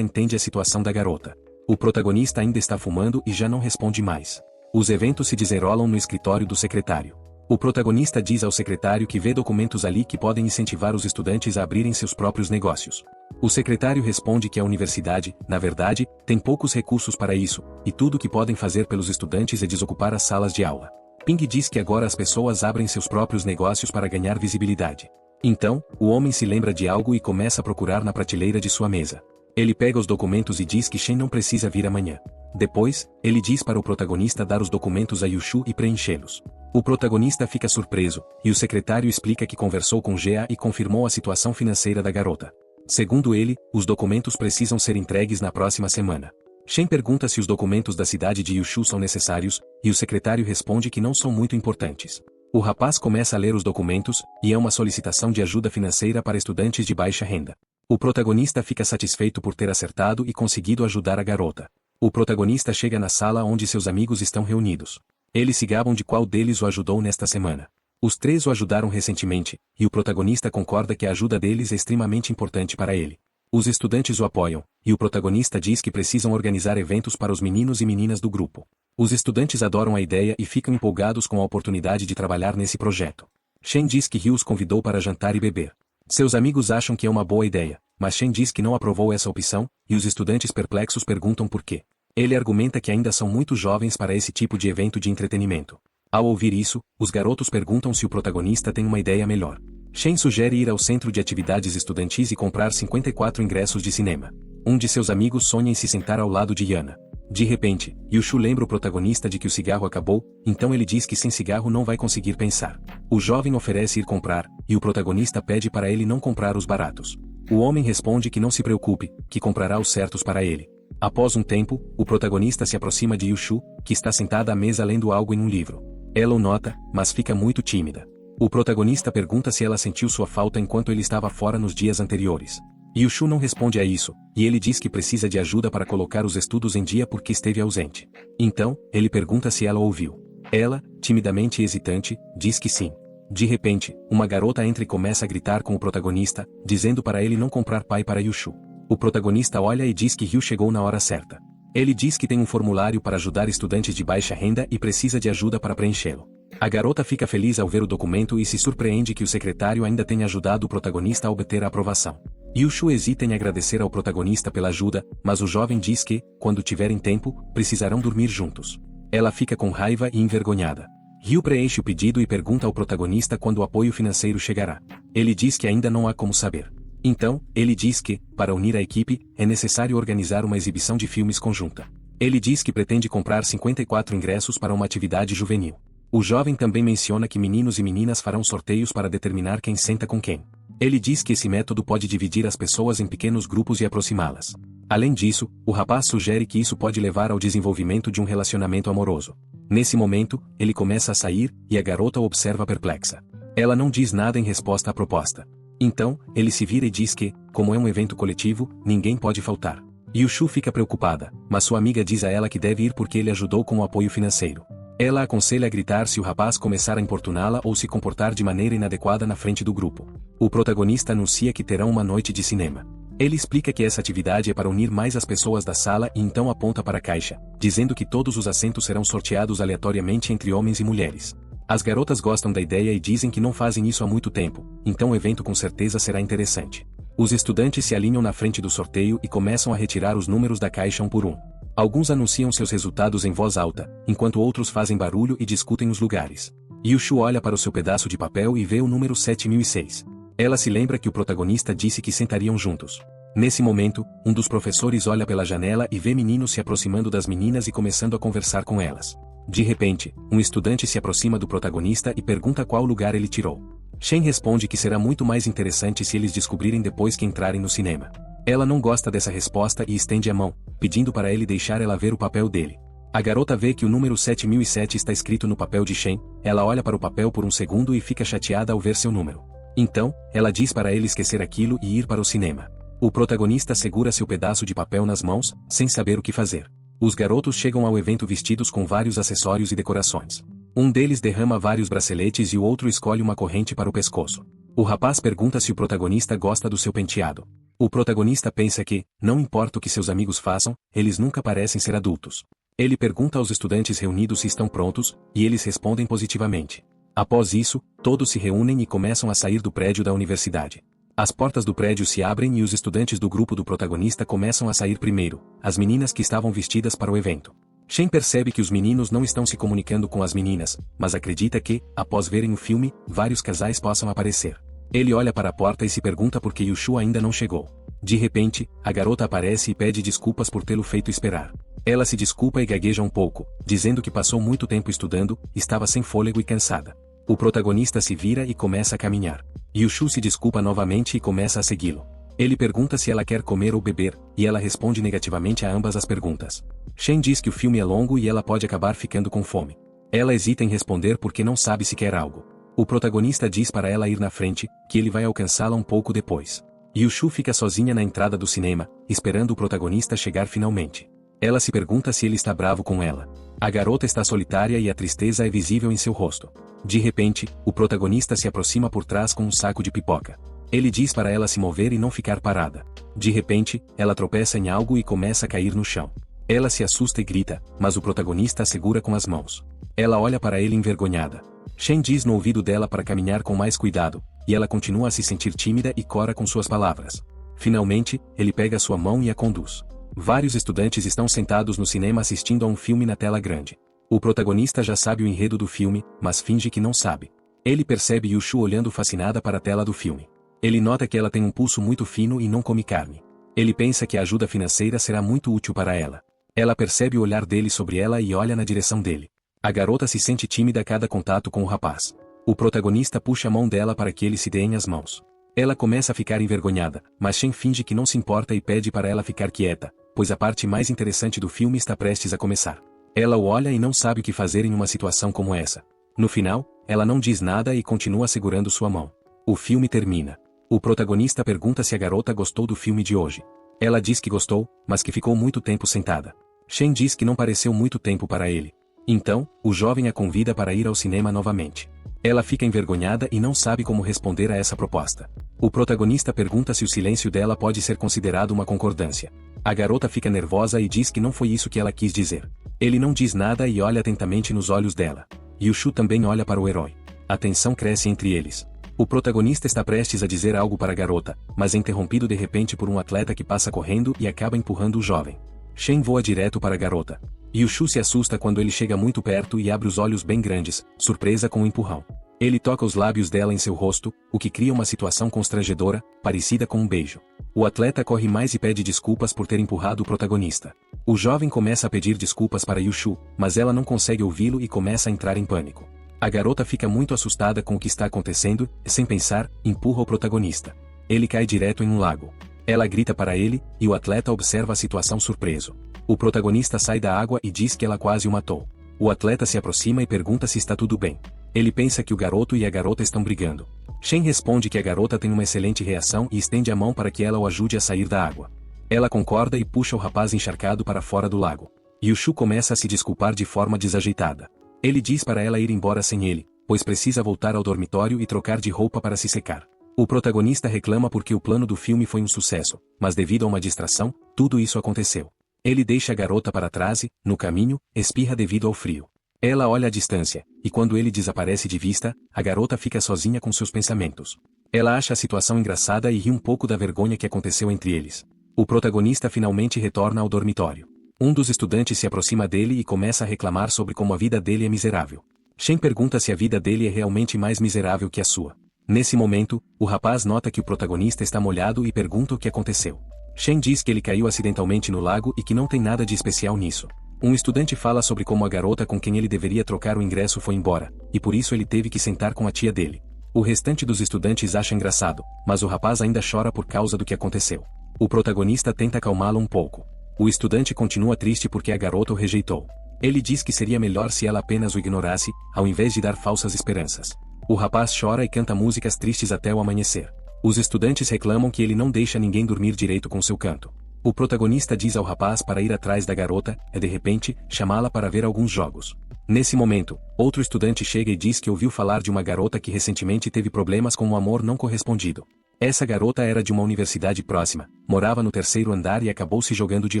entende a situação da garota. O protagonista ainda está fumando e já não responde mais. Os eventos se desenrolam no escritório do secretário. O protagonista diz ao secretário que vê documentos ali que podem incentivar os estudantes a abrirem seus próprios negócios. O secretário responde que a universidade, na verdade, tem poucos recursos para isso, e tudo o que podem fazer pelos estudantes é desocupar as salas de aula. Ping diz que agora as pessoas abrem seus próprios negócios para ganhar visibilidade. Então, o homem se lembra de algo e começa a procurar na prateleira de sua mesa. Ele pega os documentos e diz que Shen não precisa vir amanhã. Depois, ele diz para o protagonista dar os documentos a Yushu e preenchê-los. O protagonista fica surpreso, e o secretário explica que conversou com Gea e confirmou a situação financeira da garota. Segundo ele, os documentos precisam ser entregues na próxima semana. Shen pergunta se os documentos da cidade de Yushu são necessários, e o secretário responde que não são muito importantes. O rapaz começa a ler os documentos, e é uma solicitação de ajuda financeira para estudantes de baixa renda. O protagonista fica satisfeito por ter acertado e conseguido ajudar a garota. O protagonista chega na sala onde seus amigos estão reunidos. Eles se gabam de qual deles o ajudou nesta semana. Os três o ajudaram recentemente, e o protagonista concorda que a ajuda deles é extremamente importante para ele. Os estudantes o apoiam, e o protagonista diz que precisam organizar eventos para os meninos e meninas do grupo. Os estudantes adoram a ideia e ficam empolgados com a oportunidade de trabalhar nesse projeto. Shen diz que Ryu os convidou para jantar e beber. Seus amigos acham que é uma boa ideia, mas Shen diz que não aprovou essa opção, e os estudantes perplexos perguntam por quê. Ele argumenta que ainda são muito jovens para esse tipo de evento de entretenimento. Ao ouvir isso, os garotos perguntam se o protagonista tem uma ideia melhor. Shen sugere ir ao centro de atividades estudantis e comprar 54 ingressos de cinema. Um de seus amigos sonha em se sentar ao lado de Yana. De repente, Yushu lembra o protagonista de que o cigarro acabou, então ele diz que sem cigarro não vai conseguir pensar. O jovem oferece ir comprar, e o protagonista pede para ele não comprar os baratos. O homem responde que não se preocupe, que comprará os certos para ele. Após um tempo, o protagonista se aproxima de Yushu, que está sentada à mesa lendo algo em um livro. Ela o nota, mas fica muito tímida. O protagonista pergunta se ela sentiu sua falta enquanto ele estava fora nos dias anteriores. Yushu não responde a isso, e ele diz que precisa de ajuda para colocar os estudos em dia porque esteve ausente. Então, ele pergunta se ela ouviu. Ela, timidamente e hesitante, diz que sim. De repente, uma garota entra e começa a gritar com o protagonista, dizendo para ele não comprar pai para Yushu. O protagonista olha e diz que Ryu chegou na hora certa. Ele diz que tem um formulário para ajudar estudantes de baixa renda e precisa de ajuda para preenchê-lo. A garota fica feliz ao ver o documento e se surpreende que o secretário ainda tenha ajudado o protagonista a obter a aprovação. Yushu hesita em agradecer ao protagonista pela ajuda, mas o jovem diz que, quando tiverem tempo, precisarão dormir juntos. Ela fica com raiva e envergonhada. Ryu preenche o pedido e pergunta ao protagonista quando o apoio financeiro chegará. Ele diz que ainda não há como saber. Então, ele diz que, para unir a equipe, é necessário organizar uma exibição de filmes conjunta. Ele diz que pretende comprar 54 ingressos para uma atividade juvenil. O jovem também menciona que meninos e meninas farão sorteios para determinar quem senta com quem. Ele diz que esse método pode dividir as pessoas em pequenos grupos e aproximá-las. Além disso, o rapaz sugere que isso pode levar ao desenvolvimento de um relacionamento amoroso. Nesse momento, ele começa a sair, e a garota o observa perplexa. Ela não diz nada em resposta à proposta. Então, ele se vira e diz que, como é um evento coletivo, ninguém pode faltar. Yushu fica preocupada, mas sua amiga diz a ela que deve ir porque ele ajudou com o apoio financeiro. Ela aconselha a gritar se o rapaz começar a importuná-la ou se comportar de maneira inadequada na frente do grupo. O protagonista anuncia que terão uma noite de cinema. Ele explica que essa atividade é para unir mais as pessoas da sala e então aponta para a caixa, dizendo que todos os assentos serão sorteados aleatoriamente entre homens e mulheres. As garotas gostam da ideia e dizem que não fazem isso há muito tempo, então o evento com certeza será interessante. Os estudantes se alinham na frente do sorteio e começam a retirar os números da caixa um por um. Alguns anunciam seus resultados em voz alta, enquanto outros fazem barulho e discutem os lugares. Yushu olha para o seu pedaço de papel e vê o número 7006. Ela se lembra que o protagonista disse que sentariam juntos. Nesse momento, um dos professores olha pela janela e vê meninos se aproximando das meninas e começando a conversar com elas. De repente, um estudante se aproxima do protagonista e pergunta qual lugar ele tirou. Shen responde que será muito mais interessante se eles descobrirem depois que entrarem no cinema. Ela não gosta dessa resposta e estende a mão, pedindo para ele deixar ela ver o papel dele. A garota vê que o número 7007 está escrito no papel de Shen, ela olha para o papel por um segundo e fica chateada ao ver seu número. Então, ela diz para ele esquecer aquilo e ir para o cinema. O protagonista segura seu pedaço de papel nas mãos, sem saber o que fazer. Os garotos chegam ao evento vestidos com vários acessórios e decorações. Um deles derrama vários braceletes e o outro escolhe uma corrente para o pescoço. O rapaz pergunta se o protagonista gosta do seu penteado. O protagonista pensa que, não importa o que seus amigos façam, eles nunca parecem ser adultos. Ele pergunta aos estudantes reunidos se estão prontos, e eles respondem positivamente. Após isso, todos se reúnem e começam a sair do prédio da universidade. As portas do prédio se abrem e os estudantes do grupo do protagonista começam a sair primeiro, as meninas que estavam vestidas para o evento. Shen percebe que os meninos não estão se comunicando com as meninas, mas acredita que, após verem o filme, vários casais possam aparecer. Ele olha para a porta e se pergunta por que Yushu ainda não chegou. De repente, a garota aparece e pede desculpas por tê-lo feito esperar. Ela se desculpa e gagueja um pouco, dizendo que passou muito tempo estudando, estava sem fôlego e cansada. O protagonista se vira e começa a caminhar. Yushu se desculpa novamente e começa a segui-lo. Ele pergunta se ela quer comer ou beber, e ela responde negativamente a ambas as perguntas. Shen diz que o filme é longo e ela pode acabar ficando com fome. Ela hesita em responder porque não sabe se quer algo. O protagonista diz para ela ir na frente, que ele vai alcançá-la um pouco depois. Yushu fica sozinha na entrada do cinema, esperando o protagonista chegar finalmente. Ela se pergunta se ele está bravo com ela. A garota está solitária e a tristeza é visível em seu rosto. De repente, o protagonista se aproxima por trás com um saco de pipoca. Ele diz para ela se mover e não ficar parada. De repente, ela tropeça em algo e começa a cair no chão. Ela se assusta e grita, mas o protagonista a segura com as mãos. Ela olha para ele envergonhada. Shen diz no ouvido dela para caminhar com mais cuidado, e ela continua a se sentir tímida e cora com suas palavras. Finalmente, ele pega sua mão e a conduz. Vários estudantes estão sentados no cinema assistindo a um filme na tela grande. O protagonista já sabe o enredo do filme, mas finge que não sabe. Ele percebe Yushu olhando fascinada para a tela do filme. Ele nota que ela tem um pulso muito fino e não come carne. Ele pensa que a ajuda financeira será muito útil para ela. Ela percebe o olhar dele sobre ela e olha na direção dele. A garota se sente tímida a cada contato com o rapaz. O protagonista puxa a mão dela para que eles se deem as mãos. Ela começa a ficar envergonhada, mas Shen finge que não se importa e pede para ela ficar quieta, pois a parte mais interessante do filme está prestes a começar. Ela o olha e não sabe o que fazer em uma situação como essa. No final, ela não diz nada e continua segurando sua mão. O filme termina. O protagonista pergunta se a garota gostou do filme de hoje. Ela diz que gostou, mas que ficou muito tempo sentada. Shen diz que não pareceu muito tempo para ele. Então, o jovem a convida para ir ao cinema novamente. Ela fica envergonhada e não sabe como responder a essa proposta. O protagonista pergunta se o silêncio dela pode ser considerado uma concordância. A garota fica nervosa e diz que não foi isso que ela quis dizer. Ele não diz nada e olha atentamente nos olhos dela. Yushu também olha para o herói. A tensão cresce entre eles. O protagonista está prestes a dizer algo para a garota, mas é interrompido de repente por um atleta que passa correndo e acaba empurrando o jovem. Shen voa direto para a garota. Yushu se assusta quando ele chega muito perto e abre os olhos bem grandes, surpresa com o empurrão. Ele toca os lábios dela em seu rosto, o que cria uma situação constrangedora, parecida com um beijo. O atleta corre mais e pede desculpas por ter empurrado o protagonista. O jovem começa a pedir desculpas para Yushu, mas ela não consegue ouvi-lo e começa a entrar em pânico. A garota fica muito assustada com o que está acontecendo e, sem pensar, empurra o protagonista. Ele cai direto em um lago. Ela grita para ele, e o atleta observa a situação surpreso. O protagonista sai da água e diz que ela quase o matou. O atleta se aproxima e pergunta se está tudo bem. Ele pensa que o garoto e a garota estão brigando. Shen responde que a garota tem uma excelente reação e estende a mão para que ela o ajude a sair da água. Ela concorda e puxa o rapaz encharcado para fora do lago. Yushu começa a se desculpar de forma desajeitada. Ele diz para ela ir embora sem ele, pois precisa voltar ao dormitório e trocar de roupa para se secar. O protagonista reclama porque o plano do filme foi um sucesso, mas devido a uma distração, tudo isso aconteceu. Ele deixa a garota para trás e, no caminho, espirra devido ao frio. Ela olha à distância, e quando ele desaparece de vista, a garota fica sozinha com seus pensamentos. Ela acha a situação engraçada e ri um pouco da vergonha que aconteceu entre eles. O protagonista finalmente retorna ao dormitório. Um dos estudantes se aproxima dele e começa a reclamar sobre como a vida dele é miserável. Shen pergunta se a vida dele é realmente mais miserável que a sua. Nesse momento, o rapaz nota que o protagonista está molhado e pergunta o que aconteceu. Shen diz que ele caiu acidentalmente no lago e que não tem nada de especial nisso. Um estudante fala sobre como a garota com quem ele deveria trocar o ingresso foi embora, e por isso ele teve que sentar com a tia dele. O restante dos estudantes acha engraçado, mas o rapaz ainda chora por causa do que aconteceu. O protagonista tenta acalmá-lo um pouco. O estudante continua triste porque a garota o rejeitou. Ele diz que seria melhor se ela apenas o ignorasse, ao invés de dar falsas esperanças. O rapaz chora e canta músicas tristes até o amanhecer. Os estudantes reclamam que ele não deixa ninguém dormir direito com seu canto. O protagonista diz ao rapaz para ir atrás da garota, e de repente, chamá-la para ver alguns jogos. Nesse momento, outro estudante chega e diz que ouviu falar de uma garota que recentemente teve problemas com um amor não correspondido. Essa garota era de uma universidade próxima, morava no terceiro andar e acabou se jogando de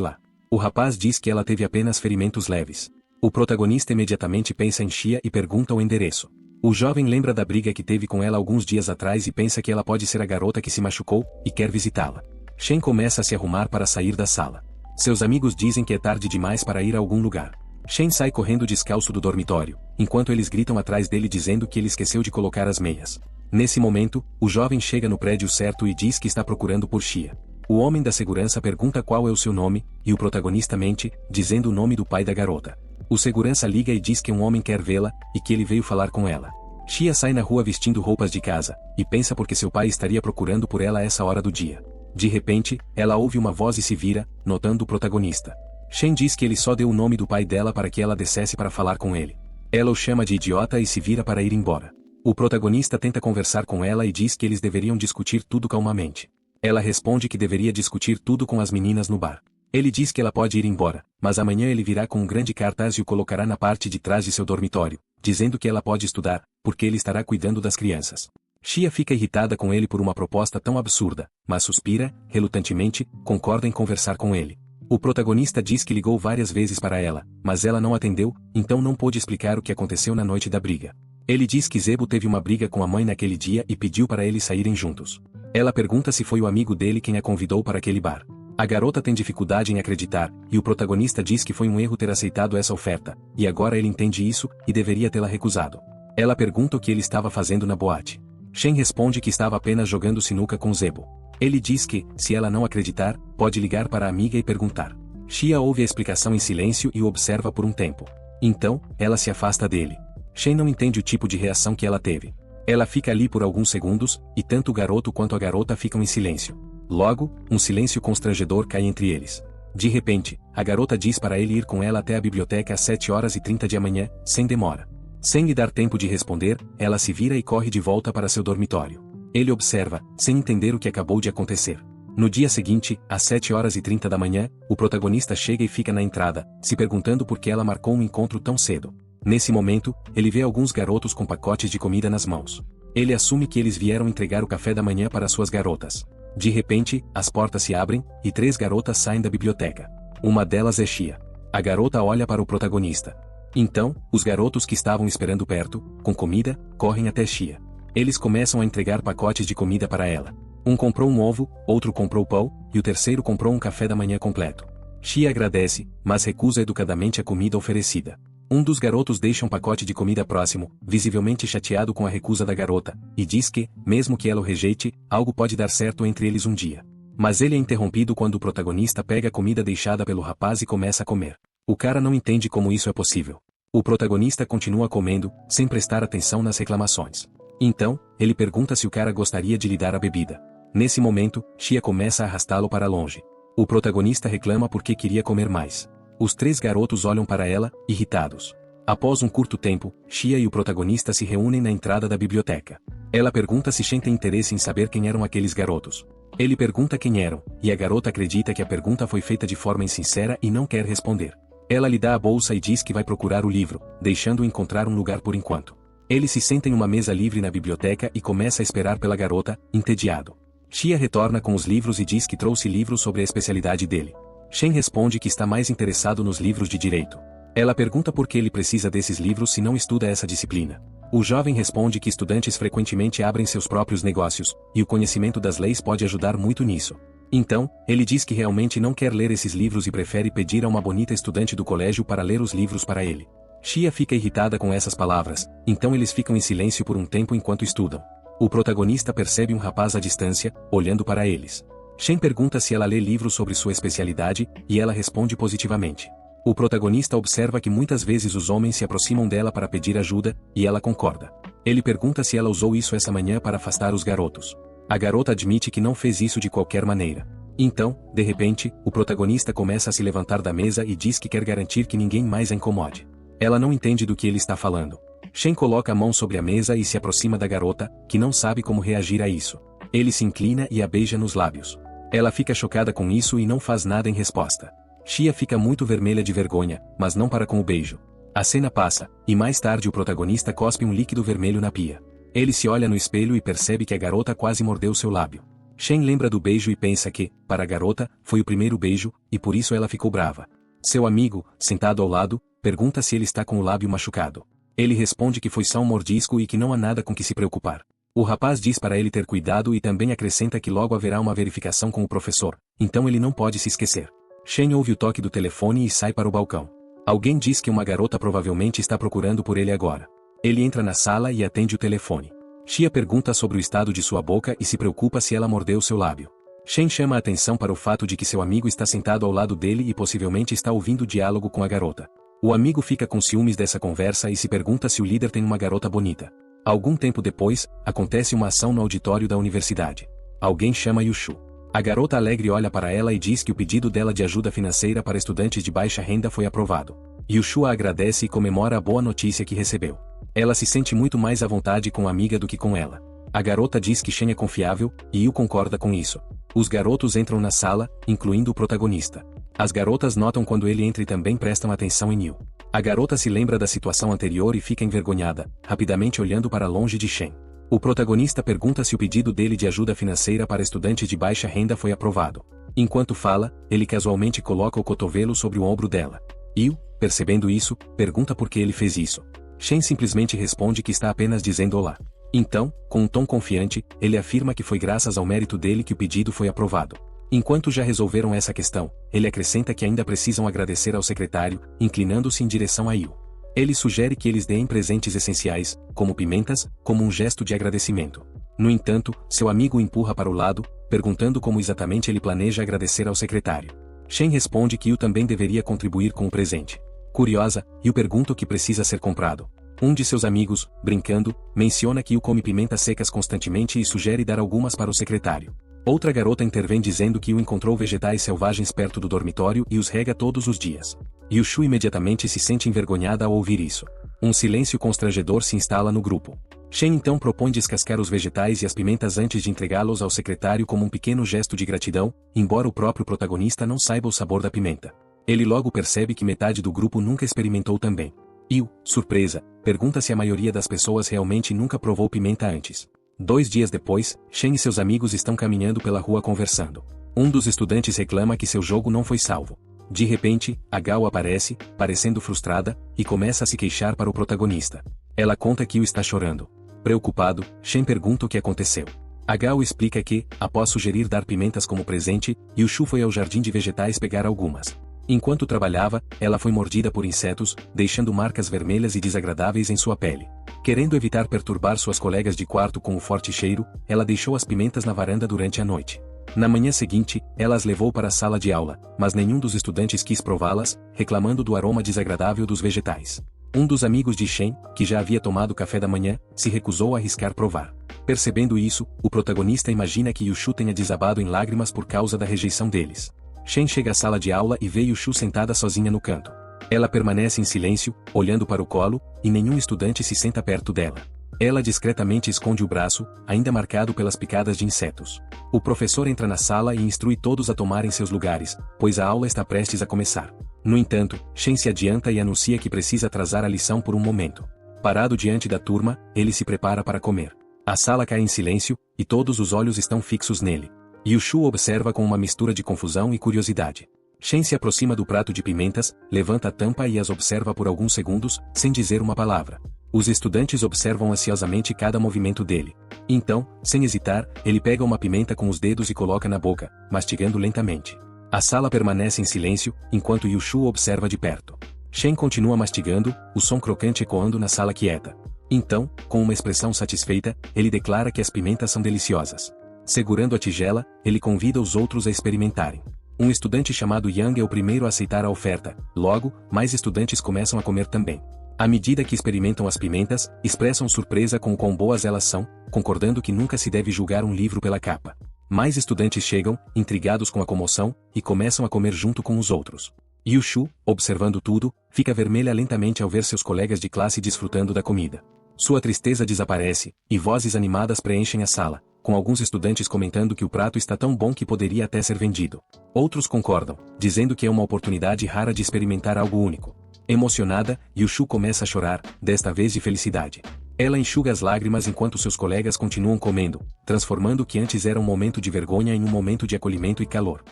lá. O rapaz diz que ela teve apenas ferimentos leves. O protagonista imediatamente pensa em Shia e pergunta o endereço. O jovem lembra da briga que teve com ela alguns dias atrás e pensa que ela pode ser a garota que se machucou, e quer visitá-la. Shen começa a se arrumar para sair da sala. Seus amigos dizem que é tarde demais para ir a algum lugar. Shen sai correndo descalço do dormitório, enquanto eles gritam atrás dele dizendo que ele esqueceu de colocar as meias. Nesse momento, o jovem chega no prédio certo e diz que está procurando por Shia. O homem da segurança pergunta qual é o seu nome, e o protagonista mente, dizendo o nome do pai da garota. O segurança liga e diz que um homem quer vê-la, e que ele veio falar com ela. Shia sai na rua vestindo roupas de casa, e pensa porque seu pai estaria procurando por ela a essa hora do dia. De repente, ela ouve uma voz e se vira, notando o protagonista. Shen diz que ele só deu o nome do pai dela para que ela descesse para falar com ele. Ela o chama de idiota e se vira para ir embora. O protagonista tenta conversar com ela e diz que eles deveriam discutir tudo calmamente. Ela responde que deveria discutir tudo com as meninas no bar. Ele diz que ela pode ir embora, mas amanhã ele virá com um grande cartaz e o colocará na parte de trás de seu dormitório, dizendo que ela pode estudar, porque ele estará cuidando das crianças. Shia fica irritada com ele por uma proposta tão absurda, mas suspira, relutantemente, concorda em conversar com ele. O protagonista diz que ligou várias vezes para ela, mas ela não atendeu, então não pôde explicar o que aconteceu na noite da briga. Ele diz que Zebo teve uma briga com a mãe naquele dia e pediu para eles saírem juntos. Ela pergunta se foi o amigo dele quem a convidou para aquele bar. A garota tem dificuldade em acreditar, e o protagonista diz que foi um erro ter aceitado essa oferta, e agora ele entende isso, e deveria tê-la recusado. Ela pergunta o que ele estava fazendo na boate. Shen responde que estava apenas jogando sinuca com Zebo. Ele diz que, se ela não acreditar, pode ligar para a amiga e perguntar. Shia ouve a explicação em silêncio e o observa por um tempo. Então, ela se afasta dele. Shen não entende o tipo de reação que ela teve. Ela fica ali por alguns segundos, e tanto o garoto quanto a garota ficam em silêncio. Logo, um silêncio constrangedor cai entre eles. De repente, a garota diz para ele ir com ela até a biblioteca às 7h30 da manhã, sem demora. Sem lhe dar tempo de responder, ela se vira e corre de volta para seu dormitório. Ele observa, sem entender o que acabou de acontecer. No dia seguinte, às 7h30 da manhã, o protagonista chega e fica na entrada, se perguntando por que ela marcou um encontro tão cedo. Nesse momento, ele vê alguns garotos com pacotes de comida nas mãos. Ele assume que eles vieram entregar o café da manhã para suas garotas. De repente, as portas se abrem, e 3 garotas saem da biblioteca. Uma delas é Shia. A garota olha para o protagonista. Então, os garotos que estavam esperando perto, com comida, correm até Shia. Eles começam a entregar pacotes de comida para ela. Um comprou um ovo, outro comprou pão, e o terceiro comprou um café da manhã completo. Shia agradece, mas recusa educadamente a comida oferecida. Um dos garotos deixa um pacote de comida próximo, visivelmente chateado com a recusa da garota, e diz que, mesmo que ela o rejeite, algo pode dar certo entre eles um dia. Mas ele é interrompido quando o protagonista pega a comida deixada pelo rapaz e começa a comer. O cara não entende como isso é possível. O protagonista continua comendo, sem prestar atenção nas reclamações. Então, ele pergunta se o cara gostaria de lhe dar a bebida. Nesse momento, Shia começa a arrastá-lo para longe. O protagonista reclama porque queria comer mais. Os 3 garotos olham para ela, irritados. Após um curto tempo, Shia e o protagonista se reúnem na entrada da biblioteca. Ela pergunta se Shen tem interesse em saber quem eram aqueles garotos. Ele pergunta quem eram, e a garota acredita que a pergunta foi feita de forma insincera e não quer responder. Ela lhe dá a bolsa e diz que vai procurar o livro, deixando-o encontrar um lugar por enquanto. Ele se senta em uma mesa livre na biblioteca e começa a esperar pela garota, entediado. Shia retorna com os livros e diz que trouxe livros sobre a especialidade dele. Shen responde que está mais interessado nos livros de direito. Ela pergunta por que ele precisa desses livros se não estuda essa disciplina. O jovem responde que estudantes frequentemente abrem seus próprios negócios, e o conhecimento das leis pode ajudar muito nisso. Então, ele diz que realmente não quer ler esses livros e prefere pedir a uma bonita estudante do colégio para ler os livros para ele. Shia fica irritada com essas palavras, então eles ficam em silêncio por um tempo enquanto estudam. O protagonista percebe um rapaz à distância, olhando para eles. Shen pergunta se ela lê livros sobre sua especialidade, e ela responde positivamente. O protagonista observa que muitas vezes os homens se aproximam dela para pedir ajuda, e ela concorda. Ele pergunta se ela usou isso essa manhã para afastar os garotos. A garota admite que não fez isso de qualquer maneira. Então, de repente, o protagonista começa a se levantar da mesa e diz que quer garantir que ninguém mais a incomode. Ela não entende do que ele está falando. Shen coloca a mão sobre a mesa e se aproxima da garota, que não sabe como reagir a isso. Ele se inclina e a beija nos lábios. Ela fica chocada com isso e não faz nada em resposta. Shia fica muito vermelha de vergonha, mas não para com o beijo. A cena passa, e mais tarde o protagonista cospe um líquido vermelho na pia. Ele se olha no espelho e percebe que a garota quase mordeu seu lábio. Shen lembra do beijo e pensa que, para a garota, foi o primeiro beijo, e por isso ela ficou brava. Seu amigo, sentado ao lado, pergunta se ele está com o lábio machucado. Ele responde que foi só um mordisco e que não há nada com que se preocupar. O rapaz diz para ele ter cuidado e também acrescenta que logo haverá uma verificação com o professor, então ele não pode se esquecer. Shen ouve o toque do telefone e sai para o balcão. Alguém diz que uma garota provavelmente está procurando por ele agora. Ele entra na sala e atende o telefone. Xia pergunta sobre o estado de sua boca e se preocupa se ela mordeu seu lábio. Shen chama a atenção para o fato de que seu amigo está sentado ao lado dele e possivelmente está ouvindo o diálogo com a garota. O amigo fica com ciúmes dessa conversa e se pergunta se o líder tem uma garota bonita. Algum tempo depois, acontece uma ação no auditório da universidade. Alguém chama Yushu. A garota alegre olha para ela e diz que o pedido dela de ajuda financeira para estudantes de baixa renda foi aprovado. Yushu a agradece e comemora a boa notícia que recebeu. Ela se sente muito mais à vontade com a amiga do que com ela. A garota diz que Shen é confiável, e Yu concorda com isso. Os garotos entram na sala, incluindo o protagonista. As garotas notam quando ele entra e também prestam atenção em Yu. A garota se lembra da situação anterior e fica envergonhada, rapidamente olhando para longe de Shen. O protagonista pergunta se o pedido dele de ajuda financeira para estudantes de baixa renda foi aprovado. Enquanto fala, ele casualmente coloca o cotovelo sobre o ombro dela. Yu, percebendo isso, pergunta por que ele fez isso. Shen simplesmente responde que está apenas dizendo olá. Então, com um tom confiante, ele afirma que foi graças ao mérito dele que o pedido foi aprovado. Enquanto já resolveram essa questão, ele acrescenta que ainda precisam agradecer ao secretário, inclinando-se em direção a Yu. Ele sugere que eles deem presentes essenciais, como pimentas, como um gesto de agradecimento. No entanto, seu amigo o empurra para o lado, perguntando como exatamente ele planeja agradecer ao secretário. Shen responde que Yu também deveria contribuir com o presente. Curiosa, Yu pergunta o que precisa ser comprado. Um de seus amigos, brincando, menciona que Yu come pimentas secas constantemente e sugere dar algumas para o secretário. Outra garota intervém dizendo que Yu encontrou vegetais selvagens perto do dormitório e os rega todos os dias. Yushu imediatamente se sente envergonhada ao ouvir isso. Um silêncio constrangedor se instala no grupo. Shen então propõe descascar os vegetais e as pimentas antes de entregá-los ao secretário como um pequeno gesto de gratidão, embora o próprio protagonista não saiba o sabor da pimenta. Ele logo percebe que metade do grupo nunca experimentou também. Yu, surpresa, pergunta se a maioria das pessoas realmente nunca provou pimenta antes. 2 dias depois, Shen e seus amigos estão caminhando pela rua conversando. Um dos estudantes reclama que seu jogo não foi salvo. De repente, a Gao aparece, parecendo frustrada, e começa a se queixar para o protagonista. Ela conta que Yu está chorando. Preocupado, Shen pergunta o que aconteceu. A Gao explica que, após sugerir dar pimentas como presente, Yushu foi ao jardim de vegetais pegar algumas. Enquanto trabalhava, ela foi mordida por insetos, deixando marcas vermelhas e desagradáveis em sua pele. Querendo evitar perturbar suas colegas de quarto com o forte cheiro, ela deixou as pimentas na varanda durante a noite. Na manhã seguinte, ela as levou para a sala de aula, mas nenhum dos estudantes quis prová-las, reclamando do aroma desagradável dos vegetais. Um dos amigos de Shen, que já havia tomado café da manhã, se recusou a arriscar provar. Percebendo isso, o protagonista imagina que Yushu tenha desabado em lágrimas por causa da rejeição deles. Shen chega à sala de aula e vê Yushu sentada sozinha no canto. Ela permanece em silêncio, olhando para o colo, e nenhum estudante se senta perto dela. Ela discretamente esconde o braço, ainda marcado pelas picadas de insetos. O professor entra na sala e instrui todos a tomarem seus lugares, pois a aula está prestes a começar. No entanto, Shen se adianta e anuncia que precisa atrasar a lição por um momento. Parado diante da turma, ele se prepara para comer. A sala cai em silêncio, e todos os olhos estão fixos nele. Yushu observa com uma mistura de confusão e curiosidade. Shen se aproxima do prato de pimentas, levanta a tampa e as observa por alguns segundos, sem dizer uma palavra. Os estudantes observam ansiosamente cada movimento dele. Então, sem hesitar, ele pega uma pimenta com os dedos e coloca na boca, mastigando lentamente. A sala permanece em silêncio, enquanto Yushu observa de perto. Shen continua mastigando, o som crocante ecoando na sala quieta. Então, com uma expressão satisfeita, ele declara que as pimentas são deliciosas. Segurando a tigela, ele convida os outros a experimentarem. Um estudante chamado Yang é o primeiro a aceitar a oferta, logo, mais estudantes começam a comer também. À medida que experimentam as pimentas, expressam surpresa com o quão boas elas são, concordando que nunca se deve julgar um livro pela capa. Mais estudantes chegam, intrigados com a comoção, e começam a comer junto com os outros. Yushu, observando tudo, fica vermelha lentamente ao ver seus colegas de classe desfrutando da comida. Sua tristeza desaparece, e vozes animadas preenchem a sala, com alguns estudantes comentando que o prato está tão bom que poderia até ser vendido. Outros concordam, dizendo que é uma oportunidade rara de experimentar algo único. Emocionada, Yushu começa a chorar, desta vez de felicidade. Ela enxuga as lágrimas enquanto seus colegas continuam comendo, transformando o que antes era um momento de vergonha em um momento de acolhimento e calor.